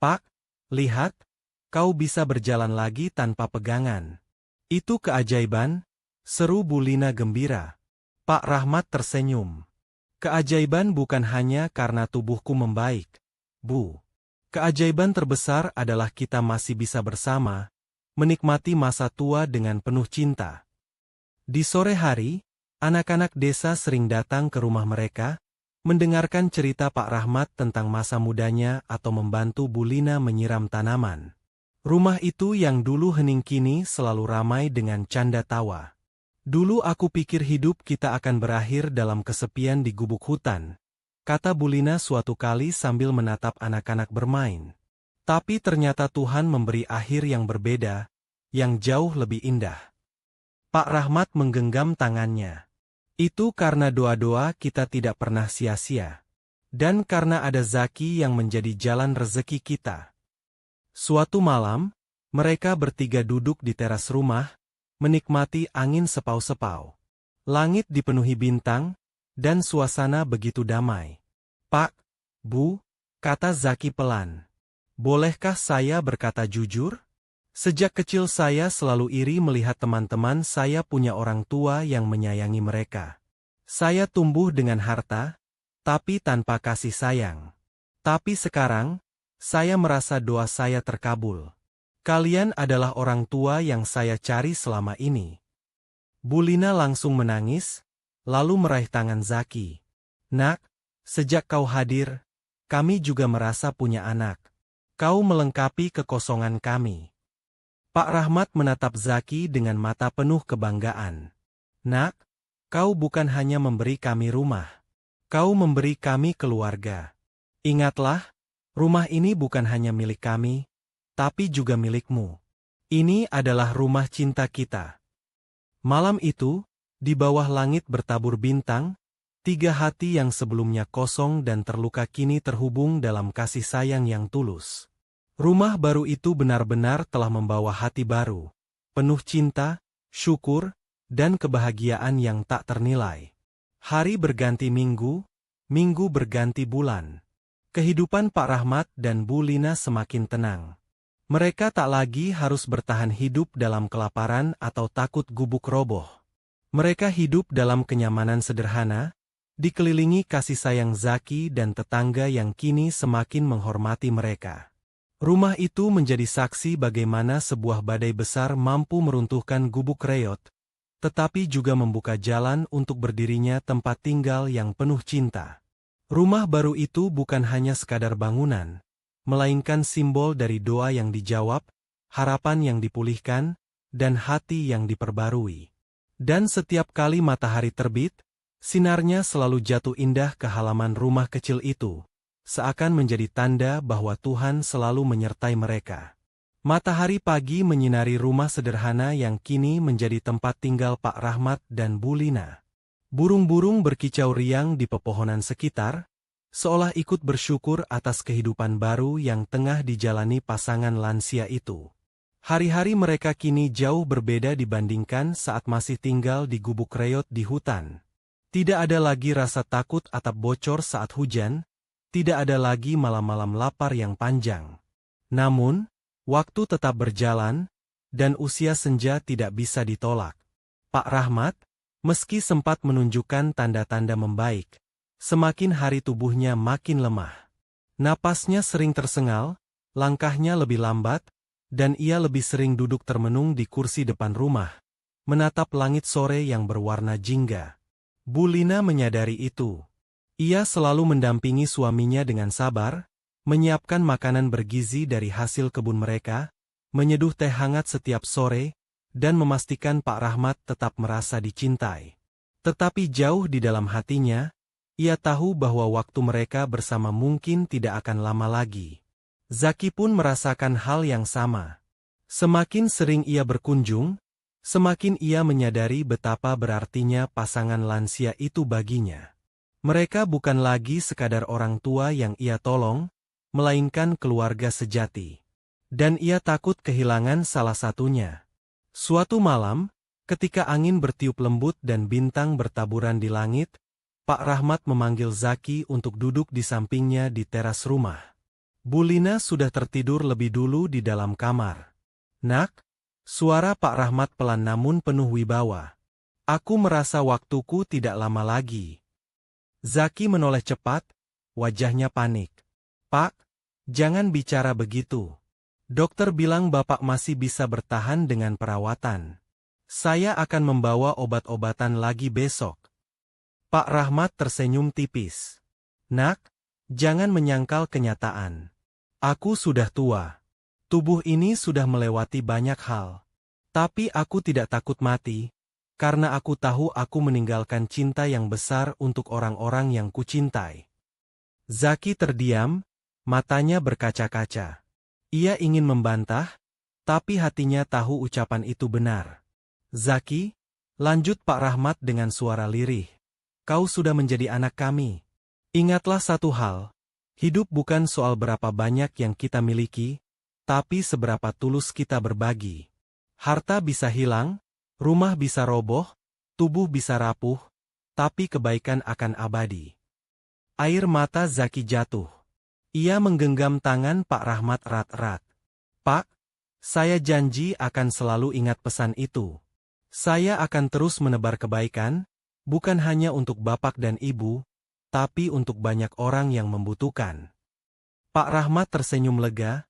Pak, lihat, kau bisa berjalan lagi tanpa pegangan. Itu keajaiban, seru Bu Lina gembira. Pak Rahmat tersenyum. Keajaiban bukan hanya karena tubuhku membaik, Bu. Keajaiban terbesar adalah kita masih bisa bersama, menikmati masa tua dengan penuh cinta. Di sore hari, anak-anak desa sering datang ke rumah mereka, mendengarkan cerita Pak Rahmat tentang masa mudanya atau membantu Bu Lina menyiram tanaman. Rumah itu yang dulu hening kini selalu ramai dengan canda tawa. Dulu aku pikir hidup kita akan berakhir dalam kesepian di gubuk hutan, kata Bu Lina suatu kali sambil menatap anak-anak bermain. Tapi ternyata Tuhan memberi akhir yang berbeda, yang jauh lebih indah. Pak Rahmat menggenggam tangannya. Itu karena doa-doa kita tidak pernah sia-sia. Dan karena ada Zaki yang menjadi jalan rezeki kita. Suatu malam, mereka bertiga duduk di teras rumah, menikmati angin sepau-sepau. Langit dipenuhi bintang, dan suasana begitu damai. Pak, Bu, kata Zaki pelan. Bolehkah saya berkata jujur? Sejak kecil saya selalu iri melihat teman-teman saya punya orang tua yang menyayangi mereka. Saya tumbuh dengan harta, tapi tanpa kasih sayang. Tapi sekarang, saya merasa doa saya terkabul. Kalian adalah orang tua yang saya cari selama ini. Bu Lina langsung menangis, lalu meraih tangan Zaki. Nak, sejak kau hadir, kami juga merasa punya anak. Kau melengkapi kekosongan kami. Pak Rahmat menatap Zaki dengan mata penuh kebanggaan. Nak, kau bukan hanya memberi kami rumah. Kau memberi kami keluarga. Ingatlah, rumah ini bukan hanya milik kami, tapi juga milikmu. Ini adalah rumah cinta kita. Malam itu, di bawah langit bertabur bintang, 3 hati yang sebelumnya kosong dan terluka kini terhubung dalam kasih sayang yang tulus. Rumah baru itu benar-benar telah membawa hati baru, penuh cinta, syukur, dan kebahagiaan yang tak ternilai. Hari berganti minggu, minggu berganti bulan. Kehidupan Pak Rahmat dan Bu Lina semakin tenang. Mereka tak lagi harus bertahan hidup dalam kelaparan atau takut gubuk roboh. Mereka hidup dalam kenyamanan sederhana, dikelilingi kasih sayang Zaki dan tetangga yang kini semakin menghormati mereka. Rumah itu menjadi saksi bagaimana sebuah badai besar mampu meruntuhkan gubuk reot, tetapi juga membuka jalan untuk berdirinya tempat tinggal yang penuh cinta. Rumah baru itu bukan hanya sekadar bangunan, melainkan simbol dari doa yang dijawab, harapan yang dipulihkan, dan hati yang diperbarui. Dan setiap kali matahari terbit, sinarnya selalu jatuh indah ke halaman rumah kecil itu, seakan menjadi tanda bahwa Tuhan selalu menyertai mereka. Matahari pagi menyinari rumah sederhana yang kini menjadi tempat tinggal Pak Rahmat dan Bu Lina. Burung-burung berkicau riang di pepohonan sekitar, seolah ikut bersyukur atas kehidupan baru yang tengah dijalani pasangan lansia itu. Hari-hari mereka kini jauh berbeda dibandingkan saat masih tinggal di gubuk reot di hutan. Tidak ada lagi rasa takut atap bocor saat hujan, tidak ada lagi malam-malam lapar yang panjang. Namun, waktu tetap berjalan, dan usia senja tidak bisa ditolak. Pak Rahmat, meski sempat menunjukkan tanda-tanda membaik, semakin hari tubuhnya makin lemah. Napasnya sering tersengal, langkahnya lebih lambat, dan ia lebih sering duduk termenung di kursi depan rumah, menatap langit sore yang berwarna jingga. Bu Lina menyadari itu. Ia selalu mendampingi suaminya dengan sabar, menyiapkan makanan bergizi dari hasil kebun mereka, menyeduh teh hangat setiap sore, dan memastikan Pak Rahmat tetap merasa dicintai. Tetapi jauh di dalam hatinya, ia tahu bahwa waktu mereka bersama mungkin tidak akan lama lagi. Zaki pun merasakan hal yang sama. Semakin sering ia berkunjung, semakin ia menyadari betapa berartinya pasangan lansia itu baginya. Mereka bukan lagi sekadar orang tua yang ia tolong, melainkan keluarga sejati. Dan ia takut kehilangan salah satunya. Suatu malam, ketika angin bertiup lembut dan bintang bertaburan di langit, Pak Rahmat memanggil Zaki untuk duduk di sampingnya di teras rumah. Bu Lina sudah tertidur lebih dulu di dalam kamar. Nak, suara Pak Rahmat pelan namun penuh wibawa. Aku merasa waktuku tidak lama lagi. Zaki menoleh cepat, wajahnya panik. Pak, jangan bicara begitu. Dokter bilang Bapak masih bisa bertahan dengan perawatan. Saya akan membawa obat-obatan lagi besok. Pak Rahmat tersenyum tipis. Nak, jangan menyangkal kenyataan. Aku sudah tua. Tubuh ini sudah melewati banyak hal. Tapi aku tidak takut mati. Karena aku tahu aku meninggalkan cinta yang besar untuk orang-orang yang kucintai. Zaki terdiam, matanya berkaca-kaca. Ia ingin membantah, tapi hatinya tahu ucapan itu benar. Zaki, lanjut Pak Rahmat dengan suara lirih. Kau sudah menjadi anak kami. Ingatlah satu hal, hidup bukan soal berapa banyak yang kita miliki, tapi seberapa tulus kita berbagi. Harta bisa hilang, rumah bisa roboh, tubuh bisa rapuh, tapi kebaikan akan abadi. Air mata Zaki jatuh. Ia menggenggam tangan Pak Rahmat erat-erat. Pak, saya janji akan selalu ingat pesan itu. Saya akan terus menebar kebaikan, bukan hanya untuk Bapak dan Ibu, tapi untuk banyak orang yang membutuhkan. Pak Rahmat tersenyum lega,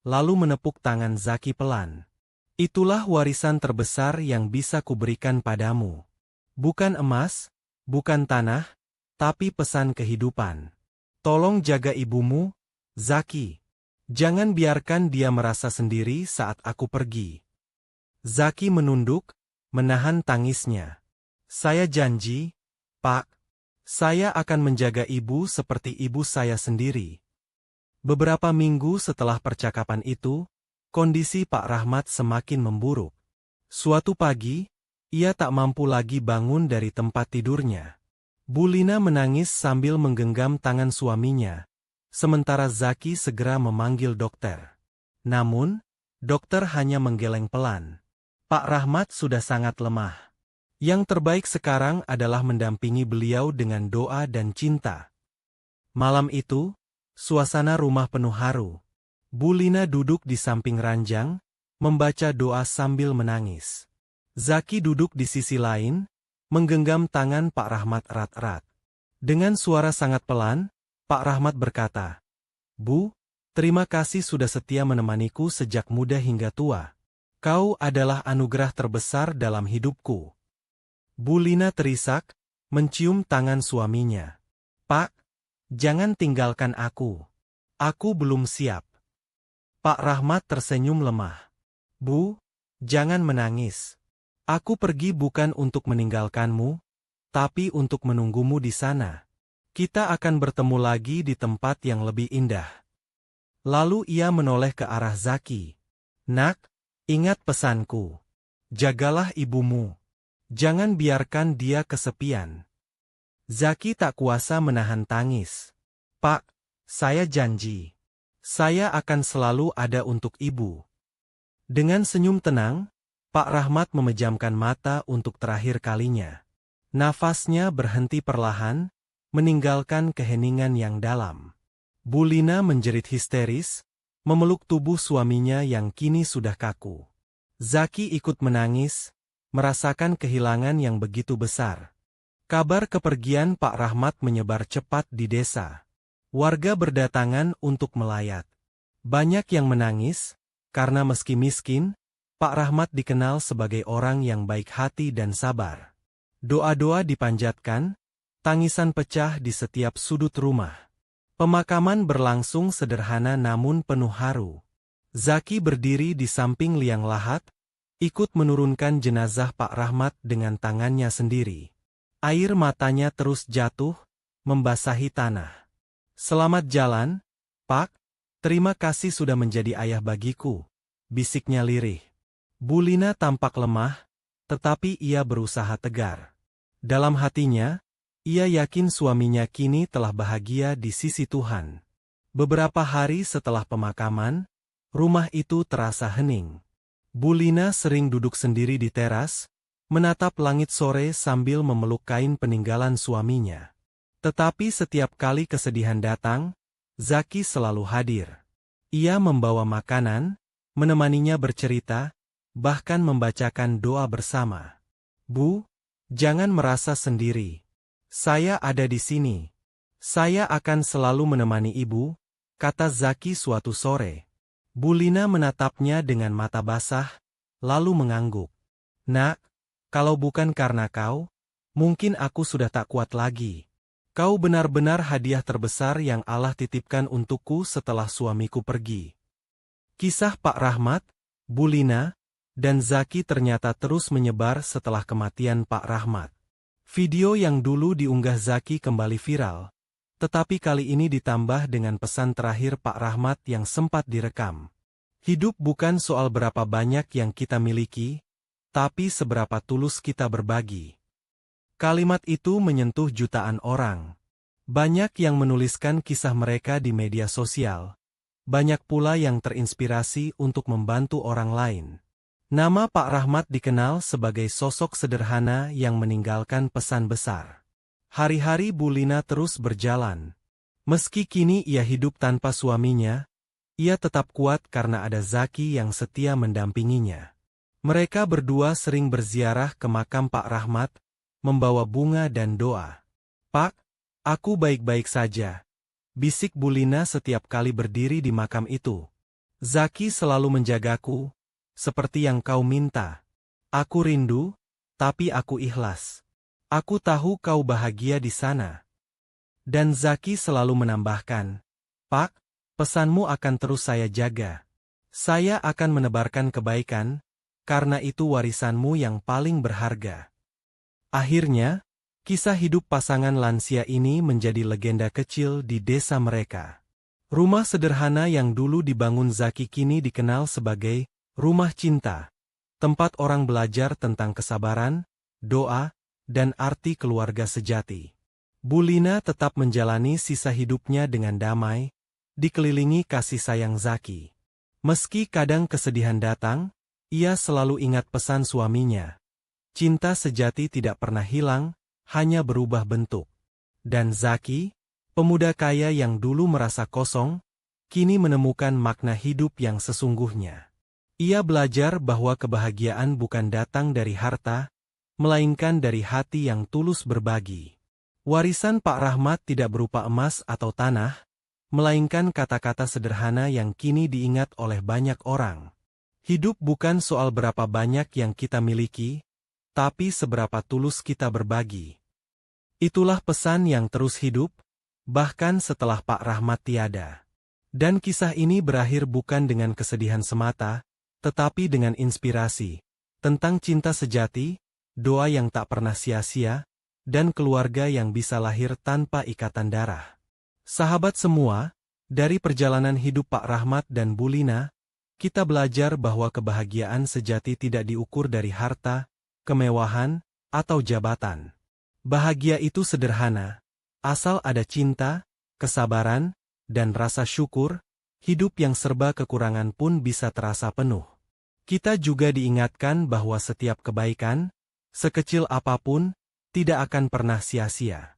lalu menepuk tangan Zaki pelan. Itulah warisan terbesar yang bisa kuberikan padamu. Bukan emas, bukan tanah, tapi pesan kehidupan. Tolong jaga ibumu, Zaki. Jangan biarkan dia merasa sendiri saat aku pergi. Zaki menunduk, menahan tangisnya. Saya janji, Pak. Saya akan menjaga ibu seperti ibu saya sendiri. Beberapa minggu setelah percakapan itu, kondisi Pak Rahmat semakin memburuk. Suatu pagi, ia tak mampu lagi bangun dari tempat tidurnya. Bu Lina menangis sambil menggenggam tangan suaminya, sementara Zaki segera memanggil dokter. Namun, dokter hanya menggeleng pelan. Pak Rahmat sudah sangat lemah. Yang terbaik sekarang adalah mendampingi beliau dengan doa dan cinta. Malam itu, suasana rumah penuh haru. Bu Lina duduk di samping ranjang, membaca doa sambil menangis. Zaki duduk di sisi lain, menggenggam tangan Pak Rahmat erat-erat. Dengan suara sangat pelan, Pak Rahmat berkata, "Bu, terima kasih sudah setia menemaniku sejak muda hingga tua. Kau adalah anugerah terbesar dalam hidupku." Bu Lina terisak, mencium tangan suaminya. "Pak, jangan tinggalkan aku. Aku belum siap." Pak Rahmat tersenyum lemah. "Bu, jangan menangis. Aku pergi bukan untuk meninggalkanmu, tapi untuk menunggumu di sana. Kita akan bertemu lagi di tempat yang lebih indah." Lalu ia menoleh ke arah Zaki. "Nak, ingat pesanku. Jagalah ibumu. Jangan biarkan dia kesepian." Zaki tak kuasa menahan tangis. "Pak, saya janji. Saya akan selalu ada untuk ibu." Dengan senyum tenang, Pak Rahmat memejamkan mata untuk terakhir kalinya. Nafasnya berhenti perlahan, meninggalkan keheningan yang dalam. Bu Lina menjerit histeris, memeluk tubuh suaminya yang kini sudah kaku. Zaki ikut menangis, merasakan kehilangan yang begitu besar. Kabar kepergian Pak Rahmat menyebar cepat di desa. Warga berdatangan untuk melayat. Banyak yang menangis, karena meski miskin, Pak Rahmat dikenal sebagai orang yang baik hati dan sabar. Doa-doa dipanjatkan, tangisan pecah di setiap sudut rumah. Pemakaman berlangsung sederhana namun penuh haru. Zaki berdiri di samping liang lahat, ikut menurunkan jenazah Pak Rahmat dengan tangannya sendiri. Air matanya terus jatuh, membasahi tanah. "Selamat jalan, Pak. Terima kasih sudah menjadi ayah bagiku," bisiknya lirih. Bu Lina tampak lemah, tetapi ia berusaha tegar. Dalam hatinya, ia yakin suaminya kini telah bahagia di sisi Tuhan. Beberapa hari setelah pemakaman, rumah itu terasa hening. Bu Lina sering duduk sendiri di teras, menatap langit sore sambil memeluk kain peninggalan suaminya. Tetapi setiap kali kesedihan datang, Zaki selalu hadir. Ia membawa makanan, menemaninya bercerita, bahkan membacakan doa bersama. "Bu, jangan merasa sendiri. Saya ada di sini. Saya akan selalu menemani ibu," kata Zaki suatu sore. Bu Lina menatapnya dengan mata basah, lalu mengangguk. "Nak, kalau bukan karena kau, mungkin aku sudah tak kuat lagi. Kau benar-benar hadiah terbesar yang Allah titipkan untukku setelah suamiku pergi." Kisah Pak Rahmat, Bu Lina, dan Zaki ternyata terus menyebar setelah kematian Pak Rahmat. Video yang dulu diunggah Zaki kembali viral, tetapi kali ini ditambah dengan pesan terakhir Pak Rahmat yang sempat direkam. "Hidup bukan soal berapa banyak yang kita miliki, tapi seberapa tulus kita berbagi." Kalimat itu menyentuh jutaan orang. Banyak yang menuliskan kisah mereka di media sosial. Banyak pula yang terinspirasi untuk membantu orang lain. Nama Pak Rahmat dikenal sebagai sosok sederhana yang meninggalkan pesan besar. Hari-hari Bu Lina terus berjalan. Meski kini ia hidup tanpa suaminya, ia tetap kuat karena ada Zaki yang setia mendampinginya. Mereka berdua sering berziarah ke makam Pak Rahmat, membawa bunga dan doa. "Pak, aku baik-baik saja. bisik Bulina setiap kali berdiri di makam itu. Zaki selalu menjagaku, seperti yang kau minta. Aku rindu, tapi aku ikhlas. Aku tahu kau bahagia di sana. Dan Zaki selalu menambahkan, Pak, pesanmu akan terus saya jaga. Saya akan menebarkan kebaikan, karena itu warisanmu yang paling berharga. Akhirnya, kisah hidup pasangan lansia ini menjadi legenda kecil di desa mereka. Rumah sederhana yang dulu dibangun Zaki kini dikenal sebagai rumah cinta, tempat orang belajar tentang kesabaran, doa, dan arti keluarga sejati. Bulina tetap menjalani sisa hidupnya dengan damai, dikelilingi kasih sayang Zaki. Meski kadang kesedihan datang, ia selalu ingat pesan suaminya. Cinta sejati tidak pernah hilang, hanya berubah bentuk. Dan Zaki, pemuda kaya yang dulu merasa kosong, kini menemukan makna hidup yang sesungguhnya. Ia belajar bahwa kebahagiaan bukan datang dari harta, melainkan dari hati yang tulus berbagi. Warisan Pak Rahmat tidak berupa emas atau tanah, melainkan kata-kata sederhana yang kini diingat oleh banyak orang. Hidup bukan soal berapa banyak yang kita miliki, tapi seberapa tulus kita berbagi. Itulah pesan yang terus hidup, bahkan setelah Pak Rahmat tiada. Dan kisah ini berakhir bukan dengan kesedihan semata, tetapi dengan inspirasi, tentang cinta sejati, doa yang tak pernah sia-sia, dan keluarga yang bisa lahir tanpa ikatan darah. Sahabat semua, dari perjalanan hidup Pak Rahmat dan Bulina, kita belajar bahwa kebahagiaan sejati tidak diukur dari harta, kemewahan, atau jabatan. Bahagia itu sederhana, asal ada cinta, kesabaran, dan rasa syukur, hidup yang serba kekurangan pun bisa terasa penuh. Kita juga diingatkan bahwa setiap kebaikan, sekecil apapun, tidak akan pernah sia-sia.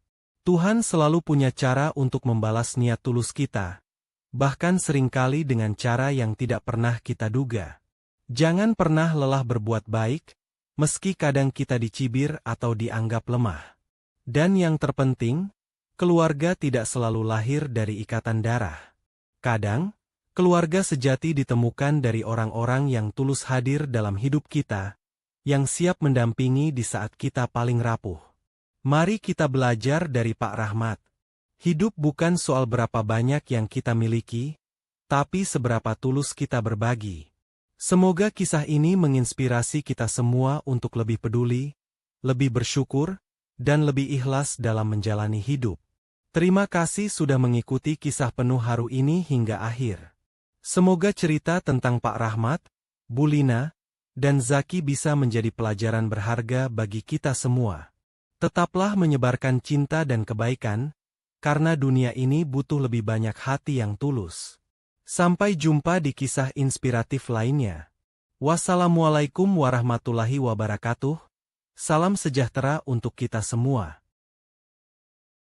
Tuhan selalu punya cara untuk membalas niat tulus kita, bahkan seringkali dengan cara yang tidak pernah kita duga. Jangan pernah lelah berbuat baik, meski kadang kita dicibir atau dianggap lemah. Dan yang terpenting, keluarga tidak selalu lahir dari ikatan darah. Kadang, keluarga sejati ditemukan dari orang-orang yang tulus hadir dalam hidup kita, yang siap mendampingi di saat kita paling rapuh. Mari kita belajar dari Pak Rahmat. Hidup bukan soal berapa banyak yang kita miliki, tapi seberapa tulus kita berbagi. Semoga kisah ini menginspirasi kita semua untuk lebih peduli, lebih bersyukur, dan lebih ikhlas dalam menjalani hidup. Terima kasih sudah mengikuti kisah penuh haru ini hingga akhir. Semoga cerita tentang Pak Rahmat, Bulina, dan Zaki bisa menjadi pelajaran berharga bagi kita semua. Tetaplah menyebarkan cinta dan kebaikan, karena dunia ini butuh lebih banyak hati yang tulus. Sampai jumpa di kisah inspiratif lainnya. Wassalamualaikum warahmatullahi wabarakatuh. Salam sejahtera untuk kita semua.